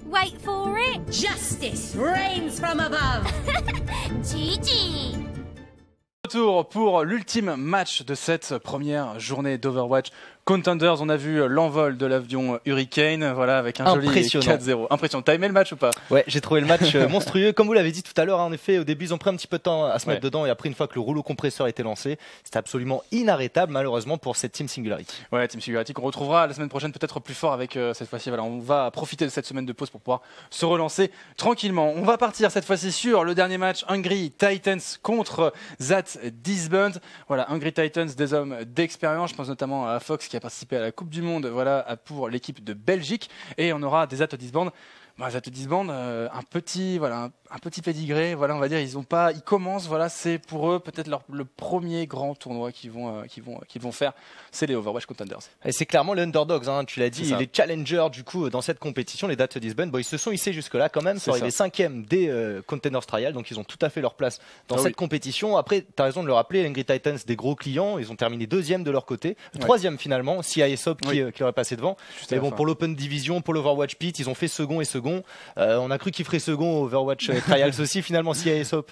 Wait for it. Justice reigns from above. GG. Retour pour l'ultime match de cette première journée d'Overwatch Contenders. On a vu l'envol de l'avion Hurricane, voilà, avec un joli 4-0. Impressionnant. T'as aimé le match ou pas? Ouais, j'ai trouvé le match monstrueux. Comme vous l'avez dit tout à l'heure, en effet, au début, ils ont pris un petit peu de temps à se mettre dedans, et après, une fois que le rouleau compresseur était lancé, c'était absolument inarrêtable, malheureusement, pour cette Team Singularity. Ouais, Team Singularity qu'on retrouvera la semaine prochaine, peut-être plus fort avec cette fois-ci. Voilà, on va profiter de cette semaine de pause pour pouvoir se relancer tranquillement. On va partir cette fois-ci sur le dernier match, Hungry Titans contre That Disband. Voilà, Hungry Titans, des hommes d'expérience. Je pense notamment à Fox qui a participé à la Coupe du Monde, voilà, pour l'équipe de Belgique. Et on aura des That Disband. That Disband, un petit pédigré, voilà, on va dire, ils commencent, voilà, c'est pour eux peut-être le premier grand tournoi qu'ils vont faire, c'est les Overwatch Contenders. Et c'est clairement les underdogs, hein, tu l'as dit, les challengers du coup dans cette compétition, les That Disband, ils se sont hissés jusque-là quand même, ils sont arrivés 5e des Contenders Trial, donc ils ont tout à fait leur place dans cette compétition. Après, tu as raison de le rappeler, les Hungry Titans, des gros clients, ils ont terminé 2e de leur côté, 3e finalement, CISOP qui aurait passé devant. Mais bon, pour l'Open Division, pour l'Overwatch Pit, ils ont fait second et second. On a cru qu'ils feraient second au Overwatch Trials aussi, finalement, CISOP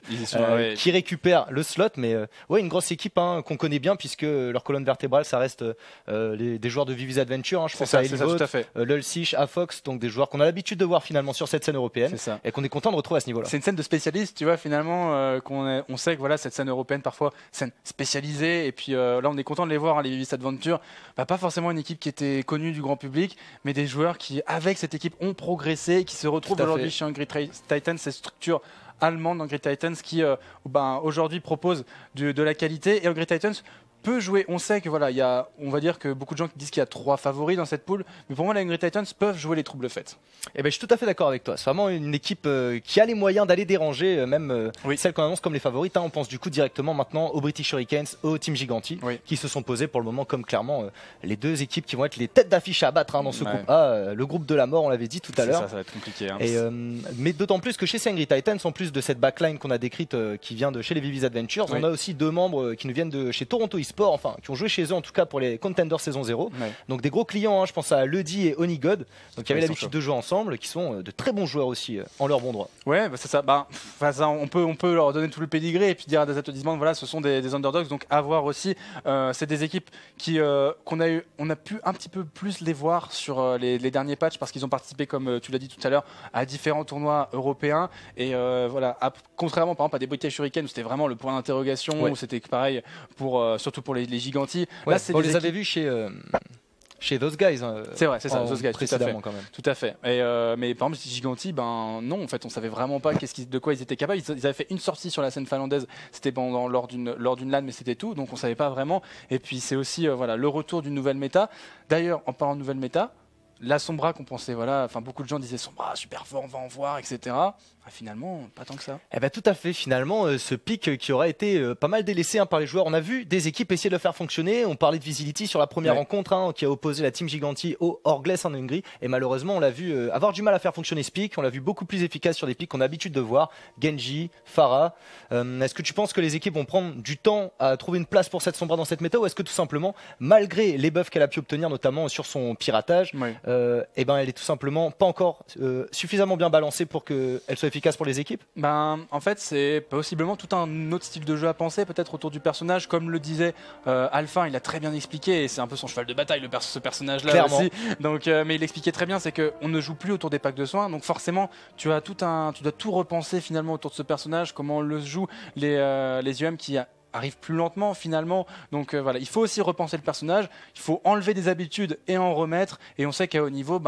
qui récupère le slot. Mais une grosse équipe qu'on connaît bien, puisque leur colonne vertébrale, ça reste des joueurs de Vivis Adventure. Je pense à Elvote, Lulsich, à Fox, donc des joueurs qu'on a l'habitude de voir finalement sur cette scène européenne et qu'on est content de retrouver à ce niveau-là. C'est une scène de spécialistes, tu vois, finalement, on sait que voilà, cette scène européenne, parfois, scène spécialisée. Et puis là, on est content de les voir, les Vivis Adventure. Pas forcément une équipe qui était connue du grand public, mais des joueurs qui, avec cette équipe, ont progressé, qui se retrouvent aujourd'hui chez Hungry Titans, cette structure allemande d'Hungry Titans qui aujourd'hui propose de la qualité, et Hungry Titans peut jouer. On sait que voilà, on va dire que beaucoup de gens disent qu'il y a 3 favoris dans cette poule, mais pour moi, les Hungry Titans peuvent jouer les troubles faits. Eh ben, je suis tout à fait d'accord avec toi. C'est vraiment une équipe qui a les moyens d'aller déranger, même celles qu'on annonce comme les favorites. On pense du coup directement maintenant aux British Hurricanes, aux Team Giganti, qui se sont posés pour le moment comme clairement les deux équipes qui vont être les têtes d'affiche à battre dans ce groupe A, le groupe de la mort, on l'avait dit tout à l'heure. Ça va être compliqué. Mais d'autant plus que chez ces Hungry Titans, en plus de cette backline qu'on a décrite qui vient de chez les Vivis Adventures, on a aussi 2 membres qui nous viennent de chez Toronto eSport, enfin qui ont joué chez eux en tout cas pour les Contenders saison 0. Donc des gros clients, je pense à Ludi et Onigod, donc qui avaient l'habitude de jouer ensemble, qui sont de très bons joueurs aussi en leur bon droit. Ouais, c'est ça. On peut leur donner tout le pédigré et puis dire à des applaudissements, voilà, ce sont des underdogs, donc à voir aussi. C'est des équipes on a pu un petit peu plus les voir sur les derniers patchs, parce qu'ils ont participé, comme tu l'as dit tout à l'heure, à différents tournois européens. Et voilà, contrairement par exemple à des British Hurricanes où c'était vraiment le point d'interrogation, où c'était pareil surtout pour les Giganti. Là, on les avait vus chez Those Guys. C'est vrai, c'est ça, Those Guys, précédemment quand même. Tout à fait. Mais par exemple, Giganti, non, en fait, on savait vraiment pas de quoi ils étaient capables. Ils avaient fait une sortie sur la scène finlandaise, c'était lors d'une LAN, mais c'était tout, donc on savait pas vraiment. Et puis c'est aussi le retour d'une nouvelle méta. D'ailleurs, en parlant de nouvelle méta, la Sombra qu'on pensait, beaucoup de gens disaient Sombra super fort, on va en voir, etc. Finalement, pas tant que ça. Tout à fait, finalement, ce pic qui aurait été pas mal délaissé par les joueurs. On a vu des équipes essayer de le faire fonctionner. On parlait de Visility sur la première rencontre qui a opposé la Team Giganti au Orgles en Hongrie. Et malheureusement, on l'a vu avoir du mal à faire fonctionner ce pic. On l'a vu beaucoup plus efficace sur des pics qu'on a l'habitude de voir. Genji, Pharah. Est-ce que tu penses que les équipes vont prendre du temps à trouver une place pour cette Sombra dans cette méta, ou est-ce que tout simplement, malgré les buffs qu'elle a pu obtenir, notamment sur son piratage, elle est tout simplement pas encore suffisamment bien balancée pour qu'elle soit efficace pour les équipes? En fait, c'est possiblement tout un autre style de jeu à penser, peut-être autour du personnage, comme le disait Alpha, il a très bien expliqué, et c'est un peu son cheval de bataille, ce personnage-là aussi. Donc, mais il expliquait très bien, c'est qu'on ne joue plus autour des packs de soins, donc forcément, tu dois tout repenser finalement autour de ce personnage, comment on le joue, les UM qui arrive plus lentement finalement, donc il faut aussi repenser le personnage, il faut enlever des habitudes et en remettre, et on sait qu'à haut niveau,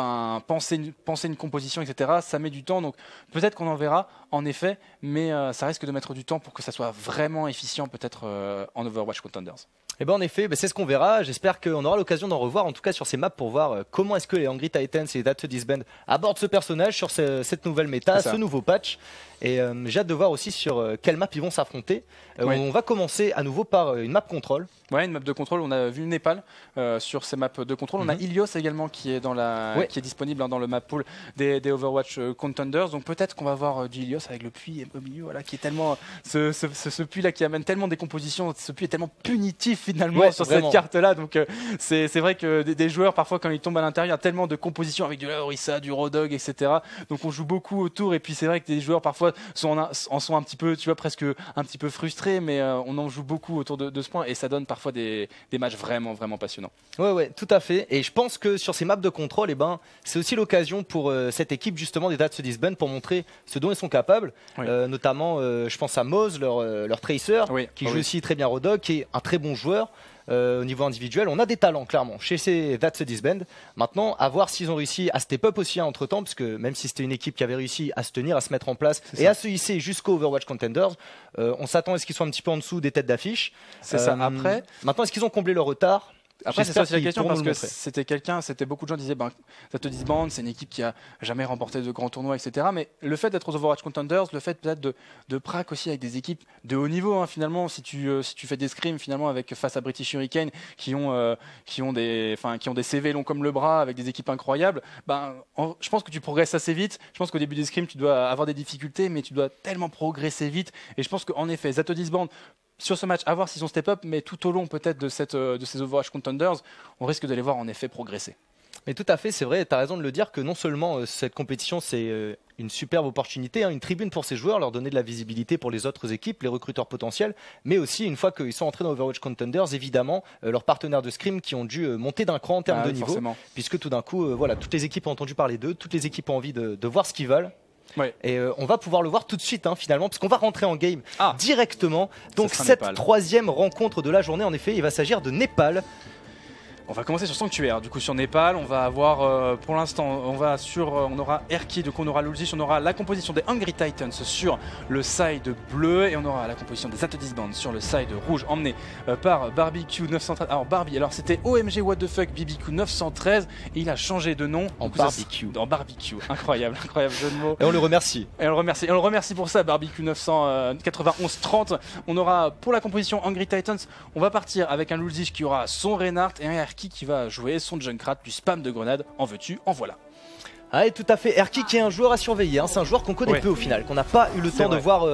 penser une composition, etc., ça met du temps, donc peut-être qu'on en verra en effet, mais ça risque de mettre du temps pour que ça soit vraiment efficient peut-être en Overwatch Contenders. En effet, c'est ce qu'on verra. J'espère qu'on aura l'occasion d'en revoir, en tout cas sur ces maps, pour voir comment est-ce que les Hungry Titans et les That Disband abordent ce personnage sur cette nouvelle méta, ce nouveau patch. Et j'ai hâte de voir aussi sur quelle map ils vont s'affronter. On va commencer à nouveau par une map contrôle. Ouais, une map de contrôle. On a vu le Népal sur ces maps de contrôle. On a Ilios également qui est qui est disponible dans le map pool des Overwatch Contenders. Donc peut-être qu'on va voir du Ilios avec le puits au milieu, qui est tellement ce puits là qui amène tellement des compositions. Ce puits est tellement punitif finalement sur cette carte-là. Donc c'est vrai que des joueurs, parfois quand ils tombent à l'intérieur, il y a tellement de compositions avec du Orisa, du Rodog, etc. Donc on joue beaucoup autour et puis c'est vrai que des joueurs parfois en sont un petit peu, tu vois, presque un petit peu frustrés, mais on en joue beaucoup autour de ce point et ça donne parfois des matchs vraiment passionnants. Ouais, tout à fait. Et je pense que sur ces maps de contrôle, c'est aussi l'occasion pour cette équipe justement des That's Disband pour montrer ce dont ils sont capables. Oui. Notamment, je pense à Moz, leur Tracer, qui joue aussi très bien Rodog, qui est un très bon joueur. Au niveau individuel, on a des talents clairement chez ces That's Disband. Maintenant, à voir s'ils ont réussi à step up aussi entre temps, parce que même si c'était une équipe qui avait réussi à se tenir, à se mettre en place et à se hisser jusqu'au Overwatch Contenders, on s'attend à ce qu'ils soient un petit peu en dessous des têtes d'affiche. C'est ça. Après, maintenant, est-ce qu'ils ont comblé leur retard? Après, c'est ça aussi la question, parce que c'était beaucoup de gens disaient, That's Disband, c'est une équipe qui a jamais remporté de grands tournois, etc. Mais le fait d'être aux Overwatch Contenders, le fait peut-être de prac aussi avec des équipes de haut niveau, finalement, si tu fais des scrims finalement face à British Hurricane, qui ont des CV longs comme le bras, avec des équipes incroyables, je pense que tu progresses assez vite. Je pense qu'au début des scrims, tu dois avoir des difficultés, mais tu dois tellement progresser vite. Et je pense qu'en effet, That's Disband, sur ce match, à voir s'ils ont step up, mais tout au long peut-être de ces Overwatch Contenders, on risque de les voir en effet progresser. Mais tout à fait, c'est vrai, tu as raison de le dire que non seulement cette compétition c'est une superbe opportunité, une tribune pour ces joueurs, leur donner de la visibilité pour les autres équipes, les recruteurs potentiels, mais aussi une fois qu'ils sont entrés dans Overwatch Contenders, évidemment, leurs partenaires de scrim qui ont dû monter d'un cran en termes de niveau, forcément. Puisque tout d'un coup, toutes les équipes ont entendu parler d'eux, toutes les équipes ont envie de voir ce qu'ils veulent. Ouais. Et on va pouvoir le voir tout de suite finalement, parce qu'on va rentrer en game directement. Donc cette troisième rencontre de la journée, en effet, il va s'agir de Népal. On va commencer sur Sanctuaire. Du coup, sur Népal, on va avoir pour l'instant, on aura Erki, donc on aura Lulzich, on aura la composition des Hungry Titans sur le side bleu et on aura la composition des That's Disband sur le side rouge, emmené par Barbecue 913. Alors c'était OMG What the Fuck BBQ 913 et il a changé de nom en Barbecue. En Barbecue, incroyable jeu de mots. Et on le remercie. Et on le remercie pour ça, Barbecue 991-30. On aura pour la composition Hungry Titans, on va partir avec un Lulzich qui aura son Reinhardt et un Erki qui va jouer son Junkrat, du spam de grenades, en veux-tu, en voilà. Ah, et tout à fait, Erki qui est un joueur à surveiller, c'est un joueur qu'on connaît peu au final, qu'on n'a pas eu le temps de voir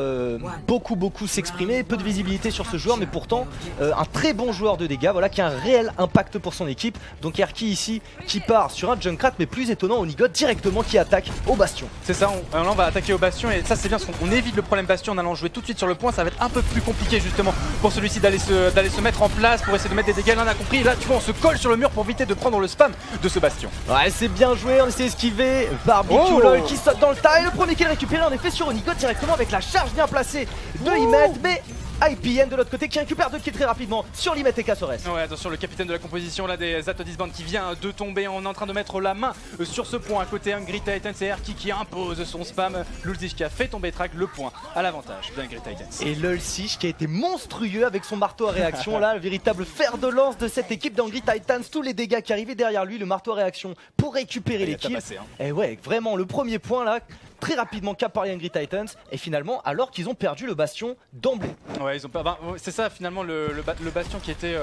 beaucoup s'exprimer, peu de visibilité sur ce joueur, mais pourtant un très bon joueur de dégâts, qui a un réel impact pour son équipe. Donc Erki ici qui part sur un Junkrat, mais plus étonnant, Onigot directement qui attaque au bastion. C'est ça, là on va attaquer au bastion et ça c'est bien parce qu'on évite le problème bastion en allant jouer tout de suite sur le point. Ça va être un peu plus compliqué justement pour celui-ci d'aller se mettre en place pour essayer de mettre des dégâts. Là on a compris, là tu vois on se colle sur le mur pour éviter de prendre le spam de ce bastion. Ouais, c'est bien joué, on essaie d'esquiver. Barbecue lol qui saute dans le tas et le premier kill récupéré en effet sur Onigot directement avec la charge bien placée de Imed, mais IPN de l'autre côté qui récupère 2 kills très rapidement sur Limet et Casores. Ouais, attention, le capitaine de la composition là des That's Disband qui vient de tomber. On est en train de mettre la main sur ce point à côté Hungry Titans et Erki qui impose son spam. Lulzich qui a fait tomber Track, le point à l'avantage d'Hungry Titans. Et Lulzich qui a été monstrueux avec son marteau à réaction là, le véritable fer de lance de cette équipe d'Hungry Titans. Tous les dégâts qui arrivaient derrière lui, le marteau à réaction pour récupérer les kills. Et ouais, vraiment le premier point là. Très rapidement cap par les Hungry Titans et finalement alors qu'ils ont perdu le bastion d'emblée. Ouais, ils ont pas. C'est ça finalement le bastion qui était.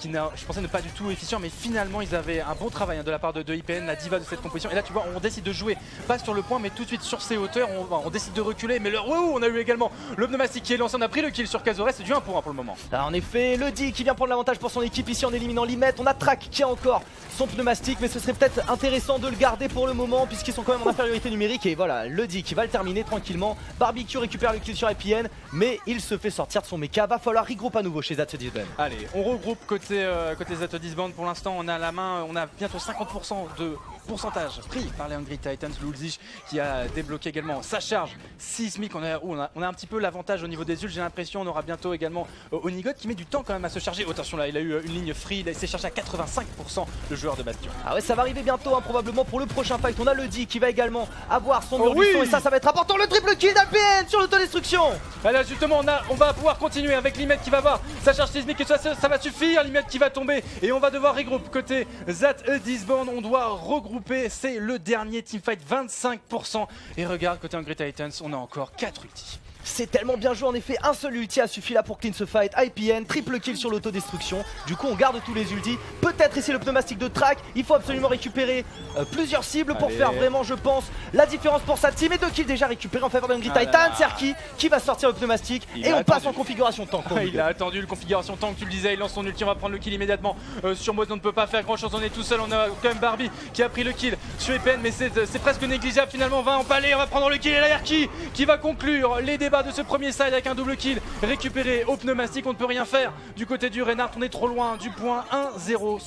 Je pensais ne pas du tout efficient, mais finalement ils avaient un bon travail de la part de IPN, la diva de cette composition. Et là tu vois, on décide de jouer pas sur le point, mais tout de suite sur ces hauteurs. On décide de reculer, mais on a eu également le pneumatique qui est lancé. On a pris le kill sur Casores, c'est du 1 pour 1 pour le moment. Alors, en effet, le D qui vient prendre l'avantage pour son équipe ici en éliminant Limet. On a Track qui a encore son pneumatique, mais ce serait peut-être intéressant de le garder pour le moment puisqu'ils sont quand même en infériorité numérique. Et voilà, le D qui va le terminer tranquillement. Barbecue récupère le kill sur IPN, mais il se fait sortir de son mecha. Va falloir regrouper à nouveau chez That's Disband. Allez, on regroupe côté That's Disband. Pour l'instant, on a la main, on a bientôt 50% de pourcentage pris par les Hungry Titans. Lulzich qui a débloqué également sa charge sismique. On a un petit peu l'avantage au niveau des ults, j'ai l'impression. On aura bientôt également Onigot qui met du temps quand même à se charger. Attention là, il a eu une ligne free, il s'est chargé à 85% le joueur de Bastion. Ah ouais, ça va arriver bientôt probablement pour le prochain fight. On a le D qui va également avoir son mur du son et ça va être important. Le triple kill d'APN sur l'autodestruction. Là justement on va pouvoir continuer avec Limet qui va avoir sa charge sismique et ça va suffire. Limet qui va tomber et on va devoir regrouper côté That's Disband. On doit regrouper, c'est le dernier teamfight, 25%. Et regarde côté Hungry Titans, on a encore 4 ultis. C'est tellement bien joué en effet, un seul ulti a suffi là pour clean ce fight. IPN, triple kill sur l'autodestruction. Du coup on garde tous les ultis. Peut-être essayer le pneumatique de Track. Il faut absolument récupérer plusieurs cibles pour faire vraiment je pense la différence pour sa team. Et 2 kills déjà récupérés en faveur de Hungry Titan. Serki qui va sortir le pneumatique et on passe en configuration tank. Il a attendu le configuration tank, tu le disais, il lance son ulti, on va prendre le kill immédiatement. Sur Moz on ne peut pas faire grand chose, on est tout seul, on a quand même Barbie qui a pris le kill sur IPN mais c'est presque négligeable finalement. On va empaler, on va prendre le kill et la Erki qui va conclure les débats de ce premier side avec un double kill récupéré au pneumatique. On ne peut rien faire du côté du Reinhardt, on est trop loin du point 1-0,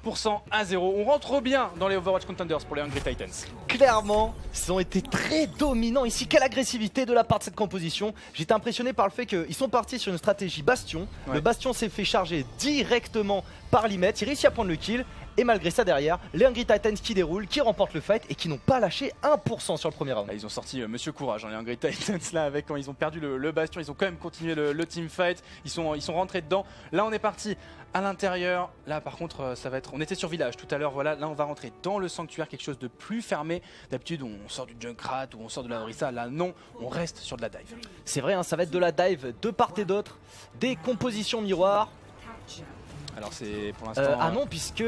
100% à 0. On rentre bien dans les Overwatch Contenders pour les Hungry Titans. Clairement, ils ont été très dominants ici. Quelle agressivité de la part de cette composition. J'étais impressionné par le fait qu'ils sont partis sur une stratégie bastion. Le bastion s'est fait charger directement par Limet. Il réussit à prendre le kill. Et malgré ça derrière, les Hungry Titans qui déroulent, qui remportent le fight et qui n'ont pas lâché 1% sur le premier round. Là, ils ont sorti Monsieur Courage, les Hungry Titans là, avec quand ils ont perdu le bastion, ils ont quand même continué le team fight, ils sont rentrés dedans. Là on est parti à l'intérieur, là par contre ça va être, on était sur village tout à l'heure, voilà, là on va rentrer dans le sanctuaire, quelque chose de plus fermé. D'habitude on sort du Junkrat ou on sort de la Orisa, là non, on reste sur de la dive. C'est vrai, hein, ça va être de la dive de part et d'autre, des compositions miroirs. Alors c'est pour l'instant... ah non, puisque...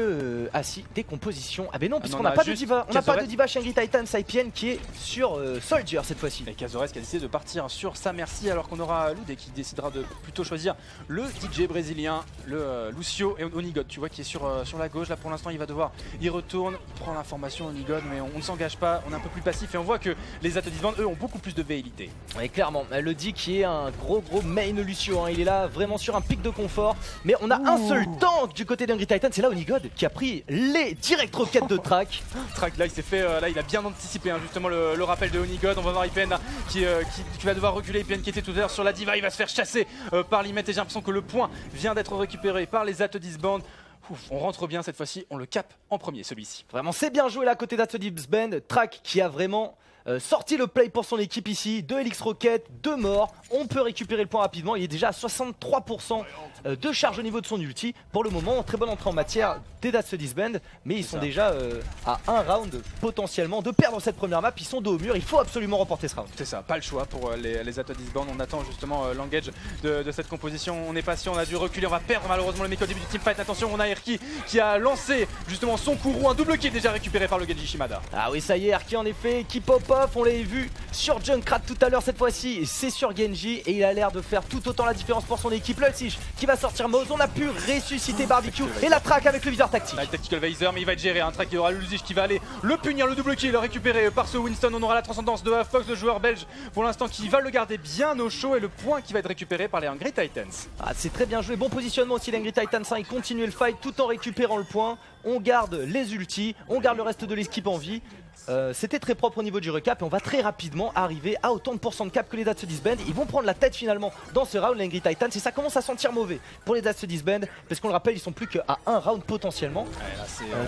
ah si, des compositions... Ah ben non, puisqu'on n'a pas de diva. On n'a pas de diva chez Hungry Titans. IPN qui est sur Soldier cette fois-ci. Et Cazores qui a décidé de partir sur sa merci, alors qu'on aura Loudé qui décidera de plutôt choisir le DJ brésilien, le Lucio et Onigod, tu vois, qui est sur la gauche. Là pour l'instant il va devoir, il retourne, il prend l'information Onigod, mais on ne s'engage pas, on est un peu plus passif et on voit que les Ato Disband, eux, ont beaucoup plus de velléité. Oui, clairement, le D qui est un gros main Lucio, hein. Il est là vraiment sur un pic de confort, mais on a un seul tank du côté d'Hungry Titan, c'est là Onigod qui a pris les direct roquettes de Track. Track là il s'est fait, là il a bien anticipé hein, justement le rappel de Onigod. On va voir IPN là, qui va devoir reculer. IPN qui était tout à l'heure sur la diva, il va se faire chasser par Limet et j'ai l'impression que le point vient d'être récupéré par les Ato Disband. On rentre bien cette fois-ci, on le capte en premier celui-ci. Vraiment c'est bien joué là côté d'Ato Disband. Track qui a vraiment sorti le play pour son équipe ici, 2 Helix Rocket, 2 morts, on peut récupérer le point rapidement, il est déjà à 63% de charge au niveau de son ulti. Pour le moment, très bonne entrée en matière des Ato Disband, mais ils sont déjà à un round potentiellement de perdre cette première map, ils sont dos au mur, il faut absolument remporter ce round. C'est ça, pas le choix pour les Ato Disband, on attend justement l'engage de cette composition, on est patient, on a dû reculer, on va perdre malheureusement le mec au début du teamfight. Attention, on a Erki qui a lancé justement son courroux, un double kill déjà récupéré par le Genji Shimada. Ah oui ça y est, Erki en effet qui pop off, on l'avait vu sur Junkrat tout à l'heure, cette fois-ci c'est sur Genji et il a l'air de faire tout autant la différence pour son équipe. Lulzich qui va sortir Moz, on a pu ressusciter Barbecue et la Track avec le viseur tactique. Là, le Tactical Visor, mais il va être géré, un Track, il y aura Lulzich qui va aller le punir, le double kill récupéré par ce Winston. On aura la transcendance de Fox, le joueur belge pour l'instant qui va le garder bien au chaud et le point qui va être récupéré par les Hungry Titans. Ah, c'est très bien joué, bon positionnement aussi les Hungry Titans, hein, ils continuent le fight tout en récupérant le point. On garde les ultis, on garde le reste de l'équipe en vie. C'était très propre au niveau du recap et on va très rapidement arriver à autant de pourcents de cap que les Ato Disband. Ils vont prendre la tête finalement dans ce round les Hungry Titans et ça commence à sentir mauvais pour les Ato Disband parce qu'on le rappelle ils sont plus qu'à un round potentiellement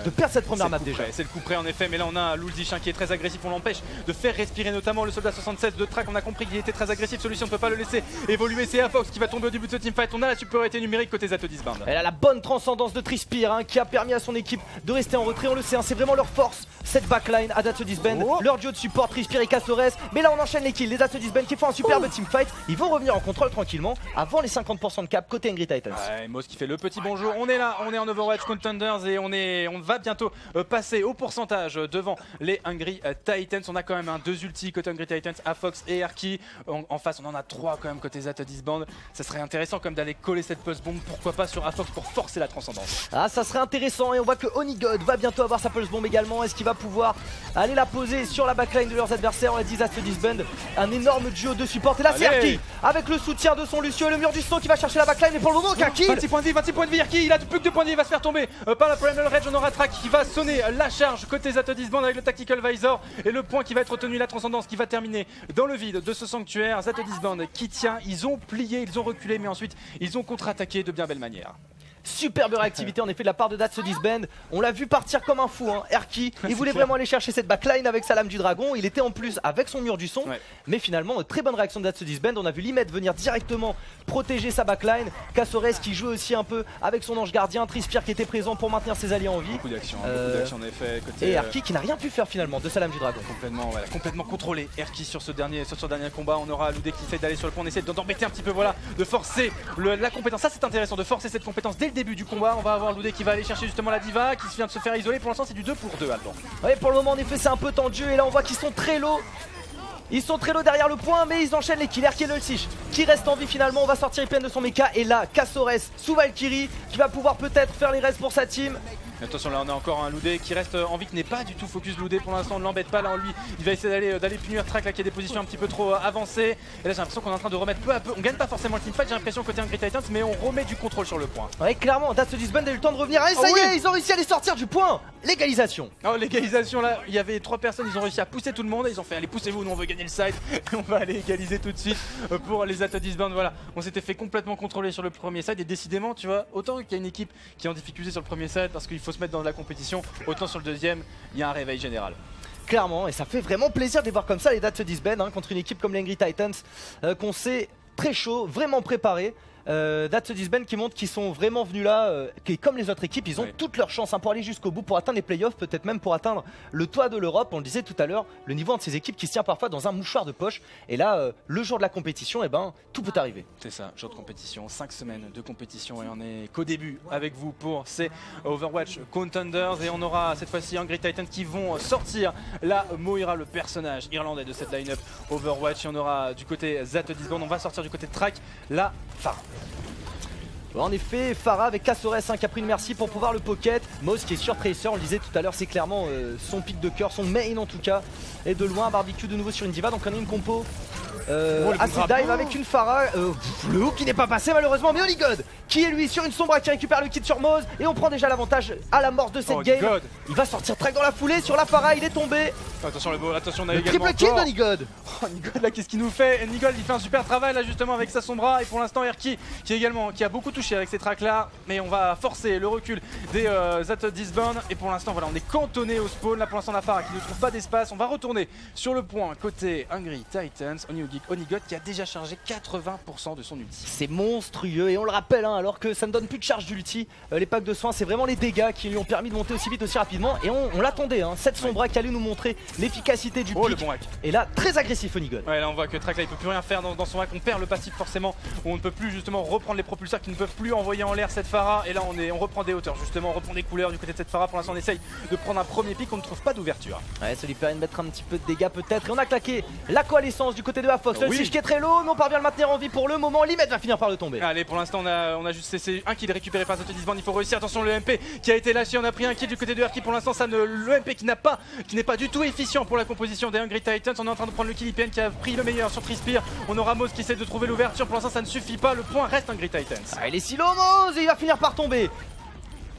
de perdre cette première map déjà. C'est le coup près en effet, mais là on a Lulzich qui est très agressif, on l'empêche de faire respirer notamment le soldat 76 de Track. On a compris qu'il était très agressif, celui-ci on peut pas le laisser évoluer. C'est Fox qui va tomber au début de ce teamfight, on a la supériorité numérique côté Ato Disband. Elle a la bonne transcendance de Trispire hein, qui a permis à son équipe de rester en retrait, on le sait hein, c'est vraiment leur force cette backline à Ato Disband. Leur duo de support, Trispire et Cazores. Mais là on enchaîne les kills, les Ato Disband qui font un superbe teamfight. Ils vont revenir en contrôle tranquillement avant les 50% de cap côté Hungry Titans. Ouais, Moz qui fait le petit bonjour, on est là, on est en Overwatch Contenders et on va bientôt passer au pourcentage devant les Hungry Titans. On a quand même un 2 ulti côté Hungry Titans, Afox et Erki. En face on en a 3 quand même côté Ato Disband. Ça serait intéressant quand même d'aller coller cette pulse bomb, pourquoi pas sur Afox pour forcer la transcendance. Ah ça serait intéressant et on voit que Onigod va bientôt avoir sa pulse bomb également. Est-ce qu'il va pouvoir aller la poser sur la backline de leurs adversaires? On a dit Ato Disband, un énorme duo de support et là c'est Erki avec le soutien de son Lucio et le mur du son qui va chercher la backline et pour le moment aucun kill. 26 points de vie Erki, il a plus que 2 points de vie, il va se faire tomber par la Primal Rage. On aura Track qui va sonner la charge côté Ato Disband avec le Tactical Visor et le point qui va être retenu, la transcendance qui va terminer dans le vide de ce sanctuaire. Ato Disband qui tient, ils ont plié, ils ont reculé mais ensuite ils ont contre-attaqué de bien belle manière. Superbe réactivité en effet de la part de That's Disband. On l'a vu partir comme un fou, hein. Erki, il voulait vraiment aller chercher cette backline avec sa lame du dragon. Il était en plus avec son mur du son. Mais finalement, très bonne réaction de That's Disband. On a vu Limet venir directement protéger sa backline. Cassores qui jouait aussi un peu avec son ange gardien. Trispire qui était présent pour maintenir ses alliés en vie. Beaucoup d'action en effet. Et Erki qui n'a rien pu faire finalement de sa lame du dragon. Complètement contrôlé. Erki sur ce dernier combat. On aura Loudé qui essaie d'aller sur le point. On essaie d'embêter un petit peu, voilà, de forcer la compétence. Ça c'est intéressant de forcer cette compétence dès le début du combat. On va avoir Loudé qui va aller chercher justement la diva qui vient de se faire isoler. Pour l'instant c'est du 2 pour 2 Alban. Ouais, pour le moment en effet c'est un peu tendu et là on voit qu'ils sont très low. Ils sont très low derrière le point, mais ils enchaînent les kills. Erki et Lulsich qui reste en vie finalement. On va sortir IPN de son mecha et là Cassores sous Valkyrie qui va pouvoir peut-être faire les restes pour sa team. Attention, là on a encore un Loudé qui reste en vie, qui n'est pas du tout focus Loudé pour l'instant. On ne l'embête pas là, lui il va essayer d'aller punir Track là qui a des positions un petit peu trop avancées. Et là j'ai l'impression qu'on est en train de remettre peu à peu. On gagne pas forcément le teamfight, j'ai l'impression côté Hungry Titans, mais on remet du contrôle sur le point. Ouais, clairement, That's Disband a eu le temps de revenir. Et ça y est, ils ont réussi à les sortir du point. Légalisation. Oh, légalisation là, il y avait 3 personnes, ils ont réussi à pousser tout le monde et ils ont fait allez poussez-vous, nous on veut gagner le side. Et on va aller égaliser tout de suite pour les That's Disband. Voilà, on s'était fait complètement contrôler sur le premier side et décidément, tu vois, autant qu'il y a une équipe qui est en difficulté sur le premier side parce qu'il faut se mettre dans la compétition, autant sur le deuxième, il y a un réveil général. Clairement, et ça fait vraiment plaisir de les voir comme ça les That's Disband hein, contre une équipe comme les Hungry Titans qu'on sait très chaud, vraiment préparé. That's Disband qui montre qu'ils sont vraiment venus là, qui comme les autres équipes, ils ont toutes leurs chances hein, pour aller jusqu'au bout, pour atteindre les playoffs, peut-être même pour atteindre le toit de l'Europe. On le disait tout à l'heure, le niveau de ces équipes qui se tient parfois dans un mouchoir de poche. Et là, le jour de la compétition, eh ben, tout peut arriver. C'est ça, jour de compétition, 5 semaines de compétition et on est qu'au début avec vous pour ces Overwatch Contenders. Et on aura cette fois-ci Hungry Titans qui vont sortir la Moira, le personnage irlandais de cette line-up Overwatch. Et on aura du côté That's Disband, on va sortir du côté de Track la Pharah. En effet, Pharah avec Cassores hein, qui a pris une merci pour pouvoir le pocket. Moz qui est sur Tracer, on le disait tout à l'heure, c'est clairement son pic de cœur, son main en tout cas. Et de loin, barbecue de nouveau sur une diva, donc on a une compo. Acid dive avec une Pharah, le hook qui n'est pas passé malheureusement, mais Onigod qui est lui sur une sombra qui récupère le kit sur Moz. Et on prend déjà l'avantage à la mort de cette game. God. Il va sortir Track dans la foulée sur la Pharah, il est tombé. Attention attention, on a le également triple kill d'Onigod. Oh Nigod là, qu'est-ce qu'il nous fait? Nigod il fait un super travail là justement avec sa sombra. Et pour l'instant Erki qui a beaucoup touché avec ces tracks là. Mais on va forcer le recul des That's Disband. Et pour l'instant voilà, on est cantonné au spawn. Là pour l'instant la Pharah qui ne trouve pas d'espace. On va retourner sur le point côté Hungry Titans. Onigod qui a déjà chargé 80% de son ulti. C'est monstrueux et on le rappelle hein, alors que ça ne donne plus de charge d'ulti. Les packs de soins c'est vraiment les dégâts qui lui ont permis de monter aussi vite aussi rapidement. Et on l'attendait hein, cette sombra qui allait nous montrer l'efficacité du pick. Le bon hack. Et là très agressif Onigod. Ouais là on voit que Track là il peut plus rien faire dans son hack. On perd le passif forcément. On ne peut plus justement reprendre les propulseurs qui ne peuvent plus envoyer en l'air cette Pharah. Et là on reprend des hauteurs justement, on reprend des couleurs du côté de cette Pharah. Pour l'instant on essaye de prendre un premier pick, on ne trouve pas d'ouverture. Ouais ça lui permet de mettre un petit peu de dégâts peut-être. Et on a claqué la coalescence du côté de Afox. Le Sich qui est très low mais on parvient à le maintenir en vie pour le moment. Limet va finir par le tomber. Allez pour l'instant on a juste cessé un kill récupéré par That's Disband. Il faut réussir, attention le MP qui a été lâché. On a pris un kill du côté de Erki. Pour l'instant le MP qui n'est pas du tout efficient pour la composition des Hungry Titans. On est en train de prendre le kill IPN qui a pris le meilleur sur Trispire. On aura Moz qui essaie de trouver l'ouverture. Pour l'instant ça ne suffit pas, le point reste Hungry Titans. Ah, il est si low Moz et il va finir par tomber.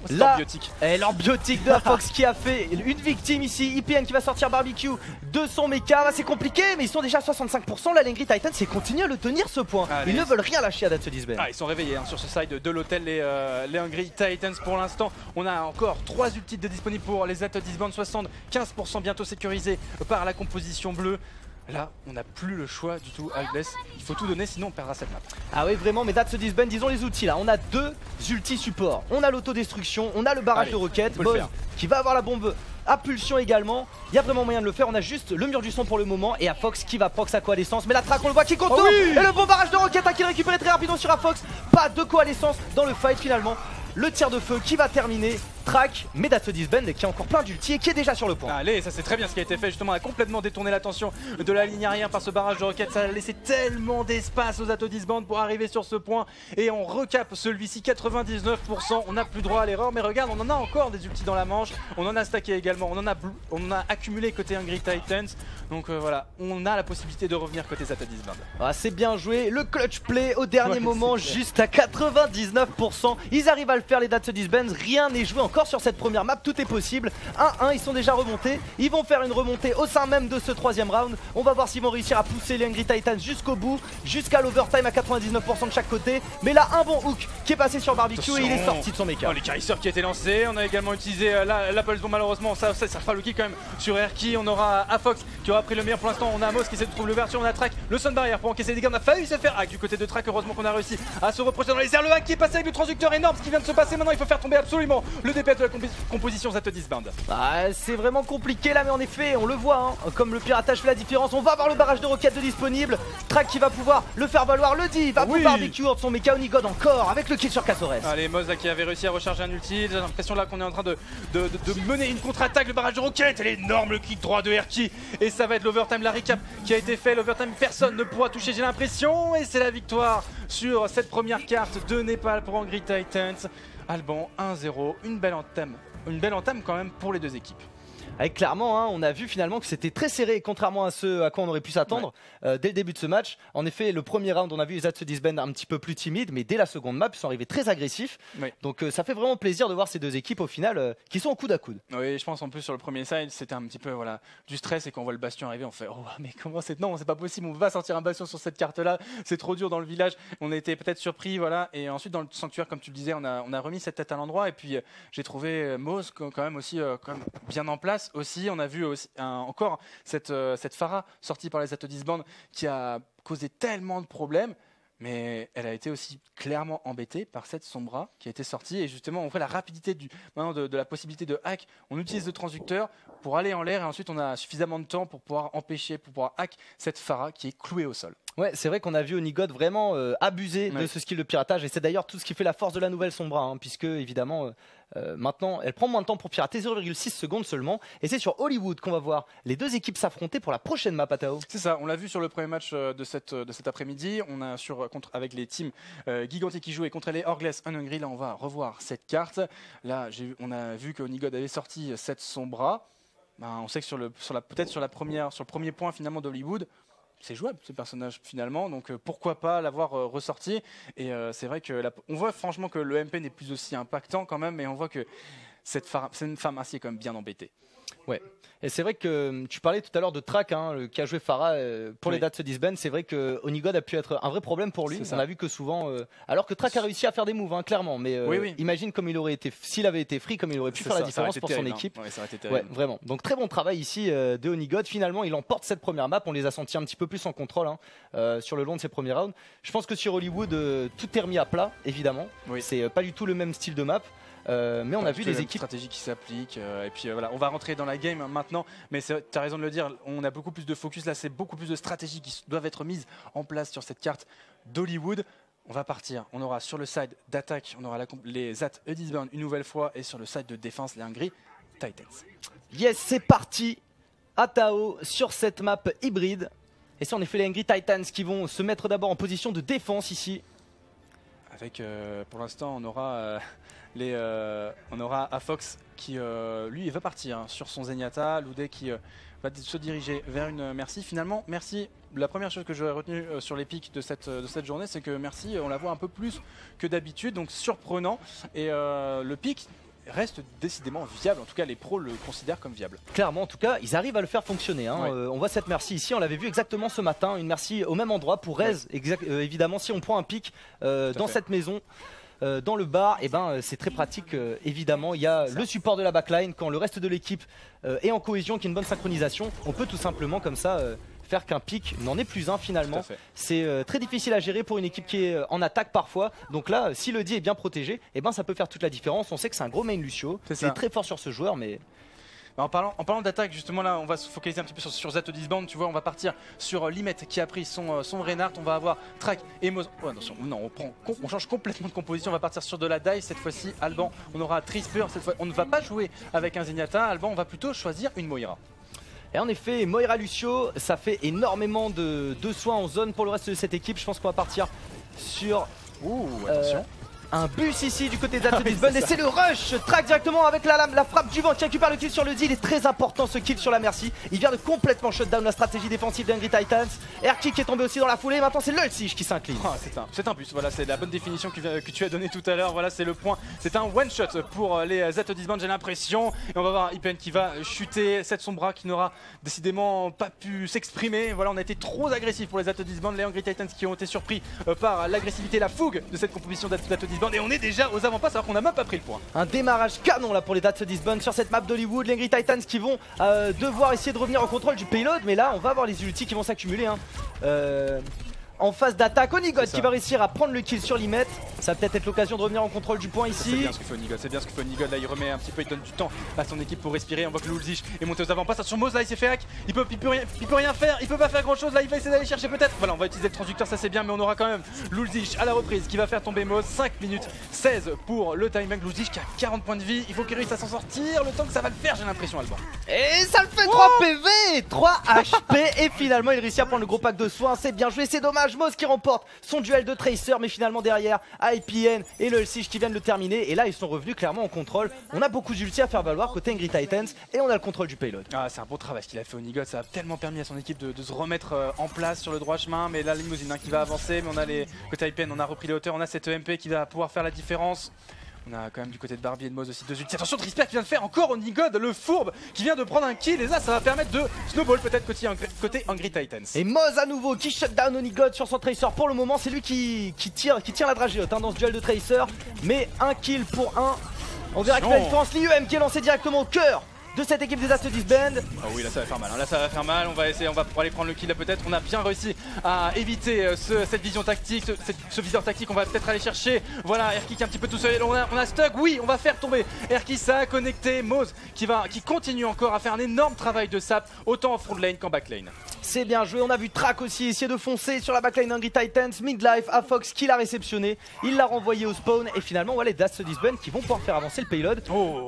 L'embiotique de Fox qui a fait une victime ici. IPN qui va sortir barbecue de son mecha. C'est compliqué mais ils sont déjà à 65%. La Hungry Titans c'est continue à le tenir ce point. Ils ne veulent rien lâcher à That's Disband. Ils sont réveillés hein, sur ce side de l'hôtel les Hungry Titans. Pour l'instant on a encore 3 ultis de disponibles pour les That's Disband. 75% bientôt sécurisés par la composition bleue. Là, on n'a plus le choix du tout, Albless. Il faut tout donner, sinon on perdra cette map. Ah oui, vraiment, mais That's Disband, ils ont les outils là. On a 2 ultis support. On a l'autodestruction, on a le barrage de roquettes. Moz qui va avoir la bombe à pulsion également. Il y a vraiment moyen de le faire. On a juste le mur du son pour le moment. Et Afox qui va proc sa coalescence. Mais la Track, on le voit qui contourne. Et le bon barrage de roquettes qui est récupéré très rapidement sur Afox. Pas de coalescence dans le fight finalement. Le tir de feu qui va terminer Track, mais That's Disband qui a encore plein d'ulti et qui est déjà sur le point. Allez, ça c'est très bien ce qui a été fait justement, a complètement détourné l'attention de la ligne arrière par ce barrage de roquettes. Ça a laissé tellement d'espace aux That's Disband pour arriver sur ce point. Et on recape celui-ci 99%, on n'a plus droit à l'erreur. Mais regarde, on en a encore des ultis dans la manche. On en a stacké également, on en a accumulé côté Hungry Titans. Donc voilà, on a la possibilité de revenir côté That's Disband. Ah, c'est bien joué, le clutch play au dernier moment juste à 99%. Ils arrivent à le faire les That's Disband, rien n'est joué en encore sur cette première map, tout est possible. 1-1, ils sont déjà remontés. Ils vont faire une remontée au sein même de ce troisième round. On va voir s'ils vont réussir à pousser les Hungry Titans jusqu'au bout, jusqu'à l'overtime à 99% de chaque côté. Mais là, un bon hook qui est passé sur Barbecue et il est sorti de son méca. Oh, les carisseurs qui a été lancé. On a également utilisé la pulse bomb, malheureusement. Ça fera le kill quand même sur Erki. On aura Afox qui aura pris le meilleur pour l'instant. On a Amos qui essaie de trouver l'ouverture. On a Track, le stun barrière pour encaisser des dégâts. On a failli se faire hack du côté de Track. Heureusement qu'on a réussi à se reprocher dans les airs. Le hack qui est passé avec le transducteur énorme. Ce qui vient de se passer maintenant, il faut faire tomber absolument le DPS de la composition Zat Disband. C'est vraiment compliqué là, mais en effet, on le voit, hein, comme le piratage fait la différence. On va avoir le barrage de roquettes de disponible. Track qui va pouvoir le faire valoir. Le div va pouvoir Barbecue de son méca Onigod encore avec le kill sur Casores. Allez, Moz qui avait réussi à recharger un ulti. J'ai l'impression là qu'on est en train de mener une contre-attaque. Le barrage de roquettes, l'énorme kick droit de Erki. Et ça va être l'overtime, la recap qui a été fait. L'overtime, personne ne pourra toucher, j'ai l'impression. Et c'est la victoire sur cette première carte de Népal pour Hungry Titans. Alban 1-0, une belle entame quand même pour les deux équipes. Avec clairement, hein, on a vu finalement que c'était très serré, contrairement à ce à quoi on aurait pu s'attendre dès le début de ce match. En effet, le premier round, on a vu les Zat se disband un petit peu plus timides, mais dès la seconde map, ils sont arrivés très agressifs. Donc ça fait vraiment plaisir de voir ces deux équipes au final qui sont au coude à coude. Oui, je pense en plus sur le premier side, c'était un petit peu du stress, et quand on voit le bastion arriver, on fait oh mais comment c'est, non, c'est pas possible, on va sortir un bastion sur cette carte-là, c'est trop dur dans le village. On a été peut-être surpris, voilà. Et ensuite dans le sanctuaire, comme tu le disais, on a remis cette tête à l'endroit, et puis j'ai trouvé Moz quand même aussi bien en place aussi. On a vu aussi, encore cette Pharah sortie par les Zat Disband qui a causé tellement de problèmes, mais elle a été aussi clairement embêtée par cette Sombra qui a été sortie. Et justement, on voit la rapidité de la possibilité de hack. On utilise le transducteur pour aller en l'air, et ensuite on a suffisamment de temps pour pouvoir hack cette Pharah qui est clouée au sol. Ouais, c'est vrai qu'on a vu Onigod vraiment abuser de ce skill de piratage, et c'est d'ailleurs tout ce qui fait la force de la nouvelle Sombra, hein, puisque évidemment maintenant elle prend moins de temps pour pirater, 0,6 secondes seulement, et c'est sur Hollywood qu'on va voir les deux équipes s'affronter pour la prochaine map à Tao. C'est ça, on l'a vu sur le premier match de cet après-midi. On a avec les teams Gigantic qui jouaient contre les Orgless Hungry. Là on va revoir cette carte. Là on a vu que Onigod avait sorti cette Sombra. On sait que sur le premier point finalement d'Hollywood, c'est jouable ce personnage finalement, donc pourquoi pas l'avoir ressorti. Et c'est vrai que on voit franchement que le MP n'est plus aussi impactant quand même, mais on voit que c'est une femme ainsi est quand même bien embêtée. Ouais. Et c'est vrai que tu parlais tout à l'heure de Track, hein, qui a joué Pharah pour les Zat se disband. C'est vrai que Onigod a pu être un vrai problème pour lui. On a vu que souvent, alors que Track a réussi à faire des moves, hein, clairement. Mais imagine comme s'il avait été free, comme il aurait pu faire la différence pour son équipe. Ouais, ça aurait été terrible. Ouais, vraiment. Donc très bon travail ici de Onigod. Finalement, il emporte cette première map. On les a sentis un petit peu plus en contrôle sur le long de ces premiers rounds. Je pense que sur Hollywood, tout est remis à plat, évidemment. C'est pas du tout le même style de map. Mais on a vu des équipes stratégies qui s'appliquent, et puis voilà, on va rentrer dans la game maintenant, mais tu as raison de le dire, on a beaucoup plus de focus là, c'est beaucoup plus de stratégies qui doivent être mises en place sur cette carte d'Hollywood. On va partir, on aura sur le side d'attaque, on aura les Zat Disband une nouvelle fois, et sur le side de défense, les Hungry Titans. Yes, c'est parti à Tao sur cette map hybride, et c'est en effet les Hungry Titans qui vont se mettre d'abord en position de défense ici. Avec pour l'instant on aura Afox qui lui va partir sur son Zenyatta, Loudé qui va se diriger vers une Mercy. Finalement Mercy, la première chose que j'aurais retenue sur les pics de cette journée, c'est que Mercy on la voit un peu plus que d'habitude, donc surprenant, et le pic reste décidément viable, en tout cas les pros le considèrent comme viable. Clairement, en tout cas, ils arrivent à le faire fonctionner. Hein. On voit cette Mercy ici, on l'avait vu exactement ce matin, une Mercy au même endroit pour Rez. Évidemment, si on prend un pic dans cette maison, dans le bar, c'est très pratique. Évidemment, il y a le support de la backline. Quand le reste de l'équipe est en cohésion, qu'il y a une bonne synchronisation, on peut tout simplement comme ça faire qu'un pic n'en est plus un finalement. C'est très difficile à gérer pour une équipe qui est en attaque parfois. Donc là, si le D est bien protégé, ça peut faire toute la différence. On sait que c'est un gros main Lucio. C'est très fort sur ce joueur, mais... En parlant d'attaque, justement là on va se focaliser un petit peu sur Zat Disband. Tu vois, on va partir sur Limet qui a pris son Reinhardt. On va avoir Track et Moz. Oh, attention, non, on change complètement de composition. On va partir sur de la dive cette fois-ci. Alban, on aura Trisper cette fois. On ne va pas jouer avec un Zenyatta. Alban, on va plutôt choisir une Moira. Et en effet, Moira Lucio, ça fait énormément de soins en zone pour le reste de cette équipe. Je pense qu'on va partir sur... attention. un bus ici du côté d'Ato Disband et c'est le rush. Track directement avec la frappe du vent qui récupère le kill sur le D. Il est très important ce kill sur la Merci. Il vient de complètement shutdown la stratégie défensive d'Angry Titans. Erki qui est tombé aussi dans la foulée. Maintenant c'est Lulzich qui s'incline. C'est un bus, voilà, c'est la bonne définition que tu as donnée tout à l'heure. Voilà, c'est le point. C'est un one shot pour les Ato Disband, j'ai l'impression. Et on va voir IPN qui va chuter. Cette Sombra qui n'aura décidément pas pu s'exprimer. Voilà, on a été trop agressif pour les Ato Disband. Les Angry Titans qui ont été surpris par l'agressivité, la fougue de cette composition d'Ato Disband. Et on est déjà aux avant-passes alors qu'on n'a même pas pris le point. Un démarrage canon là pour les Ato Disband sur cette map d'Hollywood. Les Angry Titans qui vont devoir essayer de revenir en contrôle du payload. Mais là, on va avoir les ultis qui vont s'accumuler. En phase d'attaque, Onigod qui va réussir à prendre le kill sur Limet. Ça va peut-être être l'occasion de revenir en contrôle du point ici. C'est bien ce que fait Onigod, c'est bien ce que fait Onigod. Là il remet un petit peu, il donne du temps à son équipe pour respirer. On voit que Lulzich est monté aux avant-passes. Sur Moz là il s'est fait hack, il peut rien faire, il peut pas faire grand chose. Là il va essayer d'aller chercher peut-être. Voilà, on va utiliser le transducteur, ça c'est bien, mais on aura quand même Lulzich à la reprise qui va faire tomber Moz. 5 minutes 16 pour le timing. Lulzich qui a 40 points de vie, il faut qu'il réussisse à s'en sortir. Le temps que ça va le faire, j'ai l'impression, Alban. Et ça le fait 3 PV, 3 HP. Et finalement il réussit à prendre le gros pack de soins. C'est bien joué, c'est dommage. Moz qui remporte son duel de Tracer, mais finalement derrière IPN et le Lulzich qui viennent de le terminer. Et là ils sont revenus clairement en contrôle. On a beaucoup d'ulti à faire valoir côté Angry Titans et on a le contrôle du payload. C'est un beau travail ce qu'il a fait Onigod, ça a tellement permis à son équipe de se remettre en place sur le droit chemin. Mais là Limousine qui va avancer, mais on a côté IPN, on a repris les hauteurs, on a cette EMP qui va pouvoir faire la différence. On a quand même du côté de Barbie et de Moz aussi 2 ultis. Attention, Trisper qui vient de faire encore Onigod, le fourbe qui vient de prendre un kill. Et là, ça va permettre de snowball peut-être côté Angry Titans. Et Moz à nouveau qui shut down Onigod sur son Tracer. Pour le moment, c'est lui qui tire la dragiote dans ce duel de Tracer. Mais un kill pour un. On verra que la différence. L'IEM qui est lancé directement au cœur de cette équipe des Ato Disband. Ah oui, là ça va faire mal, là ça va faire mal. On va essayer, on va pouvoir aller prendre le kill là peut-être. On a bien réussi à éviter cette vision tactique, ce viseur tactique. On va peut-être aller chercher. Voilà, Erki qui est un petit peu tout seul. On a Stug, oui, on va faire tomber Erki, ça a connecté. Moz qui continue encore à faire un énorme travail de sap, autant en front lane qu'en back lane. C'est bien joué, on a vu Track aussi essayer de foncer sur la backline d'Angry Titans. Midlife à Fox qui l'a réceptionné, il l'a renvoyé au spawn et finalement voilà, les Ato Disband qui vont pouvoir faire avancer le payload.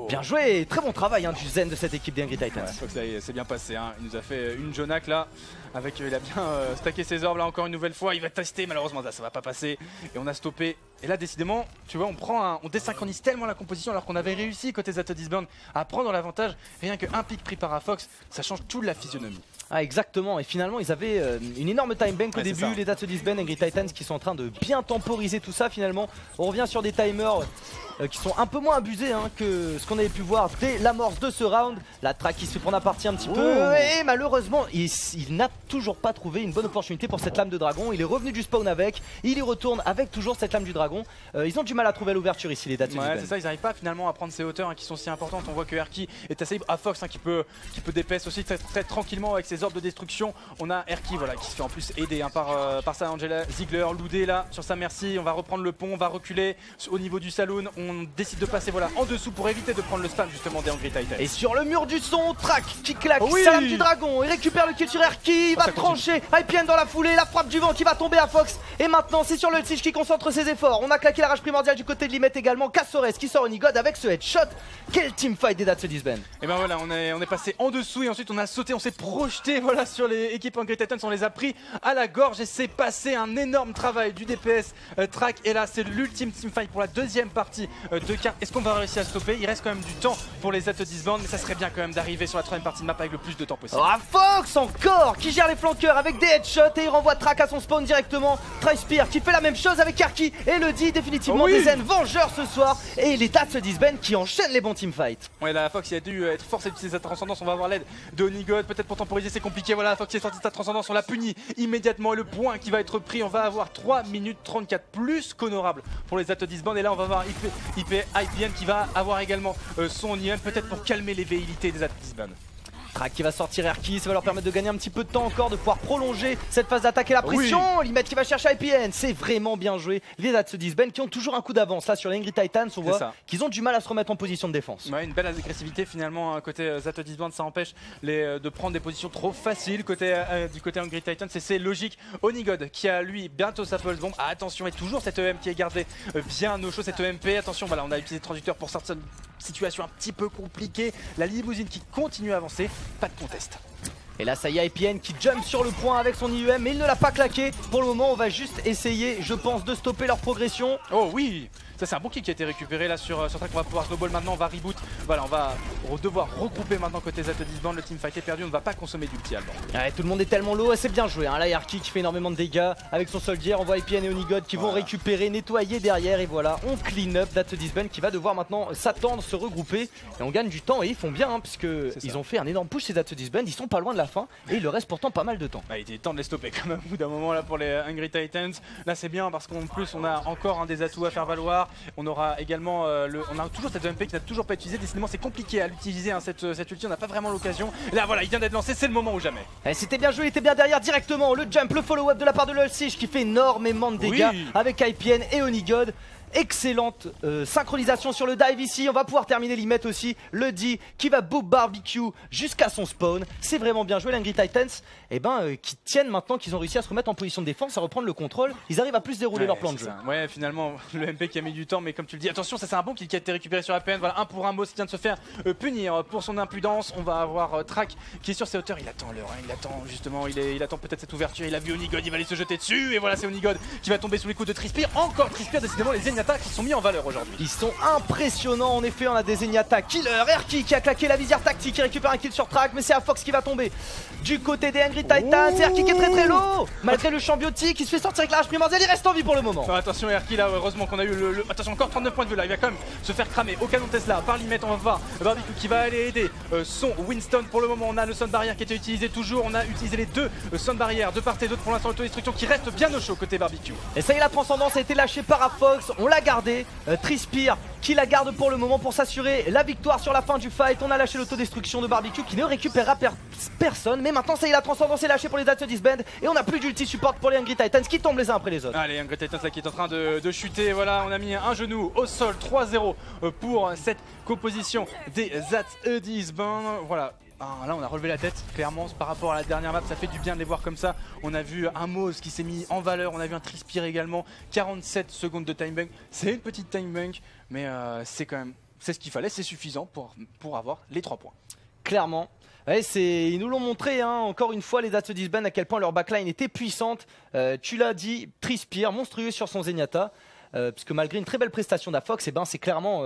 Bien joué, très bon travail du zen de cette équipe d'Angry Titans. Fox là c'est bien passé, il nous a fait une Jonak là, avec il a bien stacké ses orbes là encore une nouvelle fois, il va tester, malheureusement là, ça va pas passer et on a stoppé. Et là décidément, tu vois, on désynchronise tellement la composition alors qu'on avait réussi côté Ato Disband à prendre l'avantage. Rien qu'un pic pris par Fox, ça change toute la physionomie. Exactement, et finalement ils avaient une énorme time bank au début, les Ato Disband, Angry Titans qui sont en train de bien temporiser tout ça. Finalement on revient sur des timers qui sont un peu moins abusés que ce qu'on avait pu voir dès l'amorce de ce round. La Track qui se fait prendre à partie un petit peu et malheureusement il n'a toujours pas trouvé une bonne opportunité pour cette lame de dragon. Il est revenu du spawn avec, il y retourne avec toujours cette lame du dragon. Ils ont du mal à trouver l'ouverture ici les Ato Disband. C'est ça, ils n'arrivent pas finalement à prendre ces hauteurs qui sont si importantes. On voit que Erki est assez à Fox qui peut DPS aussi très tranquillement avec ses orbes de destruction. On a Erki voilà, qui se fait en plus aider par sa Angela Ziegler, Loudé là sur sa Merci. On va reprendre le pont, on va reculer au niveau du saloon. On décide de passer voilà, en dessous pour éviter de prendre le spam justement des Angry Titans. Et sur le mur du son, Track qui claque, sa lame du dragon, il récupère le kill sur Erki, il va trancher, IPN dans la foulée, la frappe du vent qui va tomber à Fox. Et maintenant c'est sur le Lulzich qui concentre ses efforts. On a claqué la rage primordiale du côté de Limet également, Cassores qui sort Onigod avec ce headshot. Quel teamfight des Ato Disband. Et ben voilà, on est passé en dessous et ensuite on a sauté, on s'est projeté voilà, sur les équipes Angry Titans, on les a pris à la gorge et c'est passé un énorme travail du DPS Track. Et là c'est l'ultime teamfight pour la deuxième partie de carte. Est-ce qu'on va réussir à stopper? Il reste quand même du temps pour les Ato Disband, mais ça serait bien quand même d'arriver sur la troisième partie de map avec le plus de temps possible. Fox encore qui gère les flanqueurs avec des headshots et il renvoie Track à son spawn directement. Trispear qui fait la même chose avec Erki et le dit définitivement des zen vengeurs ce soir. Et les Ato Disband qui enchaînent les bons teamfights. Ouais, là Fox il a dû être forcé d'utiliser sa transcendance. On va avoir l'aide de Onigod, peut-être pour temporiser, c'est compliqué. Voilà, Fox qui est sorti de sa transcendance, on l'a puni immédiatement et le point qui va être pris. On va avoir 3 minutes 34 plus qu'honorable pour les Ato Disband. Et là on va voir IPN qui va avoir également son IM peut-être pour calmer les velléités des Ato Disband. Track qui va sortir Erki, ça va leur permettre de gagner un petit peu de temps encore, de pouvoir prolonger cette phase d'attaque et la pression. Limet qui va chercher IPN, c'est vraiment bien joué. Les Ato Disband qui ont toujours un coup d'avance là sur les Angry Titans, on voit qu'ils ont du mal à se remettre en position de défense. Ouais, une belle agressivité finalement côté Ato Disband, ça empêche de prendre des positions trop faciles du côté Angry Titans et c'est logique. Onigod qui a lui bientôt sa pulse bomb. Attention, et toujours cette EM qui est gardée bien au chaud, cette EMP. Attention, voilà, on a utilisé le transducteur pour certaines situations un petit peu compliquées. La limousine qui continue à avancer. Pas de contest. Et là ça y est, IPN qui jump sur le point avec son IEM, mais il ne l'a pas claqué. Pour le moment on va juste essayer, je pense, de stopper leur progression. Oh oui, ça c'est un bon kick qui a été récupéré là sur track. On va pouvoir snowball maintenant, on va reboot. Voilà, on va devoir regrouper maintenant côté ZT-Disband. Le teamfight est perdu, on ne va pas consommer d'ulti Alban. Ouais, tout le monde est tellement low, c'est bien joué hein. Là Yarki qui fait énormément de dégâts avec son soldier. On voit IPN et Onigod qui vont récupérer, nettoyer derrière. Et voilà, on clean up ZT-Disband qui va devoir maintenant s'attendre, se regrouper. Et on gagne du temps et ils font bien hein, puisque ils ont fait un énorme push ces ZT-Disband. Ils sont pas loin de la fin et il leur reste pourtant pas mal de temps. Il était temps de les stopper quand même au bout d'un moment là pour les Hungry Titans. Là c'est bien parce qu'en plus on a encore des atouts à faire valoir. On aura également on a toujours cette MP qui n'a toujours pas utilisé. Décidément c'est compliqué à l'utiliser hein, cette ulti, on n'a pas vraiment l'occasion. Là voilà, il vient d'être lancé, c'est le moment ou jamais. C'était bien joué, il était bien derrière directement. Le jump, le follow-up de la part de LOLSige qui fait énormément de dégâts avec IPN et Onigod. Excellente synchronisation sur le dive ici. On va pouvoir terminer l'Imet aussi. Le D qui va boop barbecue jusqu'à son spawn. C'est vraiment bien joué les Hungry Titans. Et qui tiennent maintenant qu'ils ont réussi à se remettre en position de défense, à reprendre le contrôle. Ils arrivent à plus dérouler leur plan de jeu. Ouais, finalement le MP qui a mis du temps, mais comme tu le dis, attention, ça c'est un bon kill qui a été récupéré sur APN. Voilà, un pour un Moss qui vient de se faire punir pour son impudence. On va avoir Track qui est sur ses hauteurs. Il attend l'heure, hein, il attend justement, il attend peut-être cette ouverture. Il a vu Onigod, il va aller se jeter dessus. Et voilà, c'est Onigod qui va tomber sous les coups de Trispire. Encore Trispire, décidément les Zenyatta qui sont mis en valeur aujourd'hui. Ils sont impressionnants, en effet. On a des Zenyatta killer. Erki qui a claqué la visière tactique, qui récupère un kill sur Track, mais c'est Fox qui va tomber du côté des Hungry Titans. Erki qui est très low malgré le champ biotique. Il se fait sortir avec la hache primordiale. Il reste en vie pour le moment. Attention Erki là, heureusement qu'on a eu attention, encore 39 points de vue là. Il va quand même se faire cramer au canon Tesla par l'Imet. On va voir Barbecue qui va aller aider son Winston. Pour le moment on a le sound barrière qui était utilisé toujours. On a utilisé les deux sound barrières de part et d'autre. Pour l'instant l'autodestruction qui reste bien au chaud côté Barbecue. Et ça y est, la transcendance a été lâchée par Afox. On l'a gardé. Trispire qui la garde pour le moment pour s'assurer la victoire sur la fin du fight. On a lâché l'autodestruction de Barbecue qui ne récupérera personne. Mais maintenant ça y est, la transcendance est lâchée pour les ZT-Disband. Et on n'a plus d'ulti support pour les Hungry Titans qui tombent les uns après les autres. Allez, Hungry Titans là qui est en train de chuter. Voilà, on a mis un genou au sol. 3-0 pour cette composition des ZT-Disband. Voilà. Là on a relevé la tête, clairement par rapport à la dernière map, ça fait du bien de les voir comme ça. On a vu un Moz qui s'est mis en valeur, on a vu un Trispire également. 47 secondes de time bank, c'est une petite time bank, mais c'est quand même, c'est ce qu'il fallait, c'est suffisant pour avoir les 3 points. Clairement. Ouais, ils nous l'ont montré hein, encore une fois les ZT-Disband à quel point leur backline était puissante. Tu l'as dit, Trispire monstrueux sur son Zenyatta, parce que malgré une très belle prestation d'Afox, c'est clairement...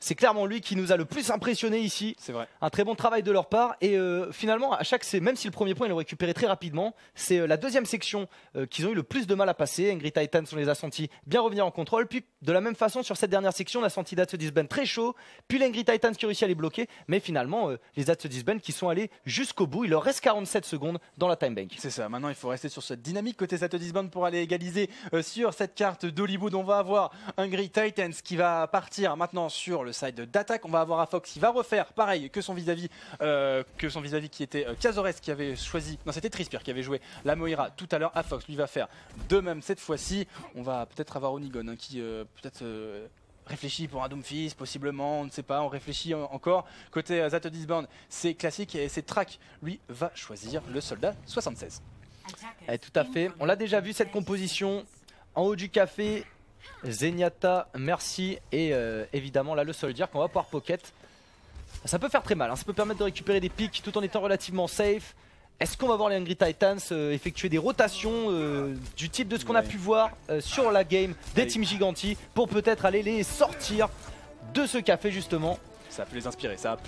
C'est clairement lui qui nous a le plus impressionné ici. C'est vrai. Un très bon travail de leur part. Et finalement, même si le premier point ils l'ont récupéré très rapidement, c'est la deuxième section qu'ils ont eu le plus de mal à passer. Hungry Titans, on les a sentis bien revenir en contrôle. Puis de la même façon, sur cette dernière section, on a senti ZT-Disband très chaud. Puis les Hungry Titans qui ont réussi à les bloquer. Mais finalement, les ZT-Disband qui sont allés jusqu'au bout. Il leur reste 47 secondes dans la time bank. C'est ça. Maintenant, il faut rester sur cette dynamique côté ZT-Disband pour aller égaliser sur cette carte d'Hollywood. On va avoir Hungry Titans qui va partir maintenant sur le side d'attaque. On va avoir Afox qui va refaire pareil que son vis-à-vis qui était Kazores qui avait choisi, non c'était Trispire qui avait joué la Moira tout à l'heure. Afox lui va faire de même cette fois-ci. On va peut-être avoir Onigon hein, qui peut-être réfléchit pour un Doomfist possiblement, on ne sait pas, on réfléchit encore. Côté ZT-Disband c'est classique et c'est Track lui va choisir le soldat 76. Tout à fait, on l'a déjà vu cette composition en haut du café. Zenyatta, Merci et évidemment là le soldier qu'on va pouvoir pocket. Ça peut faire très mal, hein. Ça peut permettre de récupérer des pics tout en étant relativement safe. Est-ce qu'on va voir les Hungry Titans effectuer des rotations du type de ce qu'on a pu voir sur la game des Team Giganti pour peut-être aller les sortir de ce café justement? Ça a pu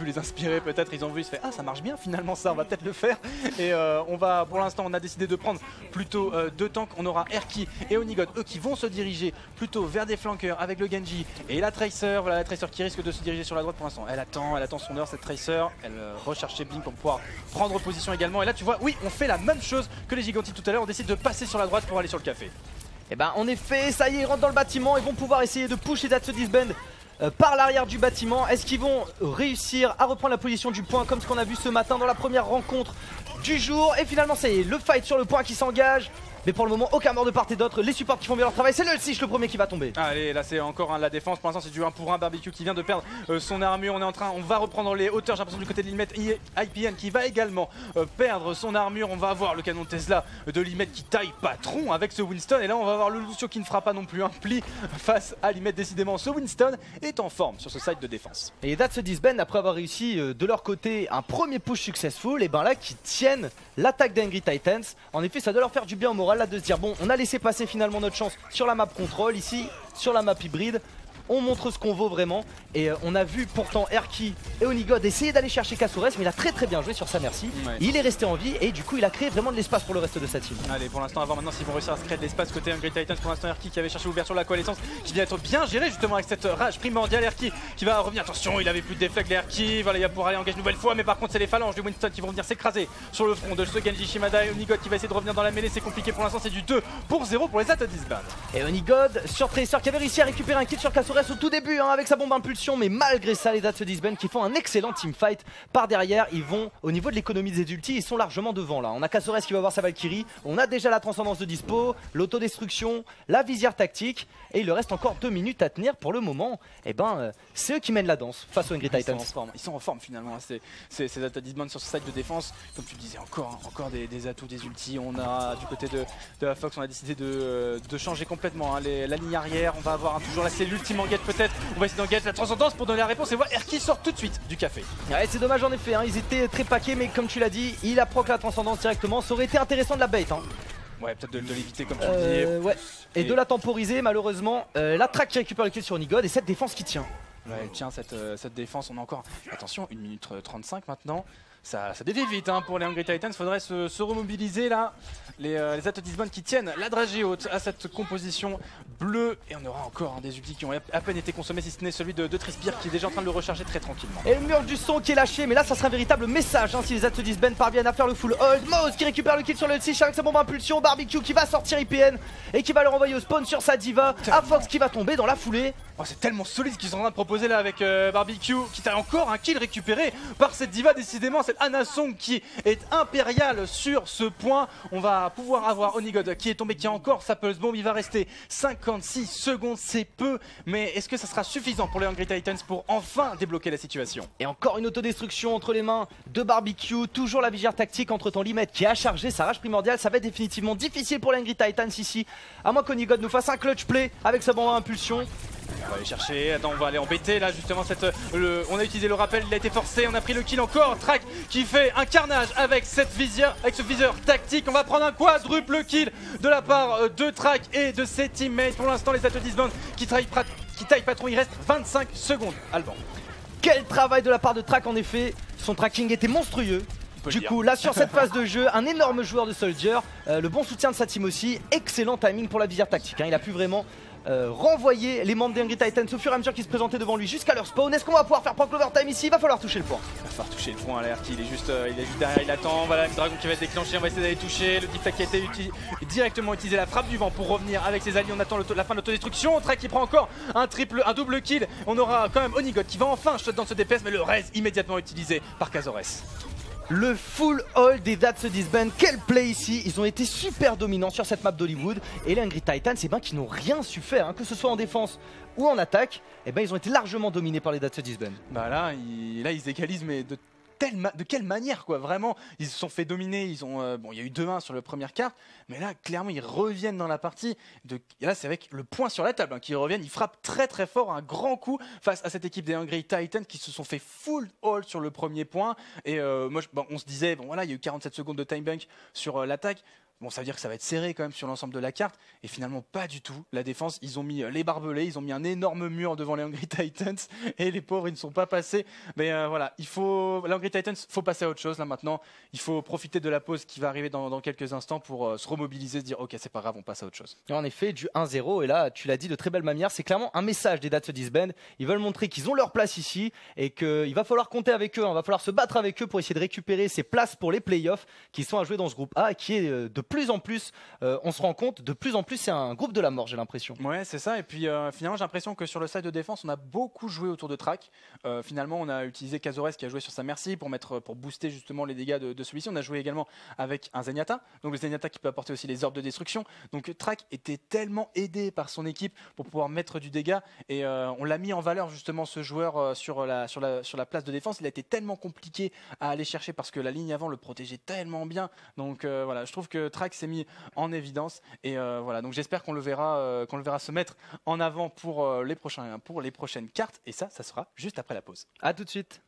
les inspirer, peut-être ils ont vu, ils se fait ah ça marche bien finalement ça, on va peut-être le faire. Et pour l'instant on a décidé de prendre plutôt deux tanks. On aura Erki et Onigod, eux qui vont se diriger plutôt vers des flanqueurs avec le Genji et la Tracer. Voilà la Tracer qui risque de se diriger sur la droite pour l'instant. Elle attend son heure cette Tracer, elle recherche chez Blink pour pouvoir prendre position également. Et là tu vois, oui on fait la même chose que les Giganti tout à l'heure, on décide de passer sur la droite pour aller sur le café. Et en effet, ça y est, ils rentrent dans le bâtiment, ils vont pouvoir essayer de push les ZT-Disband par l'arrière du bâtiment. Est-ce qu'ils vont réussir à reprendre la position du point comme ce qu'on a vu ce matin dans la première rencontre du jour? Et finalement ça y est, le fight sur le point qui s'engage. Mais pour le moment, aucun mort de part et d'autre. Les supports qui font bien leur travail. C'est le Ulsich le premier qui va tomber. Allez, là c'est encore la défense. Pour l'instant, c'est du 1 pour 1. Barbecue qui vient de perdre son armure. On va reprendre les hauteurs. J'ai l'impression du côté de Limet. IPN qui va également perdre son armure. On va avoir le canon Tesla de Limet qui taille patron avec ce Winston. Et là, on va avoir le Lucio qui ne fera pas non plus un pli face à Limet. Décidément, ce Winston est en forme sur ce side de défense. Et les That's Disband, après avoir réussi de leur côté un premier push successful, et ben là qui tiennent l'attaque d'Angry Titans. En effet, ça doit leur faire du bien au moral là de se dire bon, on a laissé passer finalement notre chance sur la map contrôle, ici sur la map hybride. On montre ce qu'on vaut vraiment et on a vu pourtant Erki et Onigod essayer d'aller chercher Kasores, mais il a très bien joué sur sa merci. Ouais. Il est resté en vie et du coup il a créé vraiment de l'espace pour le reste de sa team. Allez, pour l'instant, à voir maintenant s'ils vont réussir à se créer de l'espace côté Hungry Titans. Pour l'instant, Erki qui avait cherché l'ouverture de la coalescence qui vient être bien géré justement avec cette rage primordiale. Erki qui va revenir. Attention, il avait plus de déflects. Erki, voilà, il va pouvoir aller engage une nouvelle fois, mais par contre, c'est les phalanges de Winston qui vont venir s'écraser sur le front de ce Genji Shimada. Et Onigod qui va essayer de revenir dans la mêlée. C'est compliqué pour l'instant, c'est du 2 pour 0 pour les At Disband. Et Onigod sur Tracer qui avait réussi à récupérer un kill sur Kasores au tout début avec sa bombe impulsion, mais malgré ça les That's Disband qui font un excellent teamfight par derrière. Ils vont au niveau de l'économie des ultis, ils sont largement devant là. On a Kasores qui va avoir sa Valkyrie, on a déjà la transcendance de dispo, l'autodestruction, la visière tactique et il leur reste encore 2 minutes à tenir pour le moment. Et c'est eux qui mènent la danse face aux Hungry Titans. Ils sont en forme finalement, ces At Disband sur ce side de défense. Comme tu le disais, encore des atouts, des ultis. On a du côté de la Fox, on a décidé de changer complètement la ligne arrière. On va avoir toujours là, c'est l'ultime engage peut-être. On va essayer d'engager la transcendance pour donner la réponse et voir Erki sort tout de suite du café. Ouais, c'est dommage en effet, ils étaient très paquets, mais comme tu l'as dit, il a proc la transcendance directement. Ça aurait été intéressant de la bait. Ouais, peut-être de l'éviter comme tu le dis. Ouais. Et de la temporiser, malheureusement. La track qui récupère le kill sur Onigod et cette défense qui tient. Ouais, tiens, cette défense, on a encore. Attention, 1 minute 35 maintenant. Ça dévie vite pour les Hungry Titans, faudrait se remobiliser là. Les At Disband qui tiennent la dragée haute à cette composition bleue. Et on aura encore des ultis qui ont à peine été consommés, si ce n'est celui de Trisbeer qui est déjà en train de le recharger très tranquillement. Et le mur du son qui est lâché, mais là ça sera un véritable message si les At Disband parviennent à faire le full hold. Moz qui récupère le kill sur le Ulsich avec sa bombe impulsion, Barbecue qui va sortir IPN et qui va le renvoyer au spawn sur sa diva, à Fox qui va tomber dans la foulée. Oh, c'est tellement solide ce qu'ils sont en train de proposer là avec Barbecue qui a encore un kill récupéré par cette diva. Décidément, cette Anna Song qui est impériale sur ce point. On va pouvoir avoir Onigod qui est tombé, qui a encore sa pulse bomb. Il va rester 56 secondes, c'est peu, mais est-ce que ça sera suffisant pour les Hungry Titans pour enfin débloquer la situation? Et encore une autodestruction entre les mains de Barbecue, toujours la visière tactique. Entre temps Limet qui a chargé sa rage primordiale. Ça va être définitivement difficile pour les Hungry Titans ici, à moins qu'Onigod nous fasse un clutch play avec sa bombe à impulsion. On va aller chercher, attends, on va aller embêter là justement on a utilisé le rappel, il a été forcé, on a pris le kill encore. Track qui fait un carnage avec ce viseur tactique. On va prendre un quadruple kill de la part de Track et de ses teammates. Pour l'instant les At Disband qui taillent patron, il reste 25 secondes. Alban. Quel travail de la part de Track en effet, son tracking était monstrueux. Du coup là sur cette phase de jeu, un énorme joueur de Soldier, le bon soutien de sa team aussi, excellent timing pour la visière tactique. Il a pu vraiment renvoyer les membres des Hungry Titans au fur et à mesure qu'ils se présentaient devant lui jusqu'à leur spawn. Est-ce qu'on va pouvoir faire proc l'overtime ici? Il va falloir toucher le point. Il va falloir toucher le point, Erki, il est juste derrière, il attend. Voilà, le dragon qui va être déclenché, on va essayer d'aller toucher. Le deflect qui a été directement utilisé, la frappe du vent pour revenir avec ses alliés. On attend la fin de l'autodestruction. Track qui prend encore un double kill. On aura quand même Onigod qui va enfin shutdown ce DPS, mais le rez immédiatement utilisé par Kasores. Le full hold des That's Disband, quel play ici. Ils ont été super dominants sur cette map d'Hollywood. Et les Hungry Titans, qui n'ont rien su faire, que ce soit en défense ou en attaque, ils ont été largement dominés par les That's Disband. Bah là ils égalisent, mais de quelle manière quoi, vraiment ils se sont fait dominer. Ils ont il y a eu 2-1 sur le première carte, mais là clairement ils reviennent dans la partie et là c'est avec le point sur la table qu'ils reviennent. Ils frappent très très fort, un grand coup face à cette équipe des Hungry Titans qui se sont fait full hold sur le premier point. Et on se disait il y a eu 47 secondes de time bank sur l'attaque. Bon, ça veut dire que ça va être serré quand même sur l'ensemble de la carte. Et finalement, pas du tout. La défense, ils ont mis les barbelés, ils ont mis un énorme mur devant les Hungry Titans. Et les pauvres, ils ne sont pas passés. Mais les Hungry Titans, il faut passer à autre chose là maintenant. Il faut profiter de la pause qui va arriver dans quelques instants pour se remobiliser, se dire ok, c'est pas grave, on passe à autre chose. Et en effet, du 1-0, et là, tu l'as dit de très belle manière, c'est clairement un message des That's Disband. Ils veulent montrer qu'ils ont leur place ici et qu'il va falloir compter avec eux. Il va falloir se battre avec eux pour essayer de récupérer ces places pour les playoffs qui sont à jouer dans ce groupe A et qui est de plus en plus, on se rend compte, de plus en plus c'est un groupe de la mort, j'ai l'impression. Ouais, c'est ça. Et puis finalement, j'ai l'impression que sur le side de défense, on a beaucoup joué autour de Track. Finalement, on a utilisé Cazorez qui a joué sur sa Mercy pour booster justement les dégâts de celui-ci. On a joué également avec un Zenyatta, donc le Zenyatta qui peut apporter aussi les orbes de destruction. Donc Track était tellement aidé par son équipe pour pouvoir mettre du dégât et on l'a mis en valeur justement ce joueur sur la place de défense. Il a été tellement compliqué à aller chercher parce que la ligne avant le protégeait tellement bien. Donc voilà, je trouve que Track s'est mis en évidence et voilà. Donc j'espère qu'on le verra se mettre en avant pour les prochaines cartes et ça sera juste après la pause. À tout de suite.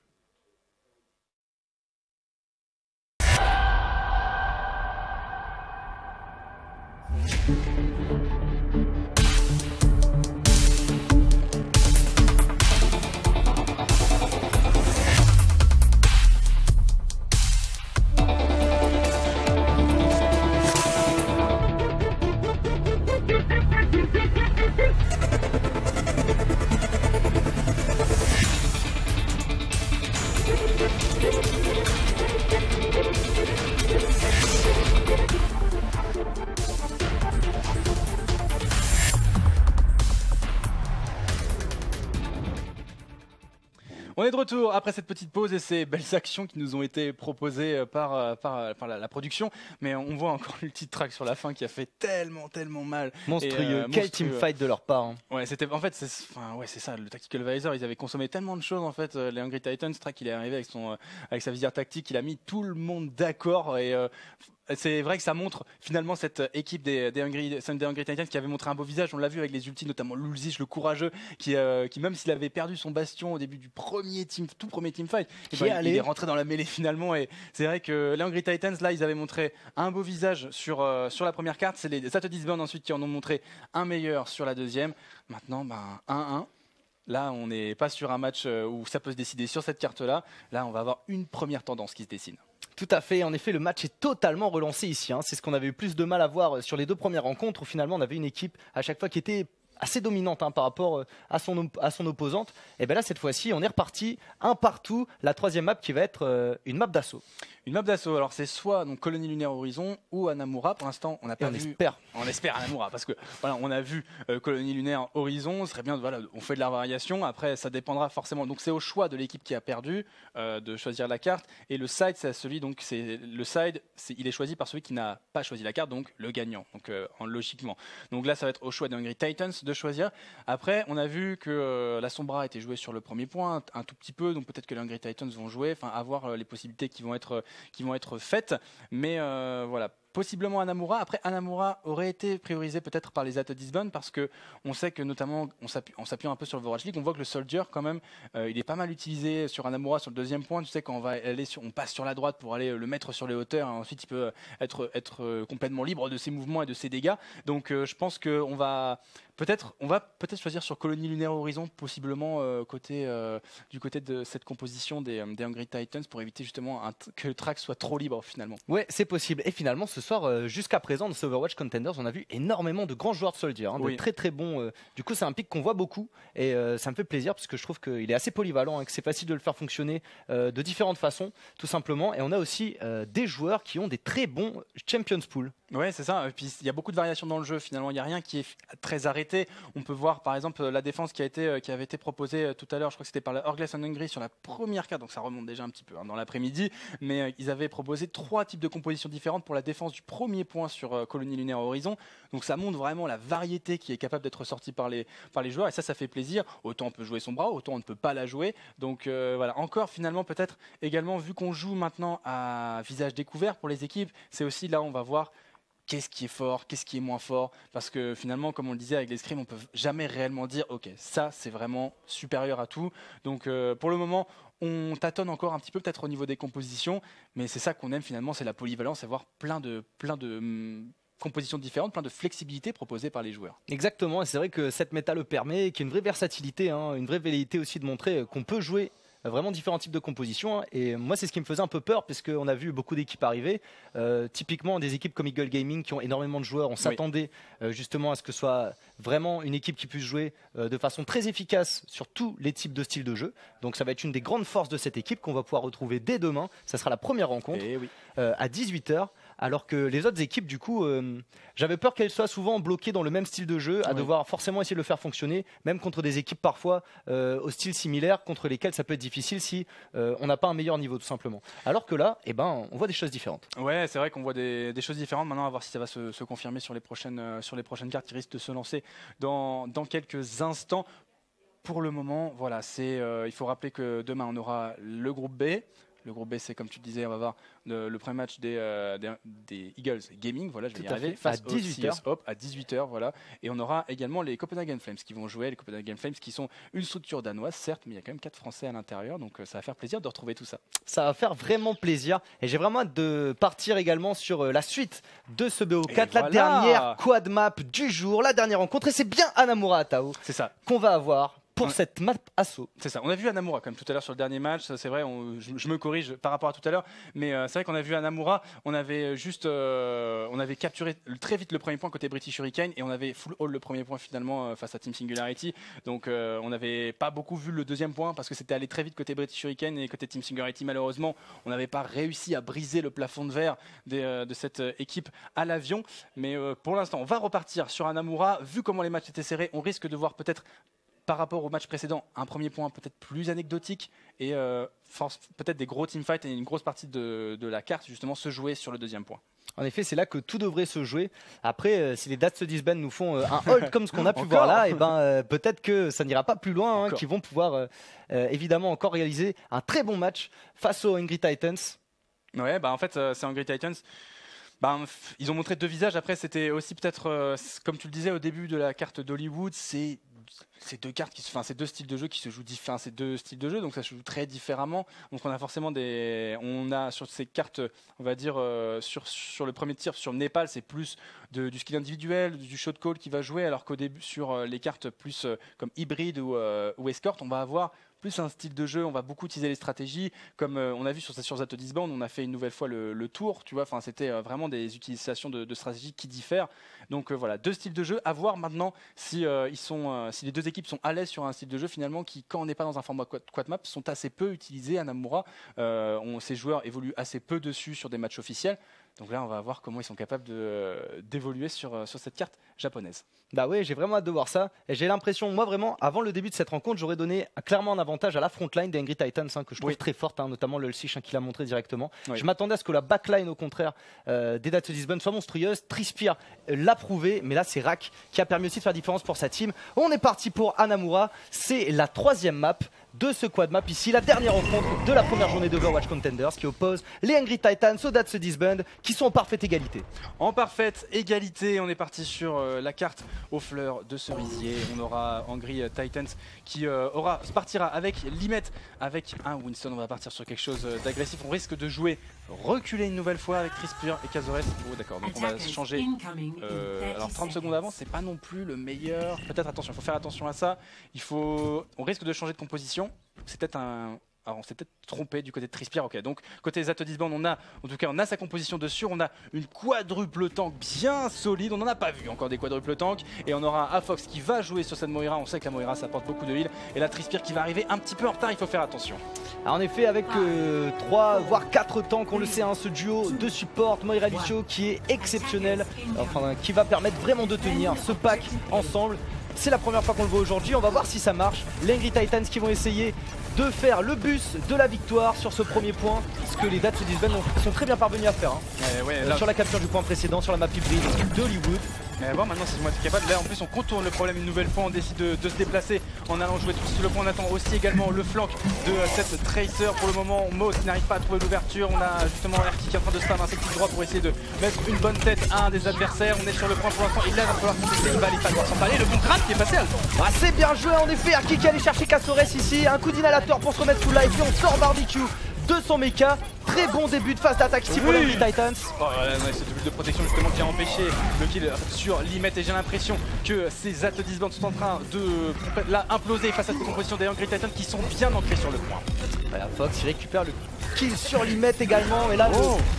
On est de retour après cette petite pause et ces belles actions qui nous ont été proposées par la production. Mais on voit encore le petit track sur la fin qui a fait tellement mal. Monstrueux. Quel teamfight de leur part. Hein. Ouais, c'est ça. Le Tactical Visor, ils avaient consommé tellement de choses en fait. Les Hungry Titans, Track, il est arrivé avec sa visière tactique, il a mis tout le monde d'accord et c'est vrai que ça montre finalement cette équipe des Hungry Titans qui avait montré un beau visage. On l'a vu avec les ultis, notamment Lulzich, le courageux, qui même s'il avait perdu son bastion au début du tout premier teamfight, il est rentré dans la mêlée finalement. Et c'est vrai que les Hungry Titans, là, ils avaient montré un beau visage sur la première carte. C'est les Sato Disband ensuite qui en ont montré un meilleur sur la deuxième. Maintenant, 1-1. Là, on n'est pas sur un match où ça peut se décider sur cette carte-là. Là, on va avoir une première tendance qui se dessine. Tout à fait, en effet le match est totalement relancé ici, hein. C'est ce qu'on avait eu plus de mal à voir sur les deux premières rencontres où finalement on avait une équipe à chaque fois qui était assez dominante par rapport à son opposante. Et bien là cette fois-ci on est reparti un partout, la troisième map qui va être une map d'assaut. Une map d'assaut, alors c'est soit donc Colonie Lunaire Horizon ou Hanamura. Pour l'instant, on n'a pas vu. On espère Hanamura parce que voilà, on a vu Colonie Lunaire Horizon. Ce serait bien, voilà, on fait de la variation. Après, ça dépendra forcément. Donc c'est au choix de l'équipe qui a perdu de choisir la carte. Et le side, c'est celui donc il est choisi par celui qui n'a pas choisi la carte, donc le gagnant. Donc logiquement. Donc là, ça va être au choix des Hungry Titans de choisir. Après, on a vu que la Sombra a été jouée sur le premier point un tout petit peu. Donc peut-être que les Hungry Titans vont jouer, enfin avoir les possibilités qui vont être faites, mais voilà, possiblement Hanamura. Après, Hanamura aurait été priorisé peut-être par les Sato Disband parce que on sait que notamment en s'appuyant un peu sur le Overwatch League, on voit que le Soldier quand même il est pas mal utilisé sur Hanamura sur le deuxième point. Tu sais, quand on passe sur la droite pour aller le mettre sur les hauteurs, hein, ensuite il peut être complètement libre de ses mouvements et de ses dégâts. Donc je pense qu'on va peut-être choisir sur Colonie Lunaire Horizon, possiblement du côté de cette composition des Hungry Titans pour éviter justement que le track soit trop libre finalement. Ouais, c'est possible. Et finalement, ce soir, jusqu'à présent, dans ce Overwatch Contenders, on a vu énormément de grands joueurs de Soldier, hein, de très très bons. Du coup, c'est un pick qu'on voit beaucoup et ça me fait plaisir parce que je trouve qu'il est assez polyvalent et que c'est facile de le faire fonctionner de différentes façons, tout simplement. Et on a aussi des joueurs qui ont des très bons Champions Pool. Ouais, c'est ça. Et puis il y a beaucoup de variations dans le jeu. Finalement, il n'y a rien qui est très arrêté. On peut voir par exemple la défense qui avait été proposée tout à l'heure. Je crois que c'était par la Orglass Hungry sur la première carte. Donc ça remonte déjà un petit peu dans l'après-midi. Mais ils avaient proposé 3 types de compositions différentes pour la défense du premier point sur Colonie Lunaire Horizon. Donc ça montre vraiment la variété qui est capable d'être sortie par les joueurs. Et ça fait plaisir. Autant on peut jouer son bras, autant on ne peut pas la jouer. Donc voilà. Encore finalement peut-être également vu qu'on joue maintenant à visage découvert pour les équipes, c'est aussi là où on va voir qu'est-ce qui est fort, qu'est-ce qui est moins fort, parce que finalement, comme on le disait avec les scrims, on peut jamais réellement dire ok, ça c'est vraiment supérieur à tout. Donc pour le moment, on tâtonne encore un petit peu peut-être au niveau des compositions, mais c'est ça qu'on aime finalement, c'est la polyvalence, avoir plein de compositions différentes, plein de flexibilité proposées par les joueurs. Exactement, et c'est vrai que cette méta le permet, qu'il y a une vraie versatilité, hein, une vraie velléité aussi de montrer qu'on peut jouer vraiment différents types de compositions, hein. Et moi c'est ce qui me faisait un peu peur parce qu'on a vu beaucoup d'équipes arriver, typiquement des équipes comme Eagle Gaming qui ont énormément de joueurs. On s'attendait justement à ce que ce soit vraiment une équipe qui puisse jouer de façon très efficace sur tous les types de styles de jeu. Donc ça va être une des grandes forces de cette équipe qu'on va pouvoir retrouver dès demain. Ça sera la première rencontre à 18h alors que les autres équipes, du coup, j'avais peur qu'elles soient souvent bloquées dans le même style de jeu, à devoir forcément essayer de le faire fonctionner, même contre des équipes parfois au style similaire, contre lesquelles ça peut être difficile si on n'a pas un meilleur niveau tout simplement. Alors que là, on voit des choses différentes. Ouais, c'est vrai qu'on voit des choses différentes. Maintenant, à voir si ça va se confirmer sur les prochaines cartes qui risquent de se lancer dans quelques instants. Pour le moment, voilà, il faut rappeler que demain on aura le groupe B. Le groupe B, c'est comme tu disais, on va voir le premier match des Eagles Gaming, voilà, je vais y arriver, face à 18h. À 18h, voilà. Et on aura également les Copenhagen Flames qui vont jouer, les Copenhagen Flames qui sont une structure danoise, certes, mais il y a quand même 4 Français à l'intérieur, donc ça va faire plaisir de retrouver tout ça. Ça va faire vraiment plaisir, et j'ai vraiment hâte de partir également sur la suite de ce BO4, la dernière quad map du jour, la dernière rencontre, et c'est bien Hanamura Atao qu'on va avoir pour cette map assaut. C'est ça, on a vu Hanamura quand même tout à l'heure sur le dernier match, c'est vrai, je me corrige par rapport à tout à l'heure, mais c'est vrai qu'on a vu Hanamura, on avait capturé très vite le premier point côté British Hurricane et on avait full all le premier point finalement face à Team Singularity, donc on n'avait pas beaucoup vu le deuxième point parce que c'était allé très vite côté British Hurricane et côté Team Singularity malheureusement on n'avait pas réussi à briser le plafond de verre de cette équipe à l'avion, mais pour l'instant on va repartir sur Hanamura, vu comment les matchs étaient serrés, on risque de voir peut-être par rapport au match précédent, un premier point peut-être plus anecdotique et peut-être des gros teamfights et une grosse partie de la carte justement se jouer sur le deuxième point. En effet, c'est là que tout devrait se jouer. Après, si les Dats se disbandent nous font un hold comme ce qu'on a pu voir là, peut-être que ça n'ira pas plus loin, qu'ils vont pouvoir évidemment encore réaliser un très bon match face aux Angry Titans. Ouais, en fait, c'est Angry Titans. Ils ont montré deux visages. Après, c'était aussi peut-être, comme tu le disais au début de la carte d'Hollywood, c'est deux cartes c'est deux styles de jeu qui se jouent différents, c'est deux styles de jeu donc ça se joue très différemment, donc on a forcément sur ces cartes on va dire sur le premier tir sur Népal c'est plus du skill individuel, du shot call qui va jouer, alors qu'au début sur les cartes plus comme hybride ou escort on va avoir plus un style de jeu, on va beaucoup utiliser les stratégies, comme on a vu sur Zato Disband, on a fait une nouvelle fois le tour, tu vois, c'était vraiment des utilisations de stratégies qui diffèrent. Donc voilà, deux styles de jeu, à voir maintenant si les deux équipes sont à l'aise sur un style de jeu finalement qui, quand on n'est pas dans un format quad map, sont assez peu utilisés à Hanamura. Ces joueurs évoluent assez peu dessus sur des matchs officiels. Donc là, on va voir comment ils sont capables d'évoluer sur cette carte japonaise. Bah oui, j'ai vraiment hâte de voir ça. Et j'ai l'impression, moi vraiment, avant le début de cette rencontre, j'aurais donné clairement un avantage à la frontline des Angry Titans, que je trouve très forte, notamment le Lsich qui l'a montré directement. Oui. Je m'attendais à ce que la backline, au contraire, des Dats Disband soit monstrueuse. Trispire l'a prouvé, mais là, c'est Rak qui a permis aussi de faire la différence pour sa team. On est parti pour Hanamura. C'est la 3e map de ce quad map ici, la dernière rencontre de la première journée d'Overwatch Contenders qui oppose les Angry Titans aux Dats Disband qui sont en parfaite égalité. En parfaite égalité, on est parti sur la carte aux fleurs de cerisier. On aura Angry Titans qui partira avec Limet, avec un Winston. On va partir sur quelque chose d'agressif. On risque de jouer reculer une nouvelle fois avec Trispire et Cazores. Oh d'accord, donc on va changer. Alors 30 secondes avant, c'est pas non plus le meilleur. Peut-être attention, il faut faire attention à ça. On risque de changer de composition. C'est peut-être Alors on s'est peut-être trompé du côté de Trispire. Ok, donc côté Zato Disband, on a sa composition dessus. On a une quadruple tank bien solide. On n'en a pas vu encore des quadruples tanks. Et on aura Afox qui va jouer sur cette Moira. On sait que la Moira ça apporte beaucoup de heal. Et la Trispire qui va arriver un petit peu en retard. Il faut faire attention. Alors en effet, avec 3 voire 4 tanks, on le sait, ce duo de support Moira Lucio qui est exceptionnel. Enfin, qui va permettre vraiment de tenir ce pack ensemble. C'est la première fois qu'on le voit aujourd'hui, on va voir si ça marche. Les Angry Titans qui vont essayer de faire le bus de la victoire sur ce premier point, ce que les Dats Disband sont très bien parvenus à faire. Sur la capture du point précédent, sur la map hybride d'Hollywood. Bon, maintenant c'est moi qui est capable. Là en plus on contourne le problème une nouvelle fois, on décide de se déplacer en allant jouer tout sur le point. On attend aussi également le flank de cette Tracer. Pour le moment Moss n'arrive pas à trouver l'ouverture. On a justement RT qui est en train de spam un secteur droit pour essayer de mettre une bonne tête à un des adversaires. On est sur le point pour l'instant, il va falloir qu'il va aller pas devoir s'emballer. Le bon grab qui est passé à c'est bien joué en effet, Arki qui allait chercher Cazores ici. Un coup d'inhalateur pour se remettre sous live, puis on sort barbecue de son mecha. Très bon début de phase d'attaque ici pour les Titans. C'est double de protection justement qui a empêché le kill sur Limet, et j'ai l'impression que ces Zato Disband sont en train de imploser face à cette composition des Angry Titans qui sont bien ancrés sur le point. Voilà, Fox il récupère le kill sur Limet également, et là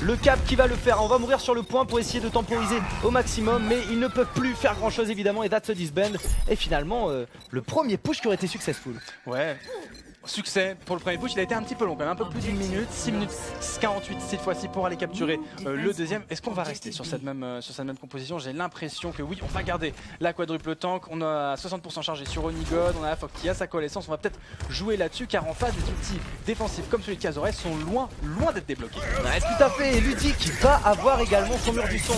le cap qui va le faire. On va mourir sur le point pour essayer de temporiser au maximum, mais ils ne peuvent plus faire grand chose évidemment, et Dats Disband. Et finalement le premier push qui aurait été successful. Ouais. succès pour le premier push. Il a été un petit peu long quand même, un peu plus d'une minute, 6 minutes 48 cette fois-ci pour aller capturer le deuxième. Est-ce qu'on va rester sur cette même composition? J'ai l'impression que oui, on va garder la quadruple tank. On a 60% chargé sur Onigod, on a Aafox qui a sa connaissance. On va peut-être jouer là-dessus car en face des outils défensifs comme celui de Kazores sont loin d'être débloqués. Ouais, tout à fait, et Ludic va avoir également son mur du son.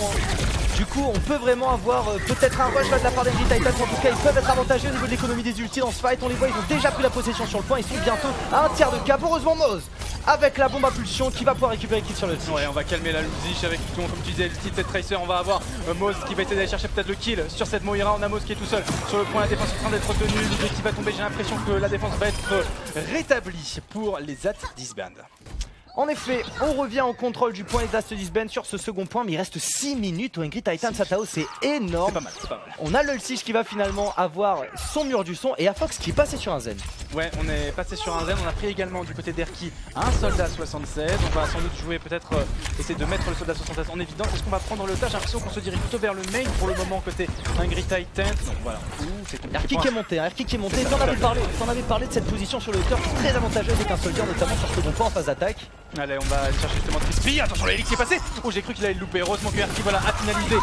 Du coup, on peut vraiment avoir peut-être un rush là de la part d'Angry Titans. En tout cas, ils peuvent être avantagés au niveau de l'économie des ultis dans ce fight. On les voit, ils ont déjà pris la possession sur le point. Ils sont bientôt à un tiers de cap. Heureusement, Moz avec la bombe à pulsion qui va pouvoir récupérer kill sur le kill. Ouais, on va calmer la Luzish avec comme tu disais, le titre cette Tracer. On va avoir Moz qui va essayer d'aller chercher peut-être le kill sur cette Moira. On a Moz qui est tout seul sur le point. La défense est en train d'être retenue. Ludic qui va tomber. J'ai l'impression que la défense va être rétablie pour les At Disband. En effet, on revient en contrôle du point At Disband sur ce second point, mais il reste 6 minutes au Angry Titans. Satao, c'est énorme. C'est pas mal, c'est pas mal. On a l'Ulsich qui va finalement avoir son mur du son et Aafox qui est passé sur un Zen. Ouais, on est passé sur un Zen. On a pris également du côté d'Erki un soldat 76. On va sans doute jouer, peut-être essayer de mettre le soldat 76 en évidence. Est-ce qu'on va prendre le tâche? J'ai l'impression qu'on se dirige plutôt vers le main pour le moment côté Angry Titans. Donc voilà, c'est compliqué. Erki qui est monté, Erki qui est monté. T'en avais parlé de cette position sur le hauteur qui est très avantageuse avec un soldat, notamment sur ce second point en phase d'attaque. Allez, on va aller chercher justement Crispy. Attention, l'élix qui est passé. Oh, j'ai cru qu'il allait le louper. Heureusement que Erki voilà, a finalisé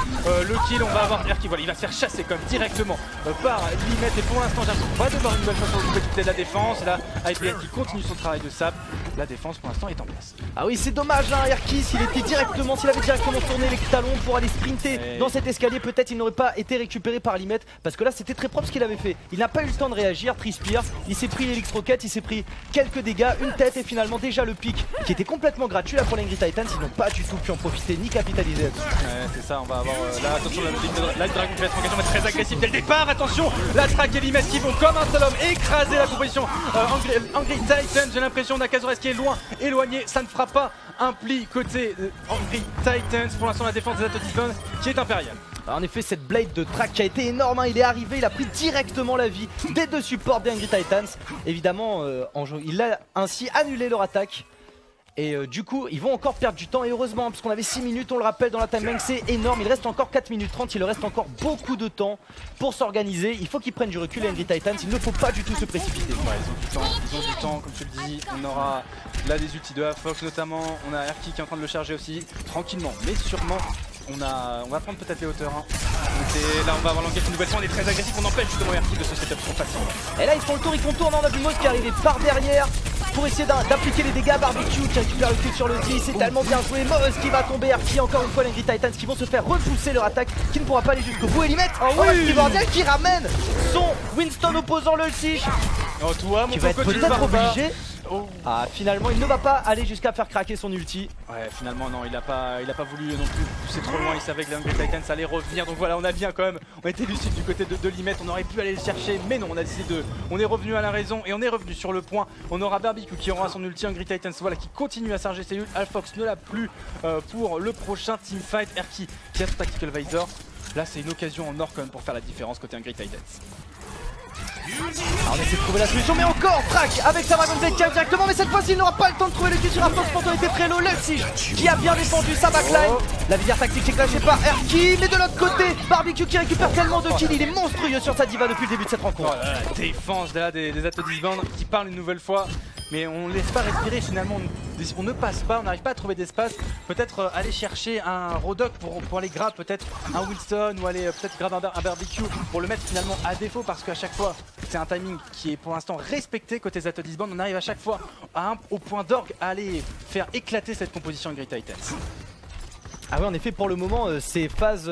le kill. On va avoir Erki, voilà, il va se faire chasser comme directement par Limet. Et pour l'instant, j'ai l'impression qu'on va devoir une nouvelle façon de côté de la défense. Et là, IPL qui continue son travail de sap. La défense pour l'instant est en place. Ah oui, c'est dommage, hein, Erki, s'il avait directement tourné les talons pour aller sprinter dans cet escalier, peut-être il n'aurait pas été récupéré par Limet. Parce que là, c'était très propre ce qu'il avait fait. Il n'a pas eu le temps de réagir. Trispire, il s'est pris l'Elix Rocket, il s'est pris quelques dégâts, une tête et finalement déjà le pic qui était complètement gratuit là pour les Angry Titans. Ils n'ont pas du tout pu en profiter ni capitaliser là-dessus. Ouais, c'est ça, on va avoir là, attention, la Dragon qui va être engagée, on va être très agressif dès le départ. Attention, la Track et Limet qui vont comme un seul homme écraser la composition Angry Titans. J'ai l'impression d'Akazores qui est loin, éloigné, ça ne fera pas un pli côté Angry Titans. Pour l'instant, la défense des At Disband qui est impériale. En effet, cette blade de Track qui a été énorme, hein. Il est arrivé, il a pris directement la vie des deux supports des Angry Titans. Évidemment, il a ainsi annulé leur attaque. Et du coup, ils vont encore perdre du temps. Et heureusement, parce qu'on avait 6 minutes, on le rappelle, dans la timeline, c'est énorme. Il reste encore 4 minutes 30, il leur reste encore beaucoup de temps pour s'organiser. Il faut qu'ils prennent du recul, les Angry Titans. Il ne faut pas du tout se précipiter. Ouais, ils ont du temps, comme tu le dis. On aura là des outils de Aafox notamment. On a Erki qui est en train de le charger aussi, tranquillement, mais sûrement. On va prendre peut-être les hauteurs. Hein. Là, on va avoir l'enquête une nouvelle fois. On est très agressif. On empêche justement Erki de se setup trop facilement. Et là, ils font le tour, ils contournent. On a vu Moz qui est arrivé par derrière pour essayer d'appliquer les dégâts. Barbecue qui récupère le kill sur le kill. C'est tellement bien joué. Moz qui va tomber. Erki, encore une fois, les Angry Titans qui vont se faire repousser leur attaque, qui ne pourra pas aller jusqu'au bout. Et Limet, primordial qui ramène son Winston opposant le Ulsich. Oh, toi, qui va être peut-être obligé. Oh. Ah, finalement il ne va pas aller jusqu'à faire craquer son ulti. Ouais, finalement non, il a pas voulu non plus pousser trop loin. Il savait que les Angry Titans allait revenir. Donc voilà, on a bien quand même, on était lucide du côté de Limet. On aurait pu aller le chercher, mais non, on a décidé on est revenu à la raison et on est revenu sur le point. On aura Barbecue qui aura son ulti, Angry Titans voilà qui continue à charger ses ults. Aafox ne l'a plus pour le prochain teamfight. Erki qui a son Tactical Visor. Là c'est une occasion en or quand même pour faire la différence côté Angry Titans. Alors on essaie de trouver la solution, mais encore Track avec sa Dragon Blade qui arrive directement, mais cette fois-ci il n'aura pas le temps de trouver le kill sur Aafox. Pourtant il était très low. L'Ulsich qui a bien défendu sa backline. La visière tactique est clashée par Erki, mais de l'autre côté Barbecue qui récupère tellement de kills. Il est monstrueux sur sa diva depuis le début de cette rencontre. La défense là des At Disband qui parle une nouvelle fois, mais on ne laisse pas respirer finalement. On ne passe pas, on n'arrive pas à trouver d'espace. Peut-être aller chercher un Rodok pour aller grab peut-être un Winston ou aller peut-être grab un Barbecue pour le mettre finalement à défaut, parce qu'à chaque fois c'est un timing qui est pour l'instant respecté côté At Disband. On arrive à chaque fois au point d'orgue à aller faire éclater cette composition Angry Titans. Ah oui, en effet, pour le moment, ces phases,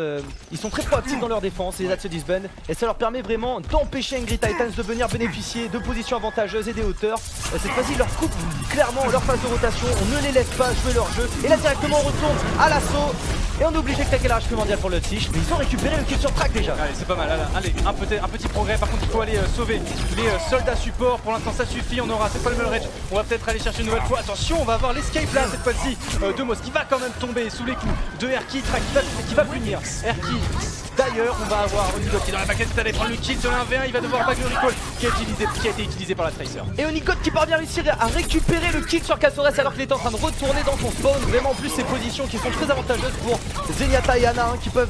ils sont très proactifs dans leur défense, les At Disband, et ça leur permet vraiment d'empêcher Angry Titans de venir bénéficier de positions avantageuses et des hauteurs. Cette fois-ci, ils leur coupent clairement leur phase de rotation, on ne les laisse pas jouer leur jeu, et là directement on retourne à l'assaut, et on est obligé de claquer la rage primordiale pour le Ulsich, mais ils ont récupéré le kill sur Track déjà. Allez, c'est pas mal, allez, un petit progrès. Par contre il faut aller sauver les soldats support. Pour l'instant ça suffit, on aura cette fois le Mulrage. On va peut-être aller chercher une nouvelle fois. Attention, on va avoir l'escape là cette fois-ci de Moz qui va quand même tomber sous les coups de Erki. Track qui va punir Erki. D'ailleurs, on va avoir Onigod qui est dans la baguette, allait prendre le kill sur un 1v1. Il va devoir back le recall qui a été utilisé par la Tracer. Et Onigod qui parvient à réussir à récupérer le kill sur Kazores alors qu'il est en train de retourner dans son spawn. Vraiment, en plus, ces positions qui sont très avantageuses pour Zenyatta et Ana qui peuvent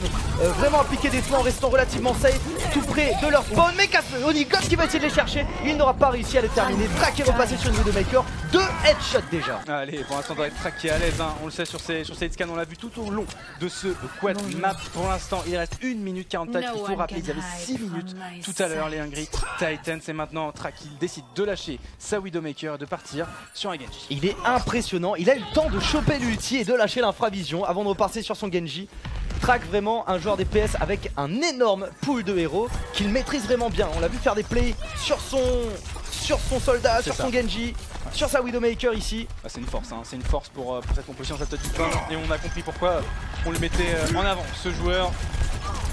vraiment appliquer des soins en restant relativement safe, tout près de leur spawn. Mais Onigot qui va essayer de les chercher, il n'aura pas réussi à les terminer. Track est repassé sur une Widowmaker, 2 headshots déjà. Allez, pour l'instant, Track qui est à l'aise, hein. On le sait sur ces hitscans, on l'a vu tout au long de ce quad map. Pour l'instant, il reste 1 minute 44. Il faut rappeler, il y avait 6 minutes tout à l'heure, les Hungry Titans. Et maintenant, Track il décide de lâcher sa Widowmaker et de partir sur un Genji. Il est impressionnant, il a eu le temps de choper l'ulti et de lâcher l'infravision avant de repartir sur son Genji. Track vraiment un joueur DPS avec un énorme pool de héros qu'il maîtrise vraiment bien. On l'a vu faire des plays sur son soldat, sur son Genji, sur sa Widowmaker ici. Ah, c'est une force, hein. C'est une force pour cette composition, cette petite fin. Et on a compris pourquoi on le mettait en avant, ce joueur.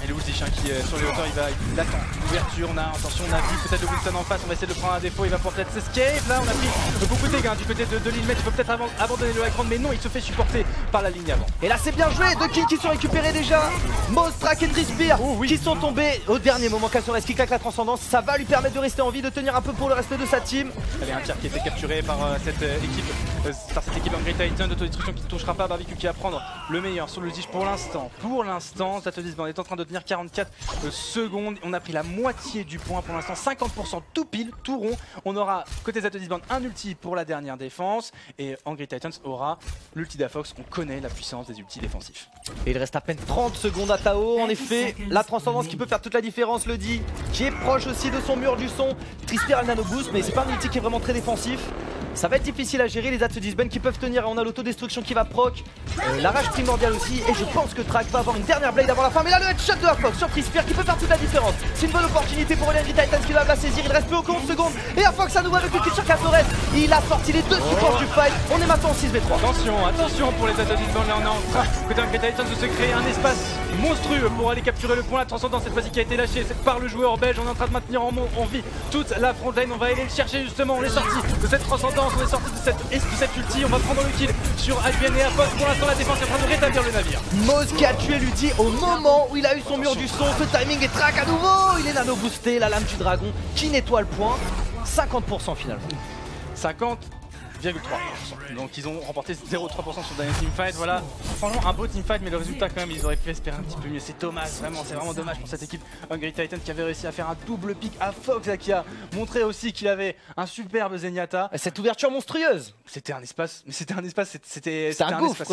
Et le Ultich qui est sur les hauteurs, il attend l'ouverture. Attention, on a vu peut-être le Wilson en face, on va essayer de le prendre à défaut, il va pouvoir peut-être s'escape. Là on a pris beaucoup de dégâts du côté de l'Ilmet, il peut peut-être abandonner le high ground, mais non, il se fait supporter par la ligne avant. Et là c'est bien joué, 2 kills qui sont récupérés déjà. Moz, Track et Trispir qui sont tombés au dernier moment. Casores qui claque la transcendance, ça va lui permettre de rester en vie, de tenir un peu pour le reste de sa team. Il y a un tir qui a été capturé par cette équipe Hungry Titan, d'autodestruction qui ne touchera pas. Barbecue qui va prendre le meilleur sur le Ultich pour l'instant. Zatodisband est en train de tenir 44 secondes. On a pris la moitié du point pour l'instant, 50% tout pile, tout rond. On aura côté Zatodisband un ulti pour la dernière défense et Hungry Titans aura l'ulti d'Afox. On connaît la puissance des ultis défensifs. Et il reste à peine 30 secondes à Tao. En effet, la transcendance qui peut faire toute la différence, le dit, qui est proche aussi de son mur du son. Trispir a le nano boost, mais c'est pas un ulti qui est vraiment très défensif. Ça va être difficile à gérer, les Zatodisband qui peuvent tenir. On a l'autodestruction qui va proc, la rage primordiale aussi. Et je pense que Track va avoir une dernière blade avant la fin. Mais là, le headshot de Afox sur Trispir qui peut faire toute la différence. C'est une bonne opportunité pour les Hungry Titans qui doivent la saisir. Il reste plus que 11 secondes. Et Afox à nouveau avec le kill sur Casores. Il a sorti les 2 supports du fight. On est maintenant en 6v3. Attention pour les Zatodisband. Là, on est en train, côté Hungry Titans, de se créer un espace monstrueux pour aller capturer le point. La transcendance cette fois-ci qui a été lâchée par le joueur belge. On est en train de maintenir en vie toute la frontline. On va aller le chercher justement. On est sorti de cette transcendance, on est sorti de cette ulti. On va prendre le kill sur Advien et Afox. Pour l'instant, la défense est en train de rétablir le navire. Moz qui a tué l'ulti au moment où il a eu son mur du son. Ce timing est Track à nouveau. Il est nano boosté. La lame du dragon qui nettoie le point. 50% finalement. 50,3%. Donc ils ont remporté 0,3% sur le dernier teamfight. Voilà, franchement un beau teamfight, mais le résultat quand même ils auraient pu espérer un petit peu mieux. C'est dommage, c'est vraiment dommage pour cette équipe Hungry Titan qui avait réussi à faire un double pick à Fox là, qui a montré aussi qu'il avait un superbe Zenyatta. Cette ouverture monstrueuse. C'était un espace, mais c'était un gouffre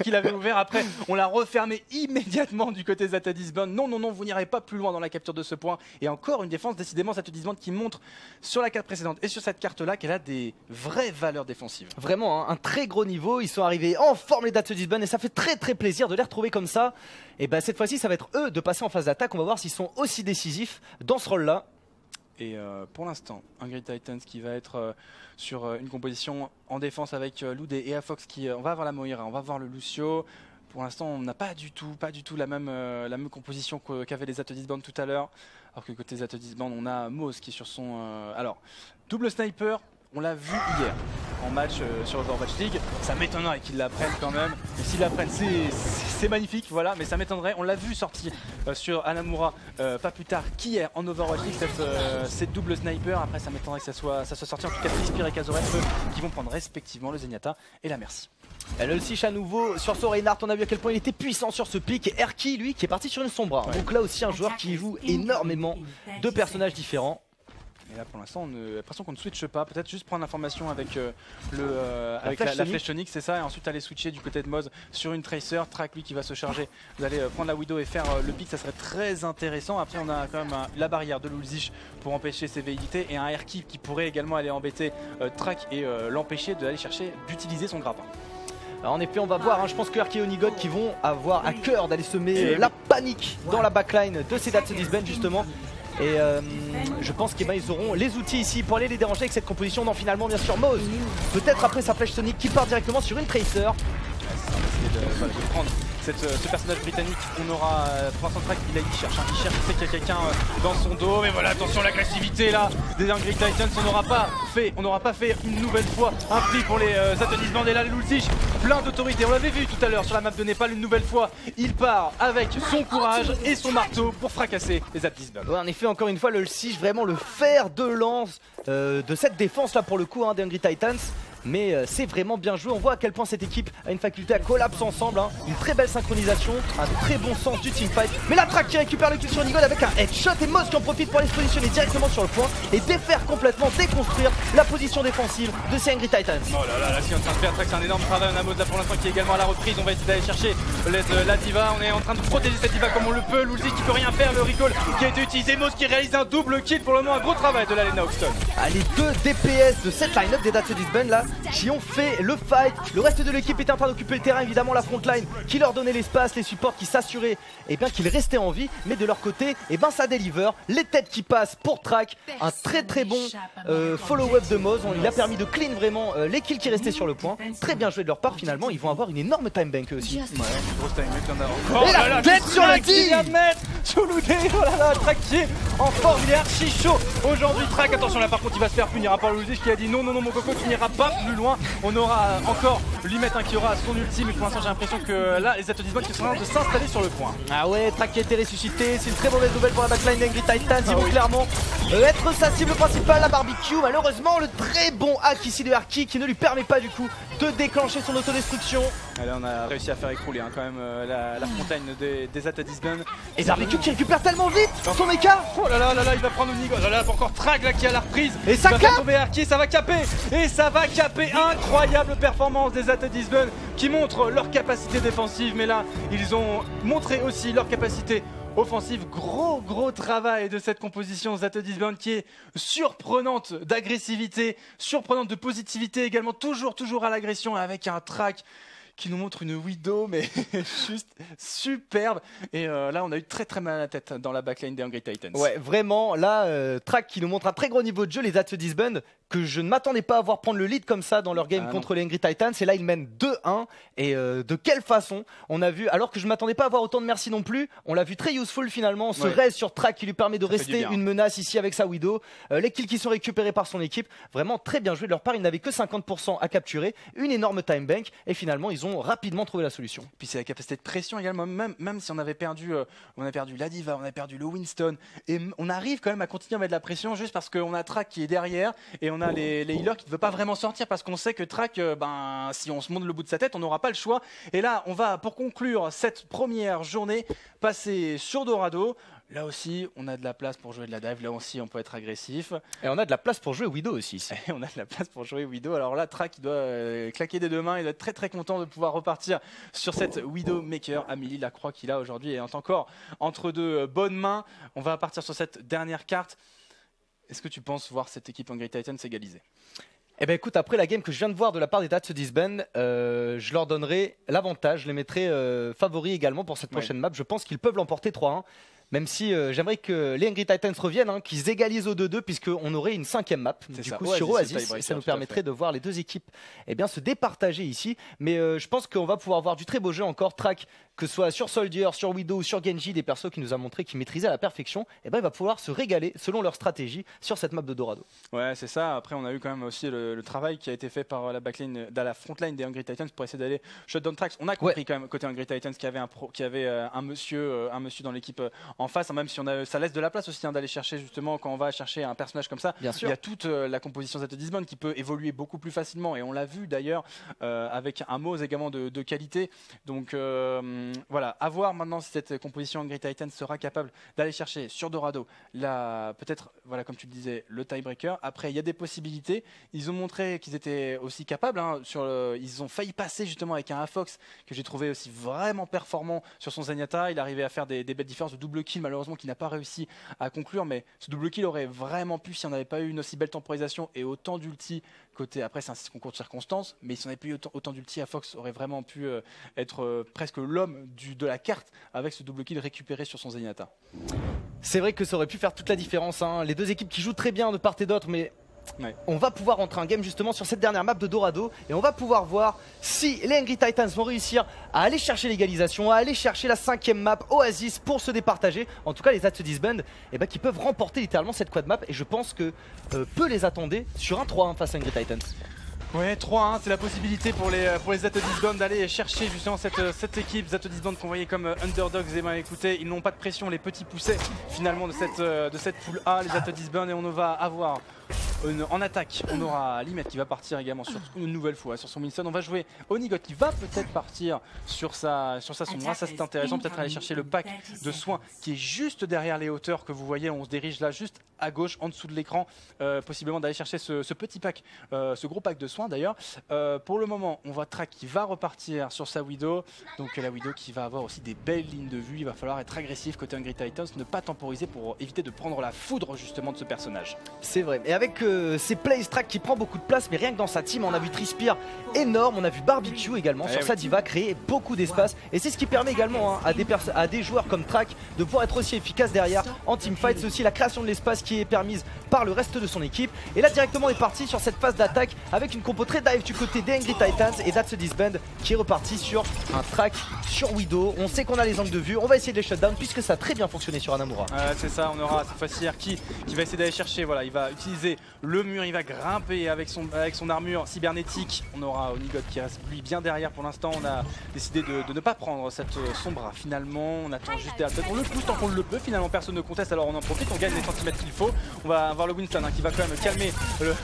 qu'il avait ouvert. Après on l'a refermé immédiatement du côté Zatodisband. Non, vous n'irez pas plus loin dans la capture de ce point. Et encore une défense décidément Zatodisband qui montre sur la carte précédente et sur cette carte là qu'elle a des vraies valeurs défensives. Vraiment un très gros niveau, ils sont arrivés en forme les Zatodisband et ça fait très plaisir de les retrouver comme ça. Et bah cette fois-ci ça va être eux de passer en phase d'attaque, on va voir s'ils sont aussi décisifs dans ce rôle là. Et pour l'instant, Hungry Titans qui va être sur une composition en défense avec Loudé et Afox qui on va avoir la Moira, on va voir le Lucio. Pour l'instant on n'a pas du tout la même composition qu'avaient les Zatodisband tout à l'heure. Alors que côté Zatodisband on a Moz qui est sur son alors double sniper. On l'a vu hier en match sur Overwatch League, ça m'étonnerait qu'ils l'apprennent quand même, et s'ils l'apprennent c'est magnifique, voilà, mais ça m'étonnerait. On l'a vu sortir sur Hanamura pas plus tard qu'hier en Overwatch League, cette double sniper. Après ça m'étonnerait que ça soit sorti, en tout cas Trispir et Casores qui vont prendre respectivement le Zenyatta et la Mercy. Le Ultich à nouveau sur son Reinhardt, on a vu à quel point il était puissant sur ce pic. Et Erki lui qui est parti sur une Sombra, donc là aussi un joueur qui joue énormément de personnages différents. Et là pour l'instant on a l'impression qu'on ne switche pas, peut-être juste prendre l'information avec, la flèche tonique, c'est ça, et ensuite aller switcher du côté de Moz sur une Tracer. Track lui qui va se charger, vous allez prendre la Widow et faire le pick, ça serait très intéressant. Après on a quand même la barrière de l'Ultich pour empêcher ses velléités et un Erki qui pourrait également aller embêter Track et l'empêcher d'aller chercher, d'utiliser son grappin. Alors en effet on va voir, je pense que Erki et Onigot qui vont avoir à cœur d'aller semer la panique dans la backline de ces Zatodisband justement. Et je pense qu'ils auront les outils ici pour aller les déranger avec cette composition. Non, finalement bien sûr Moz, peut-être après sa flèche sonique qui part directement sur une Tracer. De prendre ce personnage britannique. On aura pour l'instant Track, il cherche, il sait qu'il y a quelqu'un dans son dos, mais voilà, attention l'agressivité là des Hungry Titans. On n'aura pas fait une nouvelle fois un prix pour les Zatodisband. Et là l'Ultich, plein d'autorité, on l'avait vu tout à l'heure sur la map de Népal, une nouvelle fois il part avec son courage et son marteau pour fracasser les Zatodisband. Ouais, en effet encore une fois le Ultich, vraiment le fer de lance de cette défense là pour le coup des Hungry Titans. mais c'est vraiment bien joué. On voit à quel point cette équipe a une faculté à collapse ensemble, hein. Une très belle synchronisation, un très bon sens du teamfight. Mais la Track qui récupère le kill sur Nigod avec un headshot et Moz qui en profite pour aller se positionner directement sur le point et défaire complètement, déconstruire la position défensive de ces Angry Titans. Oh là là, là, ce qui est en train de faire, c'est un énorme travail. On a Moz là pour l'instant qui est également à la reprise. On va essayer d'aller chercher la diva. On est en train de protéger cette diva comme on le peut. Luzi qui peut rien faire, le recall qui a été utilisé. Moz qui réalise un double kill pour le moment. Un gros travail de la Lena Hoxton. Ah, les deux DPS de cette line-up des Dats Disband là qui ont fait le fight. Le reste de l'équipe était en train d'occuper le terrain, évidemment la frontline qui leur donnait l'espace, les supports qui s'assuraient qu'ils restaient en vie, mais de leur côté ça deliver, les têtes qui passent pour Track, un très bon follow-up de Moz. Il a permis de clean vraiment les kills qui restaient sur le point. Très bien joué de leur part, finalement ils vont avoir une énorme time bank eux aussi. Ouais, une grosse time bank, il y en a encore. Et la tête sur le qui vient de mettre sur Loudé. Oh là là, Track qui est en forme, il est archi chaud aujourd'hui. Track, attention là par contre il va se faire punir par Loudé qui a dit non mon coco, tu n'iras pas plus loin. On aura encore Limette qui aura son ultime, mais pour l'instant j'ai l'impression que là les Atodisband qui sont en train de s'installer sur le point. Ah ouais, Track qui a été ressuscité, c'est une très mauvaise nouvelle pour la backline d'Angry Titans. Ils vont clairement être sa cible principale, la barbecue. Malheureusement le très bon hack ici de Arki qui ne lui permet pas du coup de déclencher son autodestruction. Et là on a réussi à faire écrouler quand même la frontline des Atodisband. Et barbecue qui récupère tellement vite son écart. Oh là là il va prendre Nigo. Oh là là, encore Track là qui a la reprise. Et ça cape. Tomber Arki, ça va caper. Et ça va caper. Incroyable performance des Atodisband qui montrent leur capacité défensive, mais là ils ont montré aussi leur capacité offensive. Gros travail de cette composition Atodisband qui est surprenante d'agressivité, surprenante de positivité également, toujours à l'agression avec un Track qui nous montre une Widow mais juste superbe. Et là on a eu très mal à la tête dans la backline des Angry Titans. Ouais, vraiment là Track qui nous montre un très gros niveau de jeu, les Atodisband que je ne m'attendais pas à voir prendre le lead comme ça dans leur game contre les Angry Titans, et là ils mènent 2-1 et de quelle façon. On a vu, alors que je ne m'attendais pas à avoir autant de merci non plus, on l'a vu très useful finalement, ce raise sur Track qui lui permet de rester une menace ici avec sa Widow, les kills qui sont récupérés par son équipe, vraiment très bien joué de leur part. Ils n'avaient que 50% à capturer, une énorme time bank, et finalement ils ont rapidement trouvé la solution. Puis c'est la capacité de pression également, même si on avait perdu la Diva, on a perdu le Winston, et on arrive quand même à continuer à mettre de la pression juste parce qu'on a Track qui est derrière et on a les healers qui ne veulent pas vraiment sortir parce qu'on sait que Track, si on se monte le bout de sa tête, on n'aura pas le choix. Et là, on va, pour conclure cette première journée, passer sur Dorado. Là aussi, on a de la place pour jouer de la dive. Là aussi, on peut être agressif. Et on a de la place pour jouer Widow aussi. Et on a de la place pour jouer Widow. Alors là, Track, il doit claquer des deux mains. Il doit être très content de pouvoir repartir sur cette Widow Maker. Amélie Lacroix qu'il a aujourd'hui est encore entre deux bonnes mains. On va partir sur cette dernière carte. Est-ce que tu penses voir cette équipe Angry Titans s'égaliser ? Eh ben écoute, après la game que je viens de voir de la part des Dats Disband, je leur donnerai l'avantage, je les mettrai favoris également pour cette prochaine map. Je pense qu'ils peuvent l'emporter 3-1. Même si j'aimerais que les Angry Titans reviennent, qu'ils égalisent au 2-2, puisqu'on aurait une 5e map du coup, sur Oasis, et ça nous permettrait de voir les deux équipes se départager ici. Mais je pense qu'on va pouvoir voir du très beau jeu encore. Track, que ce soit sur Soldier, sur Widow ou sur Genji, des persos qui nous a montré qu'ils maîtrisaient à la perfection, il va pouvoir se régaler selon leur stratégie sur cette map de Dorado. Ouais, c'est ça. Après, on a eu quand même aussi le travail qui a été fait par la backline, dans la frontline des Angry Titans pour essayer d'aller shutdown Tracks. On a compris quand même côté Angry Titans qu'il y avait un monsieur dans l'équipe en face, même si ça laisse de la place aussi d'aller chercher justement quand on va chercher un personnage comme ça. Bien sûr. Il y a toute la composition Atodisband qui peut évoluer beaucoup plus facilement et on l'a vu d'ailleurs avec un Moz également de qualité. Donc voilà, à voir maintenant si cette composition Angry Titans sera capable d'aller chercher sur Dorado peut-être, voilà, comme tu le disais, le tiebreaker. Après, il y a des possibilités. Ils ont montré qu'ils étaient aussi capables. Ils ont failli passer justement avec un Afox que j'ai trouvé aussi vraiment performant sur son Zenyatta. Il arrivait à faire des belles différences de double kill, malheureusement qui n'a pas réussi à conclure, mais ce double kill aurait vraiment pu si on n'avait pas eu une aussi belle temporisation et autant d'ulti côté. Après c'est un concours de circonstances, mais si on n'avait pas eu autant d'ulti, Afox aurait vraiment pu être presque l'homme de la carte avec ce double kill récupéré sur son Zenyatta. C'est vrai que ça aurait pu faire toute la différence, les deux équipes qui jouent très bien de part et d'autre, mais on va pouvoir entrer en game justement sur cette dernière map de Dorado et on va pouvoir voir si les Angry Titans vont réussir à aller chercher l'égalisation, à aller chercher la 5e map Oasis pour se départager. En tout cas, les Atodisband qui peuvent remporter littéralement cette quad map, et je pense que peu les attendaient sur un 3-1 face à Angry Titans. Ouais, 3-1, c'est la possibilité pour les Atodisband d'aller chercher justement cette équipe. Atodisband qu'on voyait comme underdogs, et écoutez, ils n'ont pas de pression, les petits poussets finalement de cette poule A, les Atodisband, et on va avoir En attaque, on aura Limet qui va partir également sur une nouvelle fois sur son Winston. On va jouer Onigot qui va peut-être partir sur sa Sombra. Ça c'est intéressant, peut-être aller chercher le pack de soins qui est juste derrière les hauteurs que vous voyez. On se dirige là juste à gauche, en dessous de l'écran, possiblement d'aller chercher ce petit pack, ce gros pack de soins d'ailleurs. Pour le moment, on voit Track qui va repartir sur sa Widow. Donc la Widow qui va avoir aussi des belles lignes de vue. Il va falloir être agressif côté Hungry Titans, ne pas temporiser pour éviter de prendre la foudre justement de ce personnage. C'est vrai. Et avec ces plays, Track qui prend beaucoup de place, mais rien que dans sa team, on a vu Trispire énorme, on a vu Barbecue également sur sa diva créer beaucoup d'espace. Et c'est ce qui permet également à des joueurs comme Track de pouvoir être aussi efficace derrière en teamfight. C'est aussi la création de l'espace qui est permise par le reste de son équipe. Et là directement on est parti sur cette phase d'attaque avec une compo très dive du côté des Hungry Titans et That's a Disband qui est reparti sur un Track sur Widow. On sait qu'on a les angles de vue, on va essayer de les shutdown puisque ça a très bien fonctionné sur Hanamura. C'est ça, on aura cette fois-ci Erki qui va essayer d'aller chercher, voilà, il va utiliser le mur, il va grimper avec son armure cybernétique. On aura Onigot qui reste lui bien derrière pour l'instant. On a décidé de ne pas prendre cette Sombra finalement. On attend juste derrière, on le pousse tant qu'on le peut, finalement personne ne conteste alors on en profite, on gagne les centimètres qu'il faut. On va avoir le Winston qui va quand même calmer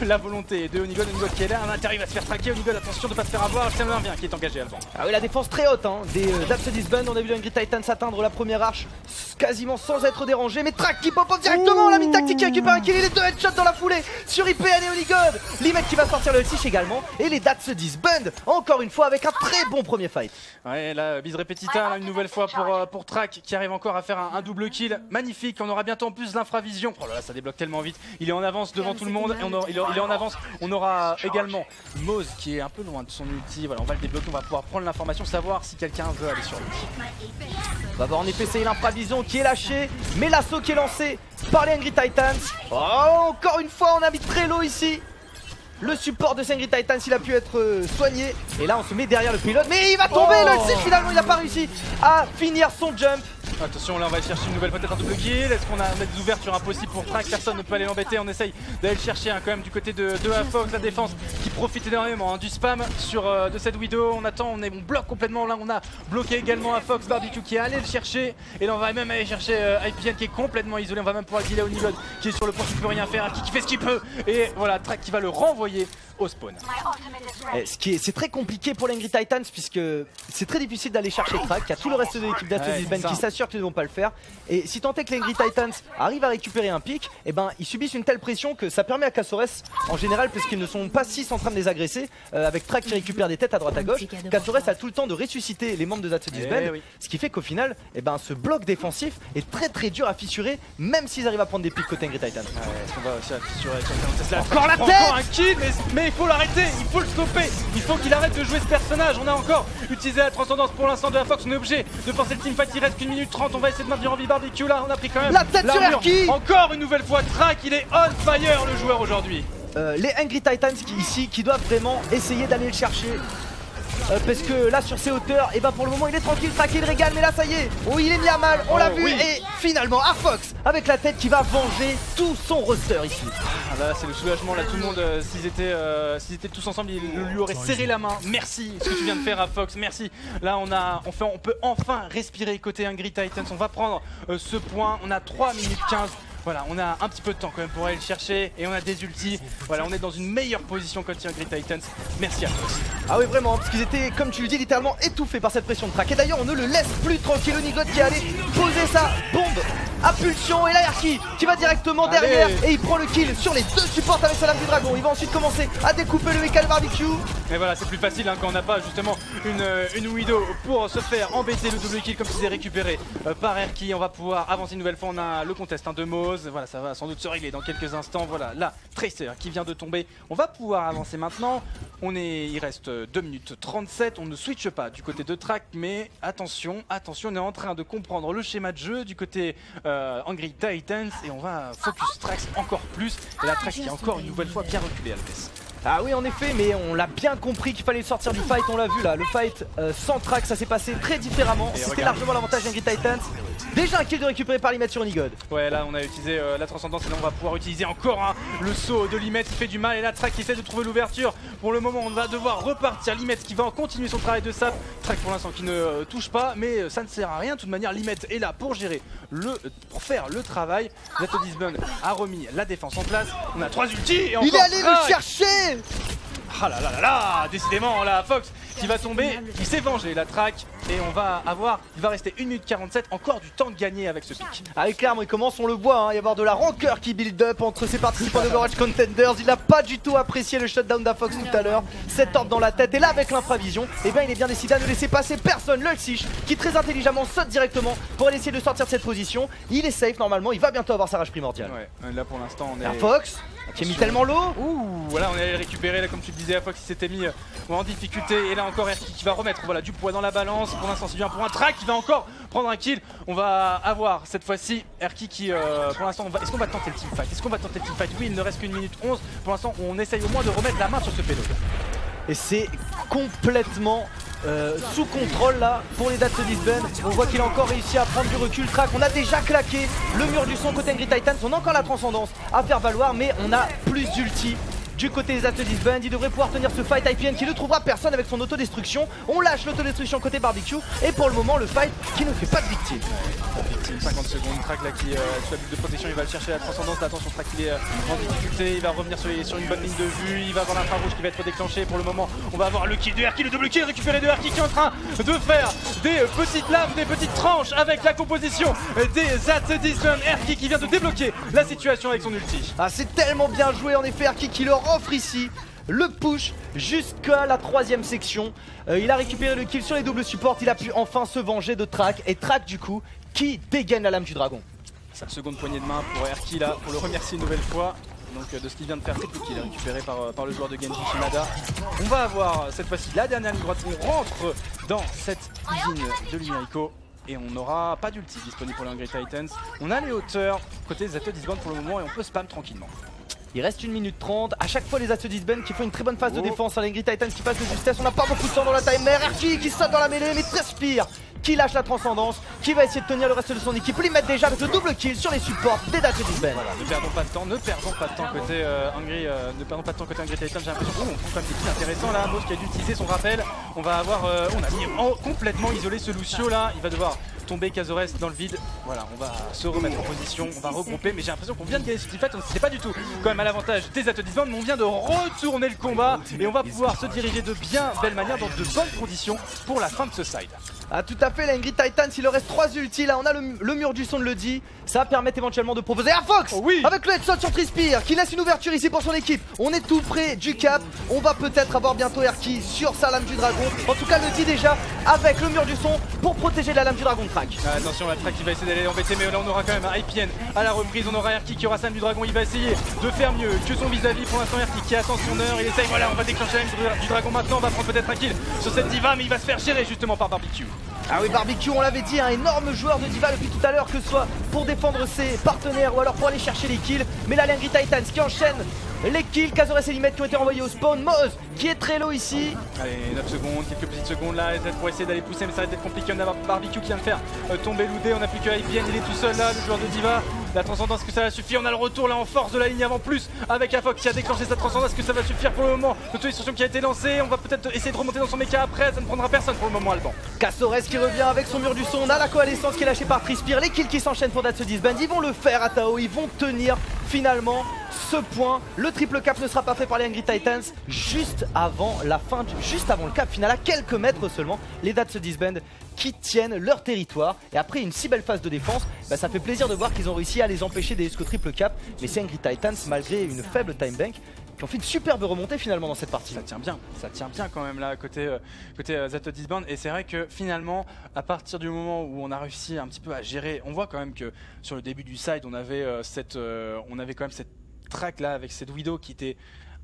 la volonté de Onigot. Onigot qui est là, à l'intérieur il va se faire traquer. Onigot, attention de ne pas se faire avoir. C'est un bien qui est engagé avant. Ah oui, la défense très haute des That's a Disband. On a vu le Hungry Titans atteindre la première arche quasiment sans être dérangé, mais Track qui pop-up directement. La mid-tactique qui récupère un kill et les deux headshots dans la foulée sur IPN et Onigot. Limet qui va sortir le L6 également et les That's a Disband encore une fois avec un très bon premier fight. Ouais, là bis repetita là, une nouvelle fois pour Track qui arrive encore à faire un double kill magnifique. On aura bientôt en plus l'infravision. Oh là là, ça débloque tellement vite. Il est en avance devant tout le monde et il est en avance. On aura également Moz qui est un peu loin de son ulti. Voilà, on va le débloquer, on va pouvoir prendre l'information, savoir si quelqu'un veut aller sur lui. On va voir en effet c'est l'infravision qui est lâchée, mais l'assaut qui est lancé par les Hungry Titans. Oh, encore une fois on a mis très low ici. Le support de Hungry Titans il a pu être soigné. Et là on se met derrière le pilote, mais il va tomber le 6 finalement, il n'a pas réussi à finir son jump. Attention, là on va chercher une nouvelle, peut-être un double kill. Est-ce qu'on a des ouvertures impossibles pour Track? Personne ne peut aller l'embêter. On essaye d'aller le chercher quand même du côté de Fox, la défense qui profite énormément du spam de cette Widow. On attend, on bloque complètement. Là on a bloqué également Fox, Barbecue qui est allé le chercher. Et là on va même aller chercher IPN qui est complètement isolé. On va même pouvoir le dealer au Onigot qui est sur le point, qui peut rien faire, qui fait ce qu'il peut. Et voilà, Track qui va le renvoyer au spawn. C'est très compliqué pour les Hungry Titans puisque c'est très difficile d'aller chercher Track. Il y a tout le reste de l'équipe d'Atos qui s'assure qu'ils ne vont pas le faire. Et si tant est que les Hungry Titans arrivent à récupérer un pic, et ben ils subissent une telle pression que ça permet à Cazores en général, parce qu'ils ne sont pas 6 en train de les agresser, avec Track qui récupère des têtes à droite à gauche, Cazores a tout le temps de ressusciter les membres de That's a Disband, ce qui fait qu'au final, et ben ce bloc défensif est très dur à fissurer, même s'ils arrivent à prendre des pics côté Hungry Titans. On va aussi à fissurer encore la tête. Encore un kill, mais il faut l'arrêter, il faut le stopper, il faut qu'il arrête de jouer ce personnage. On a encore utilisé la transcendance pour l'instant de la Fox, on est obligé de forcer le teamfight, il reste qu'une minute 30, on va essayer de maintenir en vie Barbecue. Là on a pris quand même la tête sur Erki. Encore une nouvelle fois Track, il est on fire le joueur aujourd'hui. Les Hungry Titans qui doivent vraiment essayer d'aller le chercher. Parce que là sur ces hauteurs, et ben pour le moment il est tranquille, Track il régale, mais là ça y est, il est mis à mal, on l'a vu, et finalement Fox avec la tête qui va venger tout son roster ici. Là c'est le soulagement, là tout le monde, s'ils étaient tous ensemble, ils lui auraient serré la main. Merci ce que tu viens de faire Fox, merci. Là on peut enfin respirer côté Hungry Titans, on va prendre ce point, on a 3 minutes 15. Voilà, on a un petit peu de temps quand même pour aller le chercher et on a des ultis. Voilà, on est dans une meilleure position côté Hungry Titans. Merci à tous. Ah oui, vraiment, parce qu'ils étaient, comme tu le dis, littéralement étouffés par cette pression de Track. Et d'ailleurs, on ne le laisse plus tranquille. Onigot qui est allé poser sa bombe à pulsion. Et là, Erki qui va directement derrière et il prend le kill sur les deux supports avec sa lame du dragon. Il va ensuite commencer à découper le Mecha Barbecue. Et voilà, c'est plus facile quand on n'a pas justement une Widow pour se faire embêter le double kill comme s'il est récupéré par Erki. On va pouvoir avancer une nouvelle fois. On a le contest de Moz. Voilà, ça va sans doute se régler dans quelques instants. Voilà, là, Tracer qui vient de tomber. On va pouvoir avancer maintenant. Il reste 2 minutes 37. On ne switch pas du côté de Track, mais attention, on est en train de comprendre le schéma de jeu du côté Hungry Titans et on va focus Trax encore plus. Et la Trax qui est encore une nouvelle fois bien reculée, Alves. Ah oui en effet, mais on l'a bien compris qu'il fallait sortir du fight, on l'a vu là, le fight sans Track ça s'est passé très différemment, c'était largement l'avantage d'Hungry Titans. Déjà un kill de récupéré par Limet sur Nigod. Ouais, là on a utilisé la transcendance et là on va pouvoir utiliser encore le saut de Limet qui fait du mal et là Track qui essaie de trouver l'ouverture. Pour le moment on va devoir repartir. Limet qui va continuer son travail de sap. Track pour l'instant qui ne touche pas, mais ça ne sert à rien. De toute manière Limet est là pour gérer pour faire le travail. Zatodisbun a remis la défense en place. On a 3 ultis et encore il est allé Track. le chercher. Ah là là là là, décidément la Fox qui va tomber, il s'est vengé la Track et il va rester 1 minute 47, encore du temps de gagner avec ce pick. Allez clairement il commence, on le voit, il y a avoir de la rancœur qui build up entre ces participants d'Overwatch Contenders. Il n'a pas du tout apprécié le shutdown d'Afox tout à l'heure, cette orbe dans la tête et là avec l'infravision, et bien il est bien décidé à ne laisser passer personne. Lulsich qui très intelligemment saute directement pour aller essayer de sortir de cette position. Il est safe normalement, il va bientôt avoir sa rage primordiale. Ouais, là pour l'instant on est... Afox qui a mis tellement l'eau. Ouh, voilà, on est allé le récupérer là comme tu le disais, Afox il s'était mis en difficulté et là encore Erki qui va remettre du poids dans la balance. Pour l'instant c'est bien pour un Track qui va encore prendre un kill. On va avoir cette fois-ci Erki qui pour l'instant est-ce qu'on va tenter le teamfight? Oui, il ne reste qu'une minute 11. Pour l'instant on essaye au moins de remettre la main sur ce payload. Et c'est complètement sous contrôle là pour les Zatodisbun. On voit qu'il a encore réussi à prendre du recul. Track, on a déjà claqué le mur du son côté Angry Titans. On a encore la transcendance à faire valoir, mais on a plus d'ulti du côté des Zatodisbun. Il devrait pouvoir tenir ce fight. IPN qui ne trouvera personne avec son autodestruction. On lâche l'autodestruction côté barbecue. Et pour le moment, le fight qui ne fait pas de victime. 50 secondes, Track là qui sur la bulle de protection, il va le chercher la transcendance. Attention, Track il est en difficulté, il va revenir sur une bonne ligne de vue. Il va avoir l'infrarouge qui va être déclenché. Pour le moment, on va avoir le kill de Erki, le double kill récupéré de Erki qui est en train de faire des petites lames, des petites tranches avec la composition des Zatodisbun. Erki qui vient de débloquer la situation avec son ulti. Ah, c'est tellement bien joué en effet. Erki qui leur offre ici le push jusqu'à la 3ème section. Il a récupéré le kill sur les doubles supports. Il a pu enfin se venger de Track. Et Track du coup qui dégaine la lame du dragon. Sa seconde poignée de main pour Erki là, pour le remercier une nouvelle fois. Donc de ce qu'il vient de faire, triple kill récupéré par le joueur de Genji Shimada. On va avoir cette fois-ci la dernière ligne droite. On rentre dans cette usine de Lumirico. Et on n'aura pas d'ulti disponible pour les Angry Titans. On a les hauteurs côté Zatodisbun pour le moment et on peut spam tranquillement. Il reste 1 minute 30. À chaque fois les Zatodisbun qui font une très bonne phase de défense. Les Angry Titans qui passent de justesse. On n'a pas beaucoup de temps dans la timer. Erki qui saute dans la mêlée mais Trespire qui lâche la transcendance, qui va essayer de tenir le reste de son équipe. Lui mettre déjà avec le double kill sur les supports des Zatodisbun. Voilà, ne perdons pas de temps côté côté Angry Titans. J'ai l'impression qu'on prend quand même des kills intéressants là. Moss qui a dû utiliser son rappel. On va avoir, on a mis complètement isolé ce Lucio là. Il va devoir tomber Cazores dans le vide. Voilà, on va se remettre en position, on va regrouper, mais j'ai l'impression qu'on vient de gagner ce teamfight, on ne sait pas du tout quand même à l'avantage des Zatodisbun, mais on vient de retourner le combat et on va pouvoir se diriger de bien belle manière dans de bonnes conditions pour la fin de ce side. Ah tout à fait, les Angry Titans, il leur reste 3 ultis, là on a le mur du son de Lodi. Ça va permettre éventuellement de proposer à Fox avec le headshot sur Trespire qui laisse une ouverture ici pour son équipe. On est tout près du cap, on va peut-être avoir bientôt Erki sur sa lame du dragon. En tout cas Lodi déjà avec le mur du son pour protéger la lame du dragon de Track. Attention, la Track qui va essayer d'aller l'embêter, mais là on aura quand même un IPN à la reprise. On aura Erki qui aura sa lame du dragon, il va essayer de faire mieux que son vis-à-vis. Pour l'instant Erki qui attend son heure, il essaye, voilà on va déclencher la lame du dragon maintenant. On va prendre peut-être un kill sur cette diva, mais il va se faire gérer justement par Barbecue. Ah oui, Barbecue, on l'avait dit, un énorme joueur de diva depuis tout à l'heure, que ce soit pour défendre ses partenaires ou alors pour aller chercher les kills. Mais là, les Angry Titans qui enchaînent les kills, Cazores et Limet qui ont été renvoyés au spawn. Moz qui est très low ici. Allez, 9 secondes, quelques petites secondes là, pour essayer d'aller pousser, mais ça va être compliqué. On a Barbecue qui vient de faire tomber Loudé, on n'a plus que IPN, il est tout seul là, le joueur de diva. La transcendance, que ça va suffire? On a le retour là en force de la ligne avant plus avec Afox qui a déclenché sa transcendance. Est-ce que ça va suffire pour le moment? L'autodestruction qui a été lancée, on va peut-être essayer de remonter dans son mecha après, ça ne prendra personne pour le moment Alban. Cazores qui revient avec son mur du son, on a la coalescence qui est lâchée par Trespire, les kills qui s'enchaînent pour Zatodisbun, ils vont le faire à Tao, ils vont tenir finalement ce point. Le triple cap ne sera pas fait par les Angry Titans juste avant la fin, juste avant le cap final, à quelques mètres seulement. Les Zatodisbun qui tiennent leur territoire et après une si belle phase de défense, bah, ça fait plaisir de voir qu'ils ont réussi à les empêcher d'aller jusqu'au triple cap. Mais ces Angry Titans, malgré une faible time bank, qui ont fait une superbe remontée finalement dans cette partie. Ça tient bien quand même là côté Zatodisbun. Et c'est vrai que finalement, à partir du moment où on a réussi un petit peu à gérer, on voit quand même que sur le début du side, on avait quand même cette track là avec cette Widow qui était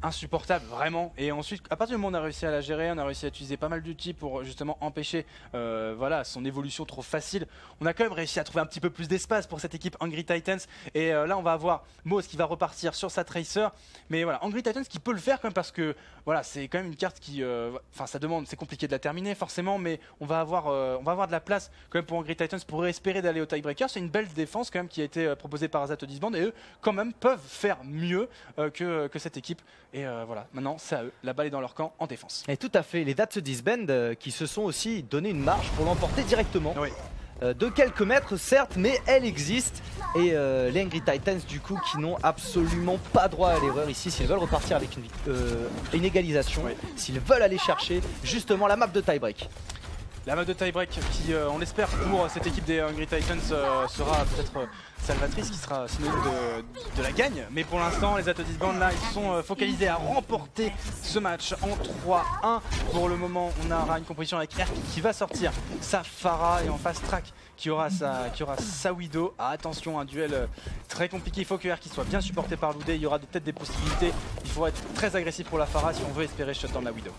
insupportable vraiment. Et ensuite, à partir du moment où on a réussi à la gérer, on a réussi à utiliser pas mal d'outils pour justement empêcher voilà, son évolution trop facile. On a quand même réussi à trouver un petit peu plus d'espace pour cette équipe Angry Titans. Et là, on va avoir Moz qui va repartir sur sa Tracer. Mais voilà, Angry Titans qui peut le faire quand même parce que voilà, c'est quand même une carte qui, enfin, ça demande, c'est compliqué de la terminer forcément, mais on va avoir de la place quand même pour Angry Titans pour espérer d'aller au tiebreaker. C'est une belle défense quand même qui a été proposée par Azat Disband et eux quand même peuvent faire mieux que cette équipe. Et voilà, maintenant c'est à eux, la balle est dans leur camp en défense. Et tout à fait, les Azat Disband qui se sont aussi donné une marge pour l'emporter directement. Oui. De quelques mètres certes, mais elle existe. Et les Angry Titans du coup qui n'ont absolument pas droit à l'erreur ici s'ils veulent repartir avec une égalisation, oui. S'ils veulent aller chercher justement la map de tie-break. La map de tie-break qui, on l'espère pour cette équipe des Angry Titans, sera peut-être salvatrice, qui sera synonyme de la gagne. Mais pour l'instant, les Azat Disband là, ils sont focalisés à remporter ce match en 3-1. Pour le moment, on aura une composition avec Erki qui va sortir sa Pharah et en face Track qui aura sa Widow. Ah, attention, un duel très compliqué. Il faut que Erki soit bien supporté par Loudé. Il y aura peut-être des possibilités. Il faut être très agressif pour la Pharah si on veut espérer shutdown la Widow.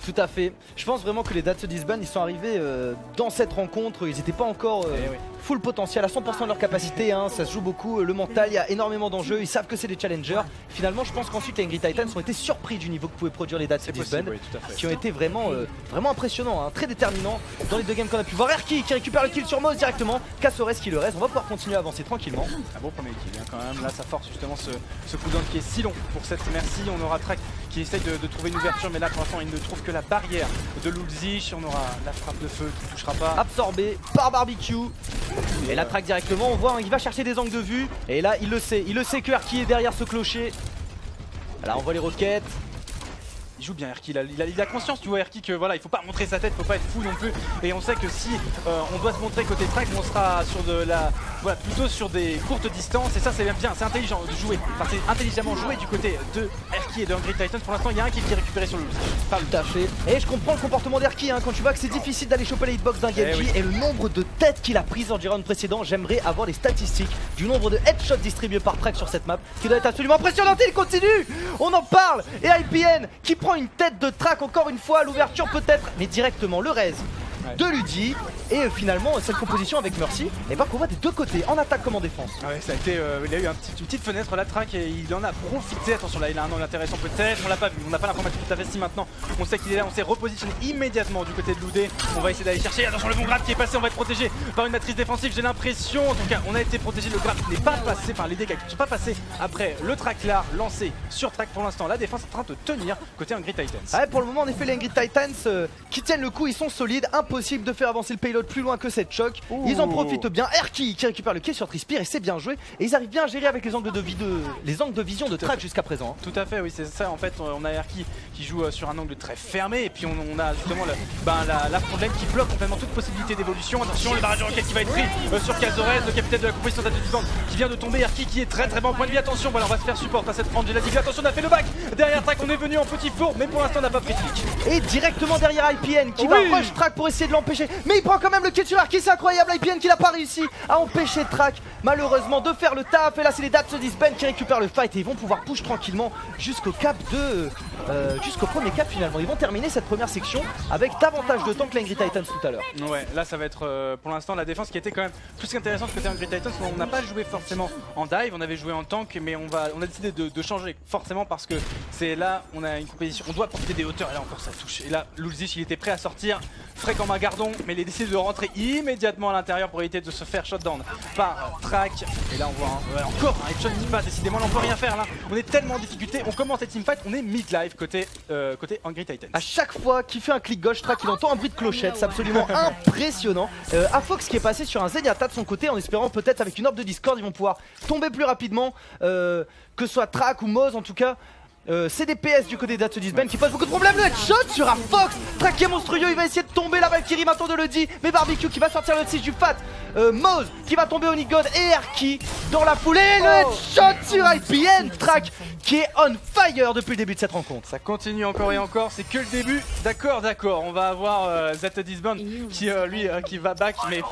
Tout à fait. Je pense vraiment que les Azat Disband ils sont arrivés dans cette rencontre. Ils n'étaient pas encore full potentiel à 100% de leur capacité. Hein. Ça se joue beaucoup. Le mental, il y a énormément d'enjeux. Ils savent que c'est des challengers. Finalement, je pense qu'ensuite les Angry Titans ont été surpris du niveau que pouvaient produire les Azat Disband, qui ont été vraiment impressionnants, hein. Très déterminants dans les deux games qu'on a pu voir. Erki qui récupère le kill sur Moz directement. Cassores qui le reste. On va pouvoir continuer à avancer tranquillement. Un bon premier kill hein, quand même. Là, ça force justement ce coup d'onde qui est si long pour cette Merci. On aura Track qui essaye de trouver une ouverture, mais là pour l'instant il ne trouve que la barrière de Lulzich. On aura la frappe de feu qui ne touchera pas. Absorbé par Barbecue. Et la Track directement, on voit, hein, il va chercher des angles de vue. Et là il le sait que Erki est derrière ce clocher. Là on voit les roquettes. Il joue bien Erki, il a conscience, tu vois Erki, que voilà, il faut pas montrer sa tête, faut pas être fou non plus. Et on sait que si on doit se montrer côté Track, on sera sur plutôt sur des courtes distances. Et ça c'est bien, c'est intelligent de jouer. Enfin c'est intelligemment joué du côté de Erki et de Angry Titans. Pour l'instant il y a un qui est récupéré sur le Tout à fait. Et je comprends le comportement d'Erki hein, quand tu vois que c'est difficile d'aller choper les hitbox d'un Genji. Et le nombre de têtes qu'il a prises dans le round précédent. J'aimerais avoir les statistiques du nombre de headshots distribués par Track sur cette map, qui doit être absolument impressionnante. Il continue, on en parle. Et IPN qui prend une tête de Track encore une fois à l'ouverture peut-être, mais directement le raise de Ludi. Et finalement cette composition avec Mercy, et qu'on voit des deux côtés, en attaque comme en défense. Ouais, ça a été, il a eu une petite fenêtre là Track et il en a profité. Attention là il a un angle intéressant peut-être, on l'a pas vu, on n'a pas l'information tout à fait. Si maintenant on sait qu'il est là, on s'est repositionné immédiatement du côté de Loudé. On va essayer d'aller chercher, attention le bon grab qui est passé, on va être protégé par une matrice défensive, j'ai l'impression. En tout cas on a été protégé, le grab n'est pas passé, enfin les dégâts qui ne sont pas passés après le Track là lancé sur Track. Pour l'instant la défense est en train de tenir côté Angry Titans. Ouais, pour le moment en effet les Angry Titans qui tiennent le coup, ils sont solides, impossible de faire avancer le payload plus loin que cette choc. Ils en profitent bien. Erki qui récupère le kill sur Trispire et c'est bien joué. Et ils arrivent bien à gérer avec les angles de vision de Track jusqu'à présent. Tout à fait, oui, c'est ça. En fait, on a Erki qui joue sur un angle très fermé. Et puis on a justement la frontline qui bloque complètement toute possibilité d'évolution. Attention, le barrage de roquette qui va être pris sur Casorez, le capitaine de la composition d'Azat qui vient de tomber. Erki qui est très bon point de vie. Attention, voilà, on va se faire support à cette Angela Divi. Attention, on a fait le back. Derrière Track, on est venu en petit four, mais pour l'instant, on n'a pas pris de clic. Et directement derrière IPN qui va rush Track pour essayer de l'empêcher. Mais il prend quand même le kill sur Erki. C'est incroyable, IPN qui n'a pas réussi à empêcher Track malheureusement de faire le taf. Et là c'est les Azat Disband qui récupèrent le fight et ils vont pouvoir push tranquillement jusqu'au cap jusqu'au premier cap finalement. Ils vont terminer cette première section avec davantage de temps que les Angry Titans tout à l'heure. Ouais, là ça va être pour l'instant la défense qui était quand même plus qu'intéressante côté Angry Titans. On n'a pas joué forcément en dive, on avait joué en tank, mais on a décidé de changer forcément parce que c'est là on a une compétition, on doit profiter des hauteurs. Et là encore ça touche. Et là Lulzich il était prêt à sortir, frais comme un gardon, mais il a décidé de rentrer immédiatement à l'intérieur pour éviter de se faire shutdown par Track. Et là on voit encore un headshot qui passe. Décidément là on peut rien faire là. On est tellement en difficulté, on commence cette teamfight, on est mid-life côté Angry Titans. À chaque fois qu'il fait un clic gauche, Track il entend un bruit de clochette, c'est absolument impressionnant. Afox qui est passé sur un Zenyatta de son côté en espérant peut-être avec une orbe de Discord ils vont pouvoir tomber plus rapidement, que ce soit Track ou Moz en tout cas. C'est des PS du côté d'Azat Disband qui pose beaucoup de problèmes. Le headshot sur un Fox. Track qui est monstrueux, il va essayer de tomber. La Valkyrie maintenant de Ludi, mais Barbecue qui va sortir le 6 du Fat. Moz qui va tomber au Nigod et Erki dans la foulée, le headshot sur IPN. Track qui est on fire depuis le début de cette rencontre. Ça continue encore et encore, c'est que le début. D'accord, on va avoir Zatodisband qui lui qui va back, mais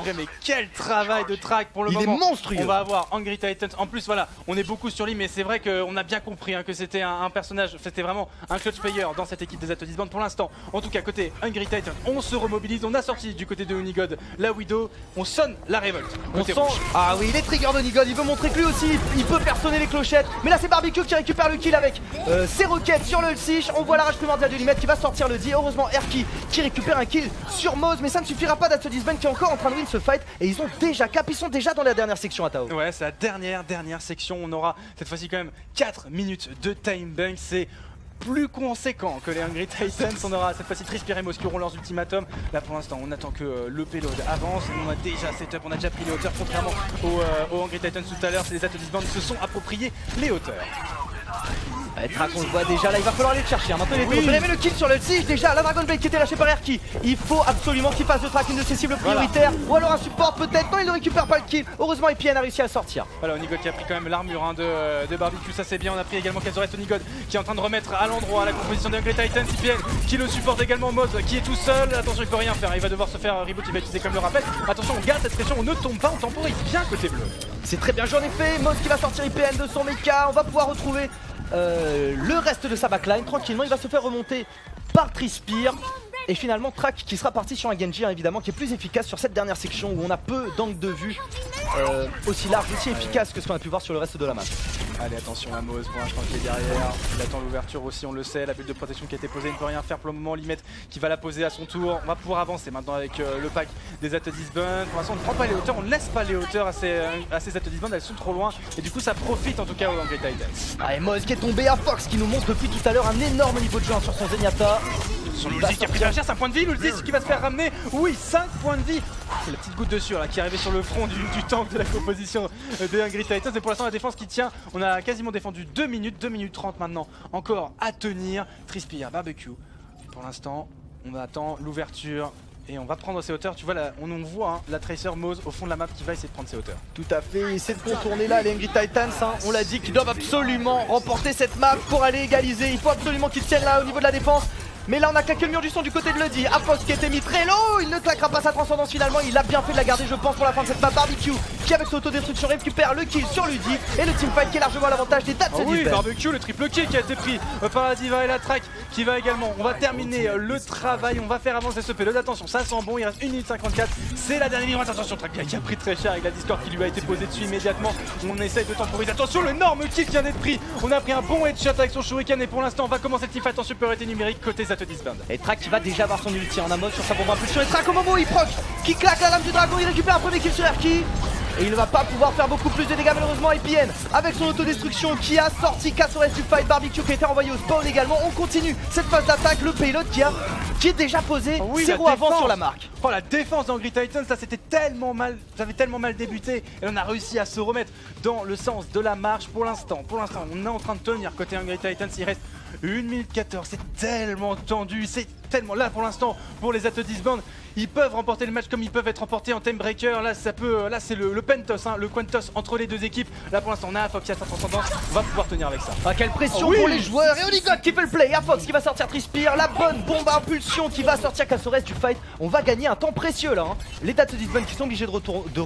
quel travail de Track pour le moment. Il est monstrueux. On va avoir Angry Titans. En plus voilà, on est beaucoup sur lui, mais c'est vrai qu'on a bien compris que c'était un personnage, c'était vraiment un clutch player dans cette équipe des Zatodisband pour l'instant. En tout cas côté Angry Titans, on se remobilise, on a sorti du côté de Onigod la Widow, on sonne la révolte. On sent... Ah oui, les triggers d'Onigod, il veut montrer que lui aussi il peut faire sonner les clochettes. Mais là c'est Barbecue qui récupère le kill avec ses roquettes sur le L6. On voit la rage primordiale de Limette qui va sortir le 10. Heureusement Erki qui récupère un kill sur Moz, mais ça ne suffira pas. Zatodisband qui est encore en train de win ce fight et ils ont déjà cap, ils sont déjà dans la dernière section à Tao. Ouais, c'est la dernière section. On aura cette fois-ci quand même 4 minutes de time bank. C'est plus conséquent que les Hungry Titans. On aura cette fois-ci Trispire et Moz qui auront leurs ultimatums. Là pour l'instant on attend que le payload avance. On a déjà setup, on a déjà pris les hauteurs. Contrairement aux Hungry Titans tout à l'heure, c'est les Zatodisband qui se sont appropriés les hauteurs. Track, on le voit déjà, là il va falloir aller le chercher. Maintenant il est vous avez le kill sur le 6 déjà, la Dragon Blade qui était lâchée par Erki. Il faut absolument qu'il fasse de Track une de ses cibles prioritaires. Ou alors un support peut-être, non il ne récupère pas le kill. Heureusement IPN a réussi à le sortir. Voilà, Onigod qui a pris quand même l'armure de Barbecue, ça c'est bien. On a pris également Kazoret Onigod qui est en train de remettre à l'endroit la composition des Hungry Titans. IPN qui le supporte également, Moz qui est tout seul. Attention, il peut rien faire, il va devoir se faire reboot, il va utiliser comme le rappel. Attention, on garde cette pression, on ne tombe pas, on temporise bien côté bleu. C'est très bien joué en effet, Moz qui va sortir IPN de son mecha. On va pouvoir retrouver le reste de sa backline tranquillement. Il va se faire remonter par Trispire. Et finalement Track qui sera parti sur un Genji évidemment qui est plus efficace sur cette dernière section où on a peu d'angle de vue aussi large, aussi efficace que ce qu'on a pu voir sur le reste de la map. Allez attention à Moz pour l'instant qui est derrière, il attend l'ouverture aussi, on le sait, la bulle de protection qui a été posée, il ne peut rien faire pour le moment. Limette qui va la poser à son tour. On va pouvoir avancer maintenant avec le pack des Zatodisband. Pour l'instant on ne prend pas les hauteurs, on ne laisse pas les hauteurs à ces Zatodisband, elles sont trop loin et du coup ça profite en tout cas aux Hungry Titans. Ah, et Moz qui est tombé à Fox qui nous montre depuis tout à l'heure un énorme niveau de jeu sur son Zenyatta. Sur Lulzy qui a pris la chasse, 5 points de vie, Lulzy qui va se faire ramener, oui 5 points de vie. C'est la petite goutte de sueur là, qui est arrivée sur le front du tank de la composition des Hungry Titans. Et pour l'instant la défense qui tient, on a quasiment défendu 2 minutes 30 maintenant, encore à tenir. Trispire, Barbecue, pour l'instant on attend l'ouverture. Et on va prendre ses hauteurs, tu vois là, on voit la Tracer Moz au fond de la map qui va essayer de prendre ses hauteurs. Tout à fait, essayer de contourner là les Hungry Titans, on l'a dit qu'ils doivent absolument remporter cette map pour aller égaliser. Il faut absolument qu'ils tiennent là au niveau de la défense. Mais là on a claqué le mur du son du côté de Ludi. Afox qui était mis très low, il ne claquera pas sa transcendance finalement. Il a bien fait de la garder je pense pour la fin de cette map. Barbecue qui avec son autodestruction récupère le kill sur Ludi. Et le teamfight qui est largement à l'avantage des Zatodisband. Oui, Barbecue, le triple kill qui a été pris par la Diva et la Track qui va également. On va terminer le travail, on va faire avancer ce payload. Attention, ça sent bon, il reste 1 minute 54. C'est la dernière ligne. Attention, Track qui a pris très cher avec la Discord qui lui a été posée dessus immédiatement. On essaye de temporiser. Attention, l'énorme kill qui vient d'être pris. On a pris un bon headshot avec son shuriken et pour l'instant on va commencer le teamfight en supériorité numérique côté Zatodisband. Et Track qui va déjà avoir son ulti en amode sur sa bombe impulsion. Et Track au moment où il proc, qui claque la lame du dragon, il récupère un premier kill sur Erki. Et il ne va pas pouvoir faire beaucoup plus de dégâts malheureusement. IPN avec son autodestruction qui a sorti Kassores du fight. Barbecue qui a été envoyé au spawn également. On continue cette phase d'attaque. Le payload qui est déjà posé 0 avant sur la marque. Oh la défense d'Hungry Titans, ça c'était tellement mal, ça avait tellement mal débuté et on a réussi à se remettre dans le sens de la marche pour l'instant. On est en train de tenir côté Hungry Titans, il reste 1 minute 14, c'est tellement tendu, c'est tellement là pour l'instant pour les Zatodisband. Ils peuvent remporter le match comme ils peuvent être remportés en time breaker. Là, là c'est le pentos, le quantos entre les deux équipes. Là pour l'instant, on a Afox qui a sa transcendance. On va pouvoir tenir avec ça. Ah, quelle pression pour les joueurs. Et Onigod qui fait le play. Afox qui va sortir Trispire. La bonne bombe à impulsion qui va sortir Kassores du fight. On va gagner un temps précieux là. Les Zatodisband qui sont obligés de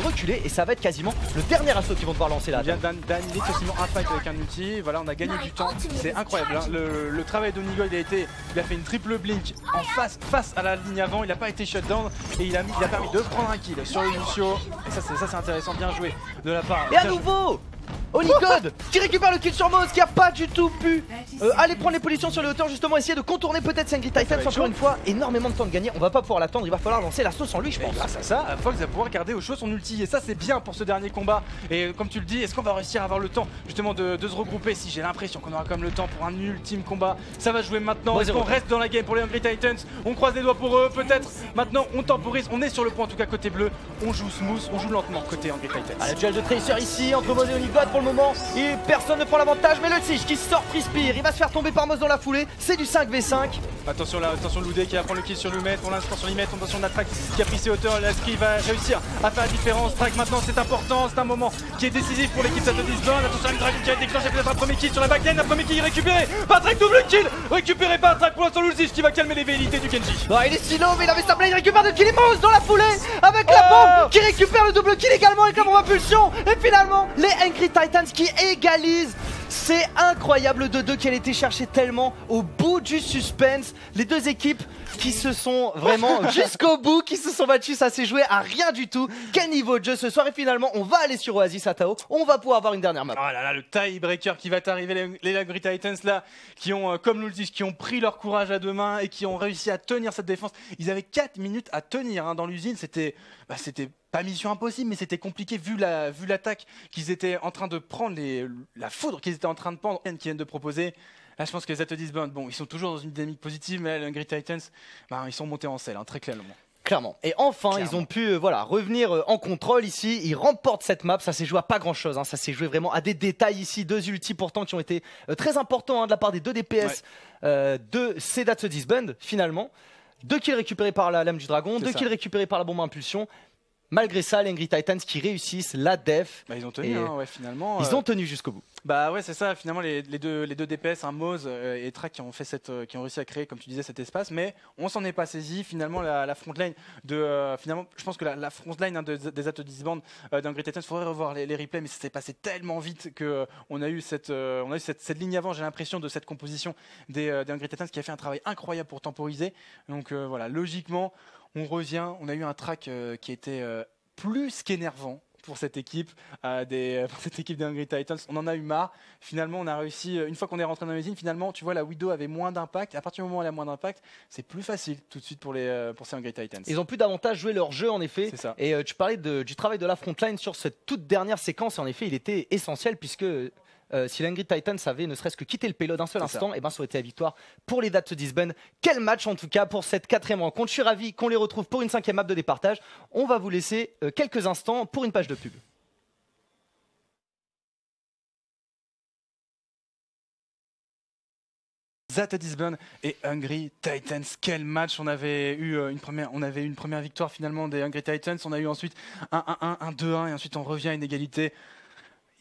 reculer. Et ça va être quasiment le dernier assaut qu'ils vont devoir lancer là. Il vient d'annihiler quasiment un fight avec un ulti. Voilà, on a gagné du temps. C'est incroyable. Le travail d'Onigod, il a fait une triple blink en face à la ligne avant. Il n'a pas été shutdown. Et il a permis de prendre un kill sur le Lucio. Et ça c'est intéressant, bien joué de la part. Et à nouveau Onigod qui récupère le kill sur Moz qui a pas du tout pu aller prendre les positions sur les hauteurs, justement essayer de contourner peut-être Hungry Titans encore une fois. Énormément de temps de gagner, on va pas pouvoir l'attendre, il va falloir lancer l'assaut sans lui je pense. Grâce à ça, Fox va pouvoir garder au chaud son ulti et ça c'est bien pour ce dernier combat. Et comme tu le dis, est-ce qu'on va réussir à avoir le temps justement de se regrouper? Si j'ai l'impression qu'on aura quand même le temps pour un ultime combat, ça va jouer maintenant. Est-ce qu'on reste dans la game pour les Hungry Titans? On croise les doigts pour eux, peut-être maintenant on temporise, on est sur le point en tout cas côté bleu. On joue smooth, on joue lentement côté Hungry Titans. Le duel de Tracer ici entre Moz et Onigod pour le moment. Et personne ne prend l'avantage, mais le Tige qui sort Frispire, il va se faire tomber par Moz dans la foulée. C'est du 5v5. Attention là, attention Loudé qui va prendre le kill sur Lumet. Pour l'instant sur Lumet, attention la Track qui a pris ses hauteurs. Laskry va réussir à faire la différence. Track maintenant, c'est important, c'est un moment qui est décisif pour l'équipe ZAT-Disband. Attention à une Dragon qui a déclenché peut-être un premier kill sur la backlane. Un premier kill récupéré. Patrick double kill récupéré par Track pour l'instant. Lulzich qui va calmer les velléités du Genji. Non, il est silo, mais il avait sa blade, il récupère de kill Moz dans la foulée avec la bombe qui récupère le double kill également avec la bombe impulsion. Et finalement, les Angry Titans qui égalisent. C'est incroyable de deux qui a été chercher tellement au bout du suspense. Les deux équipes qui se sont vraiment jusqu'au bout, qui se sont battues, ça s'est joué à rien du tout. Quel niveau de jeu ce soir. Et finalement, on va aller sur Oasis à Tao. On va pouvoir avoir une dernière map. Oh là là, le tiebreaker qui va t'arriver, les Angry Titans là, qui ont, comme nous le disent, qui ont pris leur courage à deux mains et qui ont réussi à tenir cette défense. Ils avaient 4 minutes à tenir hein, dans l'usine. C'était pas mission impossible, mais c'était compliqué vu l'attaque qu'ils étaient en train de prendre, la foudre qu'ils étaient en train de prendre, qui viennent de proposer. Là, je pense que ZAT-Disband, bon, ils sont toujours dans une dynamique positive, mais les Angry Titans, ils sont montés en selle, hein, très clairement. Clairement. Et enfin, ils ont pu revenir en contrôle ici. Ils remportent cette map. Ça s'est joué à pas grand chose. Hein. Ça s'est joué vraiment à des détails ici. 2 ultis pourtant qui ont été très importants hein, de la part des 2 DPS de ZAT-Disband finalement. 2 kills récupérés par la lame du dragon, 2 kills récupérés par la bombe impulsion. Malgré ça, les Angry Titans qui réussissent la def. Ils ont tenu, hein, finalement. Ils ont tenu jusqu'au bout. Bah ouais, c'est ça. Finalement, les deux DPS, Moz et Track, qui ont réussi à créer, comme tu disais, cet espace. Mais on s'en est pas saisi. Finalement, la frontline finalement, je pense que la frontline des ZAT-Disband d'Angry Titans, il faudrait revoir les replays, mais ça s'est passé tellement vite que on a eu cette ligne avant. J'ai l'impression de cette composition des Angry Titans qui a fait un travail incroyable pour temporiser. Donc voilà, logiquement. On revient, on a eu un track qui était plus qu'énervant pour cette équipe, des Angry Titans. On en a eu marre. Finalement, on a réussi, une fois qu'on est rentré dans l'usine, finalement, tu vois, la Widow avait moins d'impact. À partir du moment où elle a moins d'impact, c'est plus facile tout de suite pour ces Angry Titans. Ils ont pu davantage jouer leur jeu, en effet. C'est ça. Et tu parlais du travail de la frontline sur cette toute dernière séquence. Et en effet, il était essentiel puisque... si l'Angry Titans avait ne serait-ce que quitté le payload un seul instant, et ça aurait été la victoire pour les ZAT-Disband. Quel match en tout cas pour cette 4e rencontre. Je suis ravi qu'on les retrouve pour une 5e map de départage. On va vous laisser quelques instants pour une page de pub. ZAT-Disband et Angry Titans, quel match. On avait eu une première victoire finalement des Angry Titans. On a eu ensuite un 1-1, un 2-1 et ensuite on revient à une égalité.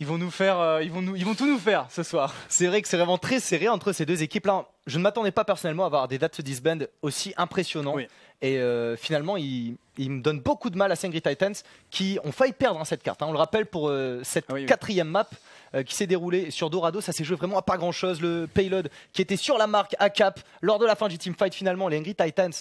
Ils vont tout nous faire ce soir. C'est vrai que c'est vraiment très serré entre ces deux équipes-là. Je ne m'attendais pas personnellement à avoir des ZAT-Disband aussi impressionnants. Oui. Et finalement, ils me donnent beaucoup de mal à ces Angry Titans qui ont failli perdre hein, cette carte. Hein. On le rappelle pour cette 4e map qui s'est déroulée sur Dorado. Ça s'est joué vraiment à pas grand-chose. Le payload qui était sur la marque à cap lors de la fin du teamfight, finalement, les Angry Titans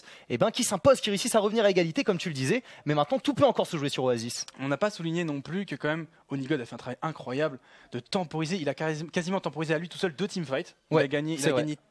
qui s'imposent, qui réussissent à revenir à égalité, comme tu le disais. Mais maintenant, tout peut encore se jouer sur Oasis. On n'a pas souligné non plus que quand même Onigod a fait un travail incroyable de temporiser. Il a quasiment temporisé à lui tout seul 2 teamfights. Il a gagné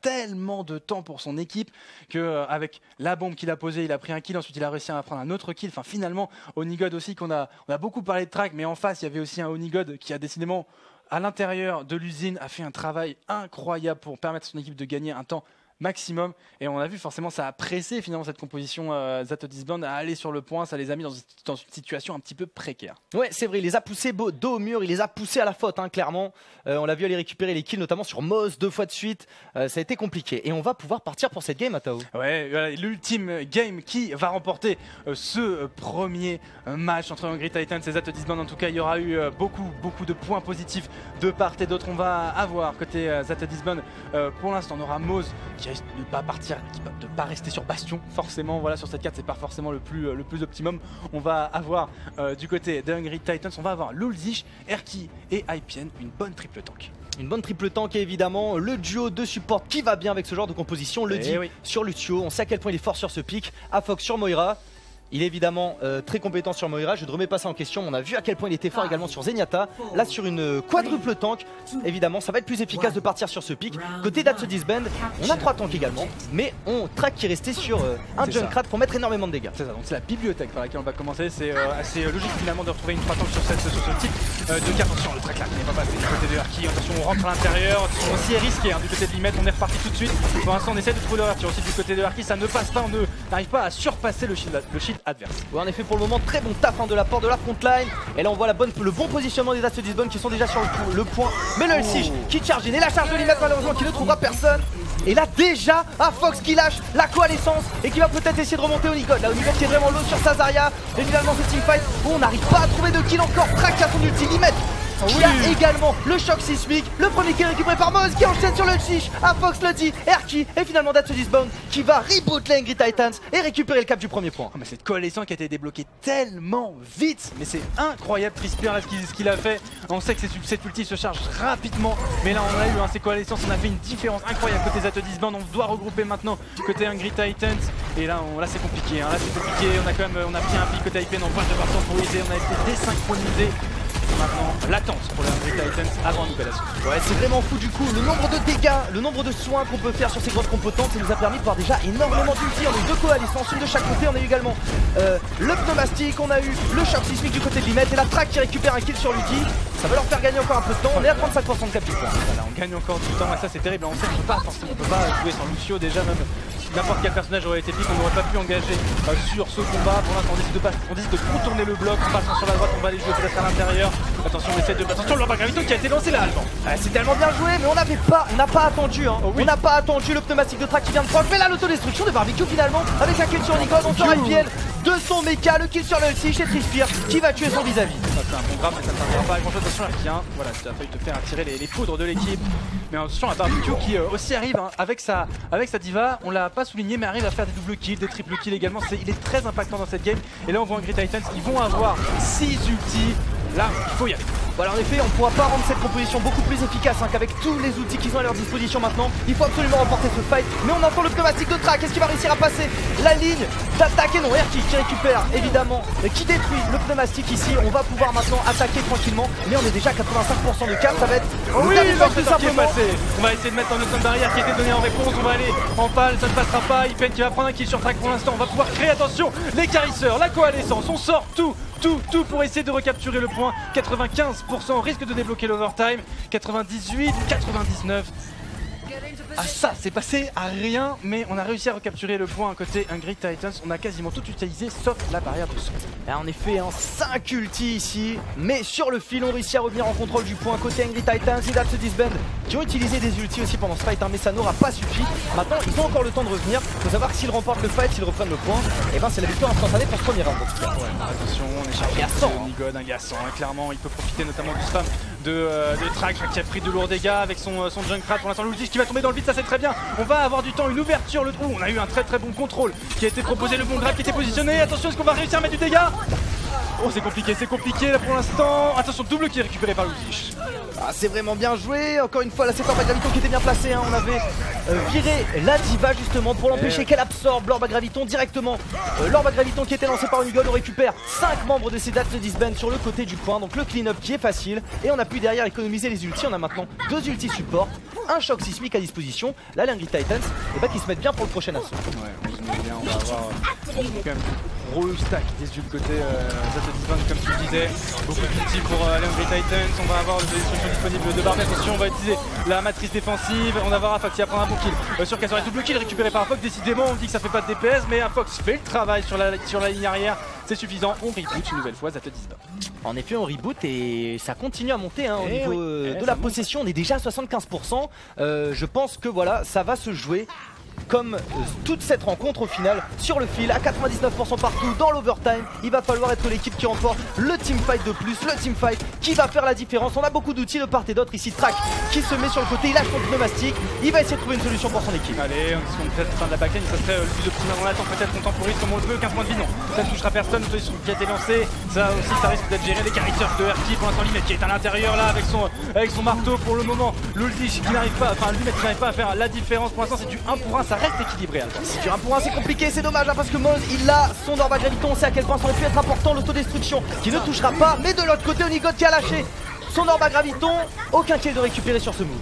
tellement de temps pour son équipe qu'avec la bombe qu'il a posée, il a pris un kill, ensuite il a réussi à prendre un autre kill. Enfin, finalement, Onigod aussi, on a beaucoup parlé de track, mais en face, il y avait aussi un Onigod qui a décidément, à l'intérieur de l'usine, a fait un travail incroyable pour permettre à son équipe de gagner un temps maximum. Et on a vu forcément ça a pressé finalement cette composition ZAT-Disband à aller sur le point. Ça les a mis dans une situation un petit peu précaire. Ouais, c'est vrai, il les a poussés dos au mur, il les a poussés à la faute, hein, clairement. On l'a vu aller récupérer les kills, notamment sur Moz 2 fois de suite. Ça a été compliqué. Et on va pouvoir partir pour cette game à Tao. Ouais, l'ultime game qui va remporter ce premier match entre Angry Titans et ZAT-Disband. En tout cas, il y aura eu beaucoup de points positifs de part et d'autre. On va avoir côté ZAT-Disband, pour l'instant, on aura Moz qui risque de ne pas partir, de ne pas rester sur Bastion. Forcément, voilà, sur cette carte, c'est pas forcément le plus optimum. On va avoir du côté des Angry Titans, on va avoir Lulzich, Erki et IPN, une bonne triple tank. Une bonne triple tank et évidemment le duo de support qui va bien avec ce genre de composition. Le dit sur Lucio, on sait à quel point il est fort sur ce pic. Afox sur Moira. Il est évidemment très compétent sur Moira, je ne remets pas ça en question. On a vu à quel point il était fort également sur Zenyatta. Là sur une quadruple tank, évidemment ça va être plus efficace de partir sur ce pic. Côté ZAT-Disband, on a 3 tanks également, mais on track qui est resté sur un Junkrat pour mettre énormément de dégâts. C'est ça, donc c'est la bibliothèque par laquelle on va commencer. C'est assez logique finalement de retrouver une 3 tanks sur ce type de carte. Attention, le track là qui n'est pas passé du côté de Erki. Attention, on rentre à l'intérieur, attention aussi est risqué hein, du côté de Limette, on est reparti tout de suite. Pour l'instant on essaie de trouver le Erki aussi du côté de Erki, ça ne passe pas, on ne n'arrive pas à surpasser le shield adverse. Ouais, en effet, pour le moment, très bon taf de la part de la frontline. Et là, on voit le bon positionnement des Dastes Disbone qui sont déjà sur le point. Mais le L6 qui charge in et la charge de l'image malheureusement qui ne trouvera personne. Et là déjà Fox qui lâche la coalescence et qui va peut-être essayer de remonter au Onigod. Là Onigod qui est vraiment low sur sa Zarya. Et finalement ce teamfight où on n'arrive pas à trouver de kill encore. Track à son ulti limite. Il y a également le choc sismique, le premier qui est récupéré par Moz qui enchaîne sur le Chiche, Fox le dit, Erki et finalement Dastes Disbone qui va reboot la Angry Titans et récupérer le cap du premier point. Oh, mais cette coalition qui a été débloquée tellement vite, mais c'est incroyable Trispire là ce qu'il a fait. On sait que cette ulti se charge rapidement, mais là on a eu ces coalitions, on a fait une différence incroyable côté Dastes Disbone. On doit regrouper maintenant côté Angry Titans et là c'est compliqué, là c'est compliqué. On a pris un pic côté IP, on va devoir temporiser, on a été désynchronisé. Maintenant, l'attente pour les Angry Titans avant une nouvelle assaut. Ouais, c'est vraiment fou du coup. Le nombre de dégâts, le nombre de soins qu'on peut faire sur ces grosses composantes, ça nous a permis de voir déjà énormément d'ulti. On a eu 2 coalitions, une de chaque côté. On a eu également le pneumastique, on a eu le choc sismique du côté de Limette et la track qui récupère un kill sur l'ulti. Ça va leur faire gagner encore un peu de temps. On est à 35% de cap du point. Voilà, on gagne encore du temps et ça c'est terrible. On sait qu'on ne peut pas jouer sans Lucio déjà même. N'importe quel personnage aurait été pique, on n'aurait pas pu engager sur ce combat. Pour l'instant on décide de contourner le bloc, en passant sur la droite, on va aller jouer peut-être à l'intérieur. Attention, on essaie de... Attention, l'Orba Gravito qui a été lancé là, Alban. C'est tellement bien joué, mais on n'a pas attendu Oh, oui. On n'a pas attendu le pneumatique de track qui vient de proche. Mais là l'autodestruction de Barbecue finalement, avec un kill sur Nicole, on sort IPL de son mecha, le kill sur le L6 chez Trispire qui va tuer son vis-à-vis. Ça c'est un bon grab mais ça ne servira pas à grand chose. Attention à voilà, tu as failli te faire attirer les foudres de l'équipe. Mais attention à Barbecue qui aussi arrive avec sa diva, on l'a pas souligné mais arrive à faire des doubles kills, des triples kills également. Il est très impactant dans cette game. Et là on voit Angry Titans, ils vont avoir 6 ultis. Là, il faut y aller. Voilà, en effet, on ne pourra pas rendre cette composition beaucoup plus efficace qu'avec tous les outils qu'ils ont à leur disposition maintenant. Il faut absolument remporter ce fight. Mais on entend le pneumatique de track. Est-ce qu'il va réussir à passer la ligne d'attaque? Et non, Erki qui récupère évidemment, qui détruit le pneumatique ici. On va pouvoir maintenant attaquer tranquillement. Mais on est déjà à 85% de cap. Ça va être tout simplement. On va essayer de mettre un stun barrière qui a été donné en réponse. On va aller en pâle, ça ne passera pas. Ipen qui va prendre un kill sur track pour l'instant. On va pouvoir créer, attention, les carisseurs, la coalescence. On sort tout pour essayer de recapturer le point. 95%, on risque de débloquer l'overtime. 98, 99. Ah ça, c'est passé à rien, mais on a réussi à recapturer le point côté Angry Titans. On a quasiment tout utilisé sauf la barrière de son. En effet, 5 ultis ici, mais sur le fil, on réussit à revenir en contrôle du point côté Angry Titans et Dastes Disband qui ont utilisé des ultis aussi pendant ce fight, mais ça n'aura pas suffi. Maintenant, ils ont encore le temps de revenir. Il faut savoir que s'ils remportent le fight, s'ils reprennent le point, et ben c'est la victoire instantanée pour ce premier round. Attention, on est chargé à 100. Nigod, un gars 100, clairement, il peut profiter notamment du spam de Track qui a pris de lourds dégâts avec son Junkrat. Pour l'instant, l'ulti qui va tomber dans le vide, ça c'est très bien. On va avoir du temps, une ouverture, le trou. On a eu un très bon contrôle qui a été proposé, le bon grab qui était positionné. Attention, est-ce qu'on va réussir à mettre du dégât? Oh, c'est compliqué là pour l'instant. Attention, double qui est récupéré par l'ulti. C'est vraiment bien joué. Encore une fois, là c'est Orba Graviton qui était bien placé. On avait viré la diva justement pour l'empêcher qu'elle absorbe l'Orba Graviton directement. L'Orba Graviton qui était lancé par Onigod, on récupère 5 membres de ces Dastes Disband sur le côté du point. Donc le clean-up qui est facile. Et on a pu derrière économiser les ultis. On a maintenant 2 ultis support, un choc sismique à disposition. Là les Angry Titans qui se mettent bien pour le prochain assaut. Ouais, on va avoir quand même gros stack des yeux de côté Dastes Disband comme tu le disais. Beaucoup d'ultis pour les Angry Titans. On va avoir des solutions disponibles de Barbet. Attention, on va utiliser la matrice défensive. On va avoir Afox qui va prendre un bon kill sur Castor. Double kill récupéré par Afox. Décidément, on dit que ça fait pas de DPS, mais Afox fait le travail sur la ligne arrière. C'est suffisant. On reboot une nouvelle fois Dastes Disband. En effet, on reboot et ça continue à monter au niveau de la possession. On est déjà à 75%. Je pense que voilà, ça va se jouer comme toute cette rencontre au final sur le fil à 99% partout dans l'overtime. Il va falloir être l'équipe qui remporte le teamfight de plus, le teamfight qui va faire la différence. On a beaucoup d'outils de part et d'autre ici. Track qui se met sur le côté, il lâche son pneumastique, il va essayer de trouver une solution pour son équipe. Allez, on discute peut-être fin de la backline, ça serait le plus optimal. On attend peut-être qu'on temporise comme on le veut, 15 points de vie, non, ça ne touchera personne, qui a été lancé, ça aussi ça risque d'être géré. Les carisseurs de Erki pour l'instant, Limette qui est à l'intérieur là avec son marteau pour le moment. L'ulti qui n'arrive pas, enfin Limette qui n'arrive pas à faire la différence pour l'instant, c'est du 1 pour 1, ça reste équilibré. C'est du 1 pour 1, c'est compliqué, c'est dommage parce que Moz il a son Orba Graviton, on sait à quel point ça aurait pu être important, l'autodestruction qui ne touchera pas, mais de l'autre côté Onigod qui a lâché son Orba Graviton, aucun kill de récupérer sur ce move.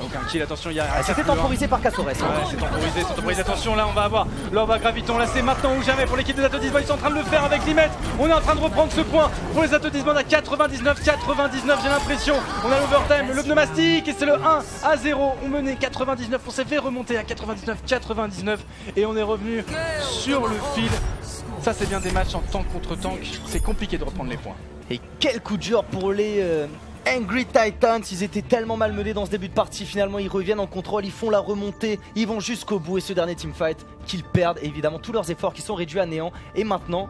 Aucun kill, attention, il y a. C'était temporisé par Casores. Ouais, c'est temporisé, attention, là on va avoir l'Orba Graviton, là c'est maintenant ou jamais pour l'équipe des Ato Disband, ils sont en train de le faire avec Limet. On est en train de reprendre ce point pour les Ato Disband à 99, j'ai l'impression. On a l'overtime, le pneumatique et c'est le 1-0. On menait 99, on s'est fait remonter à 99 et on est revenu sur le fil. Ça c'est bien des matchs en tank contre tank, c'est compliqué de reprendre les points. Et quel coup dur pour les Angry Titans, ils étaient tellement malmenés dans ce début de partie, finalement ils reviennent en contrôle, ils font la remontée, ils vont jusqu'au bout et ce dernier teamfight qu'ils perdent, et évidemment tous leurs efforts qui sont réduits à néant. Et maintenant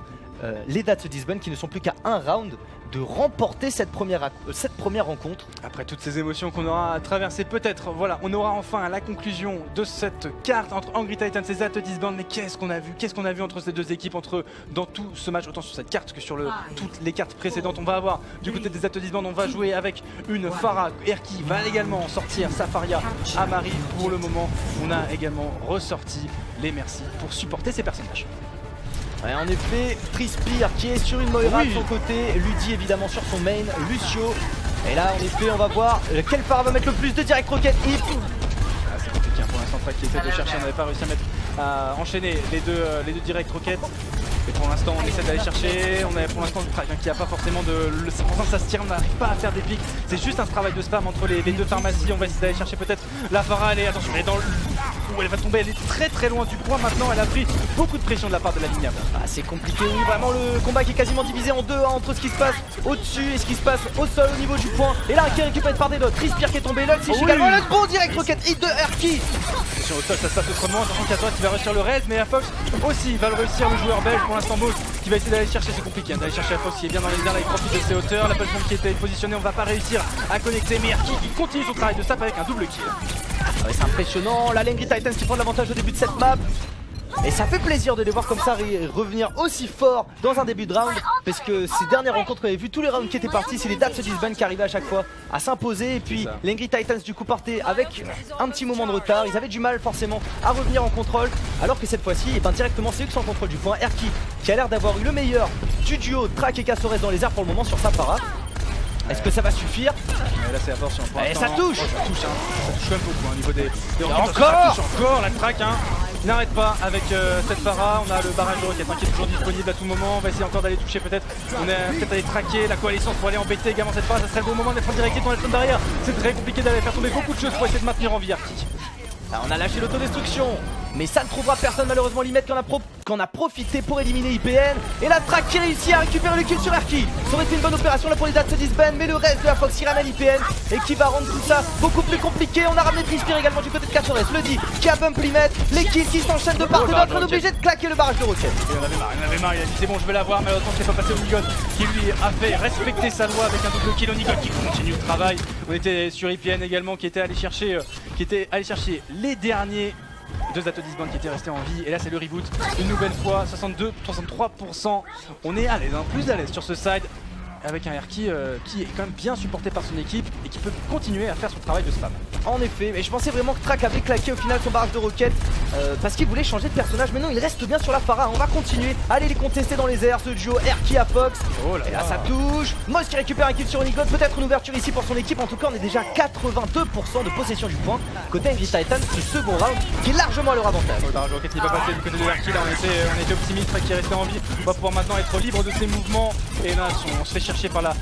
les Ato Disband qui ne sont plus qu'à un round de remporter cette première rencontre. Après toutes ces émotions qu'on aura traversées, peut-être, voilà, on aura enfin la conclusion de cette carte entre Angry Titans et Ato Disband. Mais qu'est-ce qu'on a vu entre ces deux équipes, dans tout ce match, autant sur cette carte que sur toutes les cartes précédentes. On va avoir du côté des Ato Disband, on va jouer avec une Pharah. Erki va également sortir Safaria, Amari. Pour le moment, on a également ressorti les Merci pour supporter ces personnages. Ouais, en effet, Trispire qui est sur une Moira de son côté, Ludi évidemment sur son main, Lucio. Et là, en effet, on va voir quel Pharah va mettre le plus de direct rocket hit. C'est compliqué pour l'instant, Track qui essaie de chercher, on n'avait pas réussi à enchaîner les deux direct rockets. Et pour l'instant on essaie d'aller chercher, on a pour l'instant le Track qui n'a pas forcément de... C'est pour ça que ça se tire, on n'arrive pas à faire des pics. C'est juste un travail de spam entre les deux pharmacies. On va essayer d'aller chercher peut-être la Pharah, attention, elle est dans le... Où elle va tomber, elle est très loin du point maintenant, elle a pris beaucoup de pression de la part de la ligne. Ah, c'est compliqué, oui, vraiment le combat qui est quasiment divisé en deux entre ce qui se passe au-dessus et ce qui se passe au sol au niveau du point. Et là qui est récupéré par des notes, Trispire qui est tombé, Lux également, le bon direct rocket hit de Erki. Sur au sol ça se passe autrement, attention Katora qui va réussir le raid, mais Fox aussi va le réussir, le joueur belge pour l'instant Moz qui va essayer d'aller chercher, c'est compliqué d'aller chercher Fox qui est bien dans les airs, là il profite de ses hauteurs, la pulse bomb qui était positionnée, on va pas réussir à connecter, mais Erki qui continue son travail de sap avec un double kill. Ah ouais, c'est impressionnant, la Angry Titans qui prend l'avantage au début de cette map. Et ça fait plaisir de les voir comme ça revenir aussi fort dans un début de round. Parce que ces dernières rencontres qu'on avait vu, tous les rounds qui étaient partis, c'est les Ato Disband qui arrivaient à chaque fois à s'imposer. Et puis les Angry Titans du coup partaient avec un petit moment de retard. Ils avaient du mal forcément à revenir en contrôle. Alors que cette fois-ci, directement c'est eux qui sont en contrôle du point. Erki qui a l'air d'avoir eu le meilleur du duo Track et Casores dans les airs pour le moment sur Safaria. Est-ce que ça va suffire? Là c'est la force. Et ça touche! Ça touche quand même beaucoup au niveau des... Encore la Track il n'arrête pas avec cette Pharah. On a le barrage de roquette qui est toujours disponible à tout moment. On va essayer encore d'aller toucher peut-être. On est peut-être allé traquer la coalition pour aller embêter également cette Pharah. Ça serait le bon moment d'être en direct dans la zone barrière. C'est très compliqué d'aller faire tomber beaucoup de choses pour essayer de maintenir en vie Erki. Là, on a lâché l'autodestruction, mais ça ne trouvera personne malheureusement. Limet qu'en a profité pour éliminer IPN. Et la Track qui réussit à récupérer le kill sur Erki. Ça aurait été une bonne opération là pour les Ato Disband, mais le reste de la Fox qui ramène IPN et qui va rendre tout ça beaucoup plus compliqué. On a ramené Trispire également du côté de Casores, le dit qui a bump Limet, les kills qui s'enchaînent de part et d'autre. On est obligé de claquer le barrage de roquette. Il en avait marre, il a dit c'est bon je vais l'avoir, mais autant c'est pas passé au Nigon qui lui a fait respecter sa loi avec un double kill. Au Nigon qui continue le travail. On était sur IPN également qui était allé chercher les derniers deux Ato Disband qui étaient restés en vie. Et là c'est le reboot une nouvelle fois, 63%. On est à l'aise, plus à l'aise sur ce side avec un Erki qui est quand même bien supporté par son équipe et qui peut continuer à faire son travail de spam. En effet, mais je pensais vraiment que Track avait claqué au final son barrage de roquette parce qu'il voulait changer de personnage, mais non, il reste bien sur la Pharah. On va continuer, allez les contester dans les airs, ce duo Erki à Fox. Et là ça touche, Moz qui récupère un kill sur Onigon, peut-être une ouverture ici pour son équipe. En tout cas on est déjà à 82% de possession du point côté Angry Titans, ce second round qui est largement à leur avantage. Le barrage de roquette qui va passer du côté de Erki, là on était optimiste, Track qui est resté en vie, on va pouvoir maintenant être libre de ses mouvements. Et là on se fait chercher par la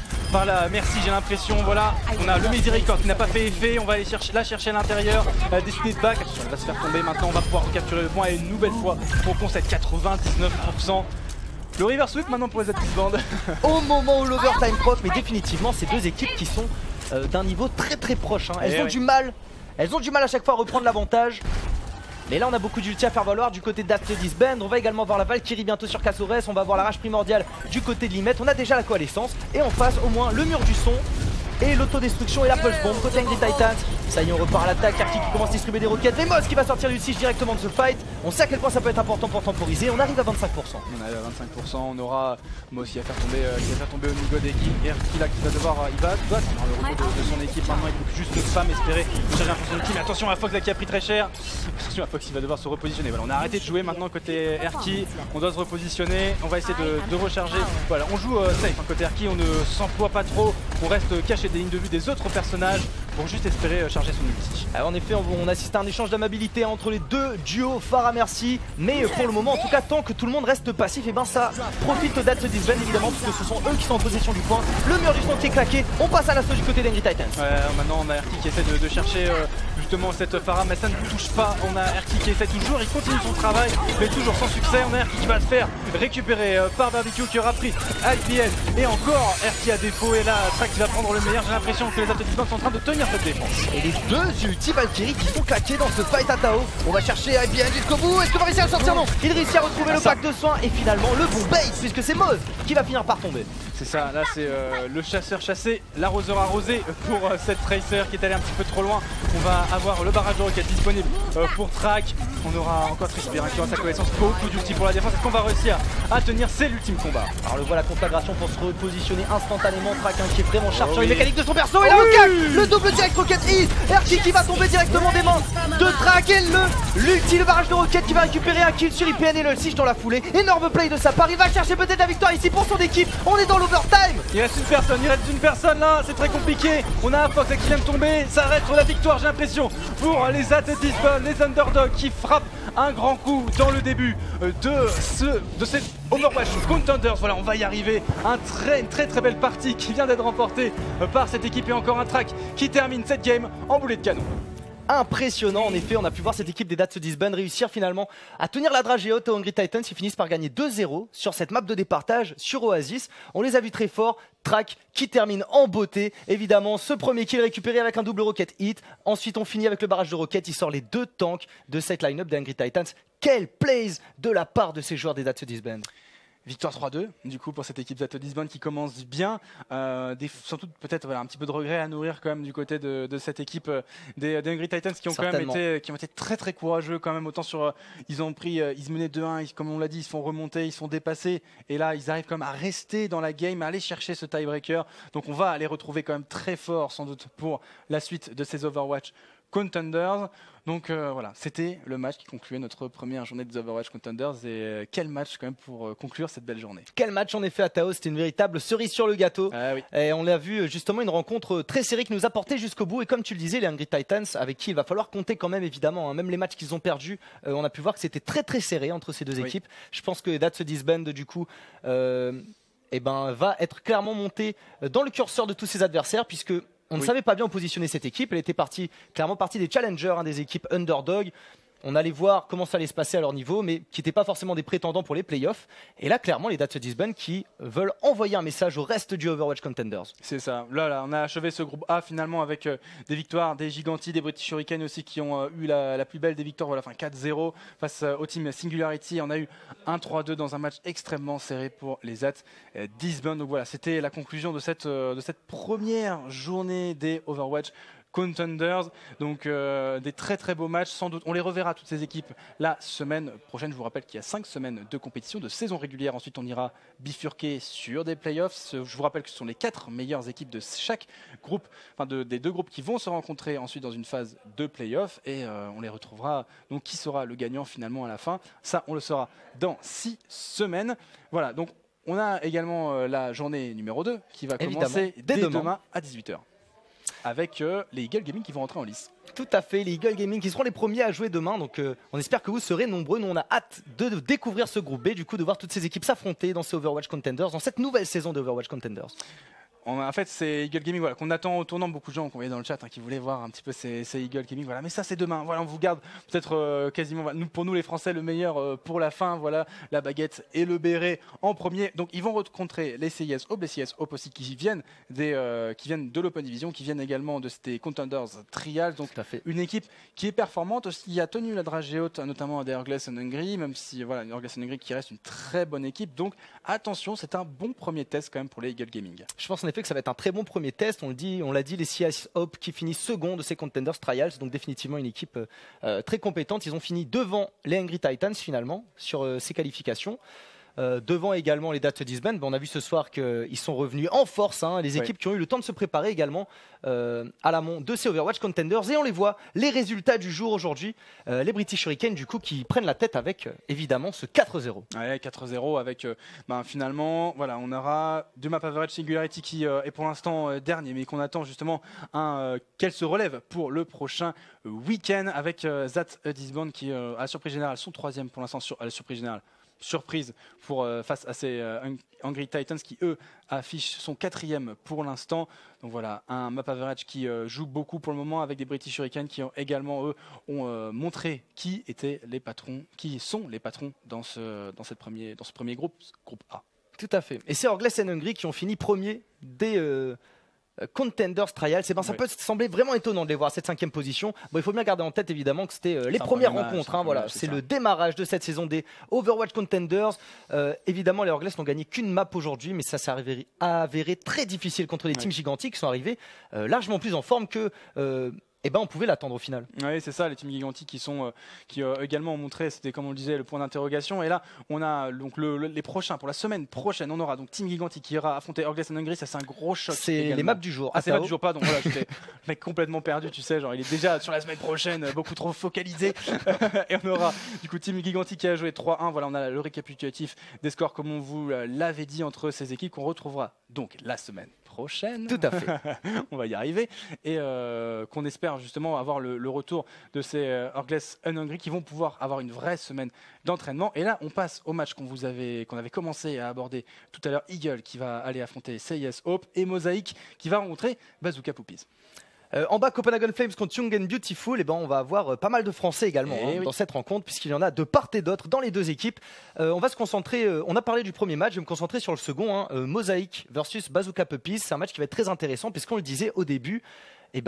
Merci, j'ai l'impression. Voilà, on a le Miséricorde qui n'a pas fait effet. On va aller chercher à l'intérieur, décider de back. Attention, elle va se faire tomber. Maintenant on va pouvoir recapturer le point et une nouvelle fois pour qu'on cette 99%. Le reverse sweep maintenant pour les Ato Disband. Au moment où l'overtime proc, mais définitivement ces deux équipes qui sont d'un niveau très proche. Elles ont du mal à chaque fois à reprendre l'avantage. Mais là on a beaucoup d'ulti à faire valoir du côté d'Ato Disband. On va également voir la Valkyrie bientôt sur Casores. On va voir la rage primordiale du côté de Limet. On a déjà la coalescence et en face au moins le mur du son et l'autodestruction et la pulse bomb côté Angry Titans. Ça y est, on repart à l'attaque. Erki qui commence à distribuer des roquettes. Les Moz qui va sortir l'ulti directement de ce fight. On sait à quel point ça peut être important pour temporiser. On arrive à 25%. On arrive à 25%. On aura Moz qui va faire tomber Onigon et Erki là qui va devoir. Il va prendre le retour de son équipe. Maintenant il faut juste le spam espérer charger un peu son équipe. Mais attention à Fox là qui a pris très cher. Attention à Fox, il va devoir se repositionner. Voilà, on a arrêté de jouer maintenant côté Erki. On doit se repositionner. On va essayer de recharger. Voilà, on joue safe côté Erki. On ne s'emploie pas trop. On reste caché des lignes de vue des autres personnages pour juste espérer charger son ulti. Alors, en effet, on assiste à un échange d'amabilité entre les deux duos Pharah Mercy, mais pour le moment, en tout cas, tant que tout le monde reste passif, et ben ça profite d'Ads Disband évidemment, puisque ce sont eux qui sont en possession du point. Le mur du son qui est claqué, on passe à l'assaut du côté d'Angry Titans. Maintenant on a Erki qui essaie de chercher justement cette Pharah, mais ça ne touche pas. On a Erki qui essaie toujours, il continue son travail, mais toujours sans succès. On a Erki qui va se faire récupérer par Barbecue qui aura pris IPN, et encore Erki à défaut, et là Track qui va prendre le meilleur. J'ai l'impression que les Ads Disband sont en train de tenir cette défense. Et les deux ulti Valkyrie qui sont claqués dans ce fight à Tao. On va chercher IPN jusqu'au bout, est-ce qu'on va réussir à le sortir? Non, il réussit à retrouver le pack de soins et finalement le bon bait, puisque c'est Moz qui va finir par tomber. C'est ça, là c'est le chasseur chassé, l'arroseur arrosé pour cette Tracer qui est allé un petit peu trop loin. On va avoir le barrage de roquettes disponible pour Track. On aura encore Trispire qui aura sa connaissance, beaucoup d'ulti pour la défense. Est-ce qu'on va réussir à tenir? C'est l'ultime combat. Alors le voilà, conflagration pour se repositionner instantanément. Track qui est vraiment sharp sur les mécaniques de son perso, et là le double direct rocket hit. Erki qui va tomber directement des mains de Track, et l'ulti, le barrage de roquettes qui va récupérer un kill sur IPN et le siege dans la foulée. Énorme play de sa part, il va chercher peut-être la victoire ici pour son équipe. On est dans l'overtime. Il reste une personne là, c'est très compliqué. On a un Fox qui vient de tomber, ça reste la victoire, j'ai l'impression, pour les Ads Disband, les underdogs qui frappent un grand coup dans le début de cette Overwatch Contenders. Voilà, on va y arriver. Une très belle partie qui vient d'être remportée par cette équipe, et encore un Track qui termine cette game en boulet de canon. Impressionnant, en effet, on a pu voir cette équipe des Ads Disband réussir finalement à tenir la dragée haute aux Angry Titans. Ils finissent par gagner 2-0 sur cette map de départage sur Oasis. On les a vus très forts. Track qui termine en beauté. Évidemment, ce premier kill récupéré avec un double rocket hit. Ensuite, on finit avec le barrage de roquettes. Il sort les deux tanks de cette line-up des Angry Titans. Quel plays de la part de ces joueurs des Ads Disband. Victoire 3-2 du coup pour cette équipe d'Ads Disband qui commence bien, sans doute peut-être un petit peu de regret à nourrir quand même du côté de cette équipe des Angry Titans qui ont quand même été très courageux quand même, autant sur ils se menaient 2-1, comme on l'a dit, ils se font remonter, ils se font dépasser, et là ils arrivent quand même à rester dans la game, à aller chercher ce tiebreaker. Donc on va les retrouver quand même très fort sans doute pour la suite de ces Overwatch Contenders. Donc voilà, c'était le match qui concluait notre première journée des Overwatch Contenders, et quel match quand même pour conclure cette belle journée. Quel match en effet à Tao, c'était une véritable cerise sur le gâteau. Oui. Et on l'a vu justement, une rencontre très serrée qui nous a porté jusqu'au bout, et comme tu le disais, les Angry Titans avec qui il va falloir compter quand même évidemment, même les matchs qu'ils ont perdus, on a pu voir que c'était très serré entre ces deux équipes. Je pense que Ads Disband du coup va être clairement monté dans le curseur de tous ses adversaires, puisque on ne savait pas bien où positionner cette équipe. Elle était clairement partie des challengers, des équipes underdog. On allait voir comment ça allait se passer à leur niveau, mais qui n'étaient pas forcément des prétendants pour les playoffs. Et là, clairement, les Ads Disband qui veulent envoyer un message au reste du Overwatch Contenders. C'est ça. Là, on a achevé ce groupe A finalement avec des victoires des Giganti, des British Hurricanes aussi, qui ont eu la plus belle des victoires. Voilà, 4-0 face au team Singularity. On a eu 1-3-2 dans un match extrêmement serré pour les Ads Disband. Donc voilà, c'était la conclusion de cette première journée des Overwatch Contenders. Donc des très beaux matchs, sans doute. On les reverra toutes ces équipes la semaine prochaine. Je vous rappelle qu'il y a 5 semaines de compétition, de saison régulière. Ensuite, on ira bifurquer sur des playoffs. Je vous rappelle que ce sont les 4 meilleures équipes de chaque groupe, des deux groupes qui vont se rencontrer ensuite dans une phase de playoffs, et on les retrouvera. Donc qui sera le gagnant finalement à la fin? Ça, on le saura dans 6 semaines. Voilà, donc on a également la journée numéro 2 qui va commencer dès demain à 18h. Avec les Eagle Gaming qui vont rentrer en lice. Tout à fait, les Eagle Gaming qui seront les premiers à jouer demain. Donc on espère que vous serez nombreux. Nous, on a hâte de découvrir ce groupe B, du coup de voir toutes ces équipes s'affronter dans ces Overwatch Contenders, dans cette nouvelle saison de Overwatch Contenders. En fait, c'est Eagle Gaming qu'on attend au tournant. Beaucoup de gens qu'on voyait dans le chat qui voulaient voir un petit peu ces Eagle Gaming. Voilà, mais ça, c'est demain. Voilà, on vous garde peut-être quasiment, pour nous les Français, le meilleur pour la fin. Voilà, la baguette et le béret en premier. Donc, ils vont rencontrer les CIS Hope, aussi qui viennent de l'Open Division, qui viennent également de ces Contenders Trials. Donc, une équipe qui est performante aussi, qui a tenu la dragée haute, notamment à Deerglass en Hongrie, même si Deerglass en Hongrie qui reste une très bonne équipe. Donc, attention, c'est un bon premier test quand même pour les Eagle Gaming. Je pense que ça va être un très bon premier test. On l'a dit, les CIS Hope qui finissent second de ces Contenders Trials, donc définitivement une équipe très compétente. Ils ont fini devant les Angry Titans finalement sur ces qualifications. devant également les Data Disband. On a vu ce soir qu'ils sont revenus en force, hein, les équipes qui ont eu le temps de se préparer également à l'amont de ces Overwatch Contenders. Et on les voit, les résultats du jour aujourd'hui, les British Hurricanes du coup qui prennent la tête avec évidemment ce 4-0. Ouais, 4-0 avec finalement, voilà, on aura deux Map Average Singularity qui est pour l'instant dernier, mais qu'on attend justement qu'elle se relève pour le prochain week-end avec Zat Disband qui à la surprise générale sont troisième pour l'instant à la surprise générale. Surprise face à ces Angry Titans qui eux affichent son quatrième pour l'instant. Donc voilà, un Map Average qui joue beaucoup pour le moment avec des British Hurricanes qui ont également eux ont montré qui sont les patrons dans ce premier groupe A. Tout à fait. Et c'est Orgles and Hungry qui ont fini premier des Contenders Trials. Ça peut sembler vraiment étonnant de les voir à cette 5e position. Bon, il faut bien garder en tête évidemment que c'était les premières rencontres. Voilà. C'est le démarrage de cette saison des Overwatch Contenders. Évidemment, les Orgles n'ont gagné qu'une map aujourd'hui, mais ça s'est avéré très difficile contre les teams gigantiques qui sont arrivés largement plus en forme que on pouvait l'attendre au final. Oui, c'est ça, les teams gigantiques qui également ont montré, c'était comme on le disait, le point d'interrogation. Et là, on a donc les prochains, pour la semaine prochaine, on aura donc Team Gigantic qui ira affronter Orgles and Hungry. Ça, c'est un gros choc. C'est également. les maps du jour. Ah, c'est les maps du jour, pardon. Voilà, j'étais le mec complètement perdu, tu sais, genre il est déjà sur la semaine prochaine, beaucoup trop focalisé. Et on aura du coup Team Gigantic qui a joué 3-1. Voilà, on a le récapitulatif des scores comme on vous l'avait dit entre ces équipes qu'on retrouvera donc la semaine prochaine. Tout à fait. On va y arriver. Et qu'on espère justement avoir le retour de ces Orgles and Hungry qui vont pouvoir avoir une vraie semaine d'entraînement. Et là, on passe au match qu'on avait commencé à aborder tout à l'heure. Eagle qui va aller affronter CIS Hope et Mosaic qui va rencontrer Bazooka Poopies. En bas, Copenhagen Flames contre Young and Beautiful. On va avoir pas mal de Français également dans cette rencontre, puisqu'il y en a de part et d'autre dans les deux équipes. On va se concentrer, on a parlé du premier match, je vais me concentrer sur le second, Mosaic versus Bazooka Puppies. C'est un match qui va être très intéressant, puisqu'on le disait au début,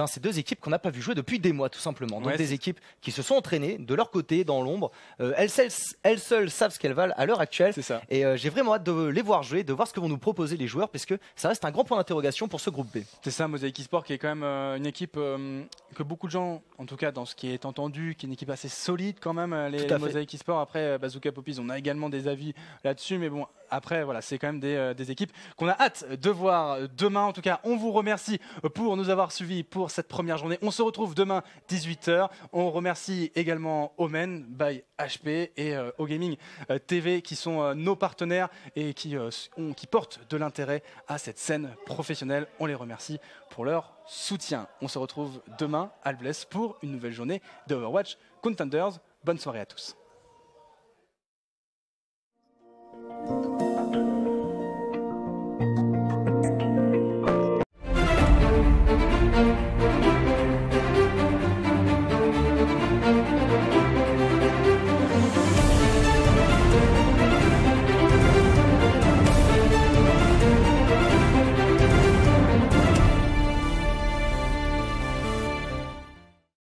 c'est deux équipes qu'on n'a pas vu jouer depuis des mois tout simplement. Donc des équipes qui se sont entraînées de leur côté dans l'ombre. Elles seules savent ce qu'elles valent à l'heure actuelle. Et j'ai vraiment hâte de les voir jouer, de voir ce que vont nous proposer les joueurs, parce que ça reste un grand point d'interrogation pour ce groupe B. C'est ça, Mosaic eSport qui est quand même une équipe que beaucoup de gens, en tout cas dans ce qui est entendu, qui est une équipe assez solide quand même, les Mosaic eSport. Après Bazooka Puppies, on a également des avis là-dessus, mais bon, après voilà, c'est quand même des équipes qu'on a hâte de voir demain. En tout cas, on vous remercie pour nous avoir suivis pour cette première journée. On se retrouve demain 18h. On remercie également Omen by HP et OGaming TV qui sont nos partenaires et qui portent de l'intérêt à cette scène professionnelle. On les remercie pour leur soutien. On se retrouve demain à Albless pour une nouvelle journée d'Overwatch Contenders. Bonne soirée à tous.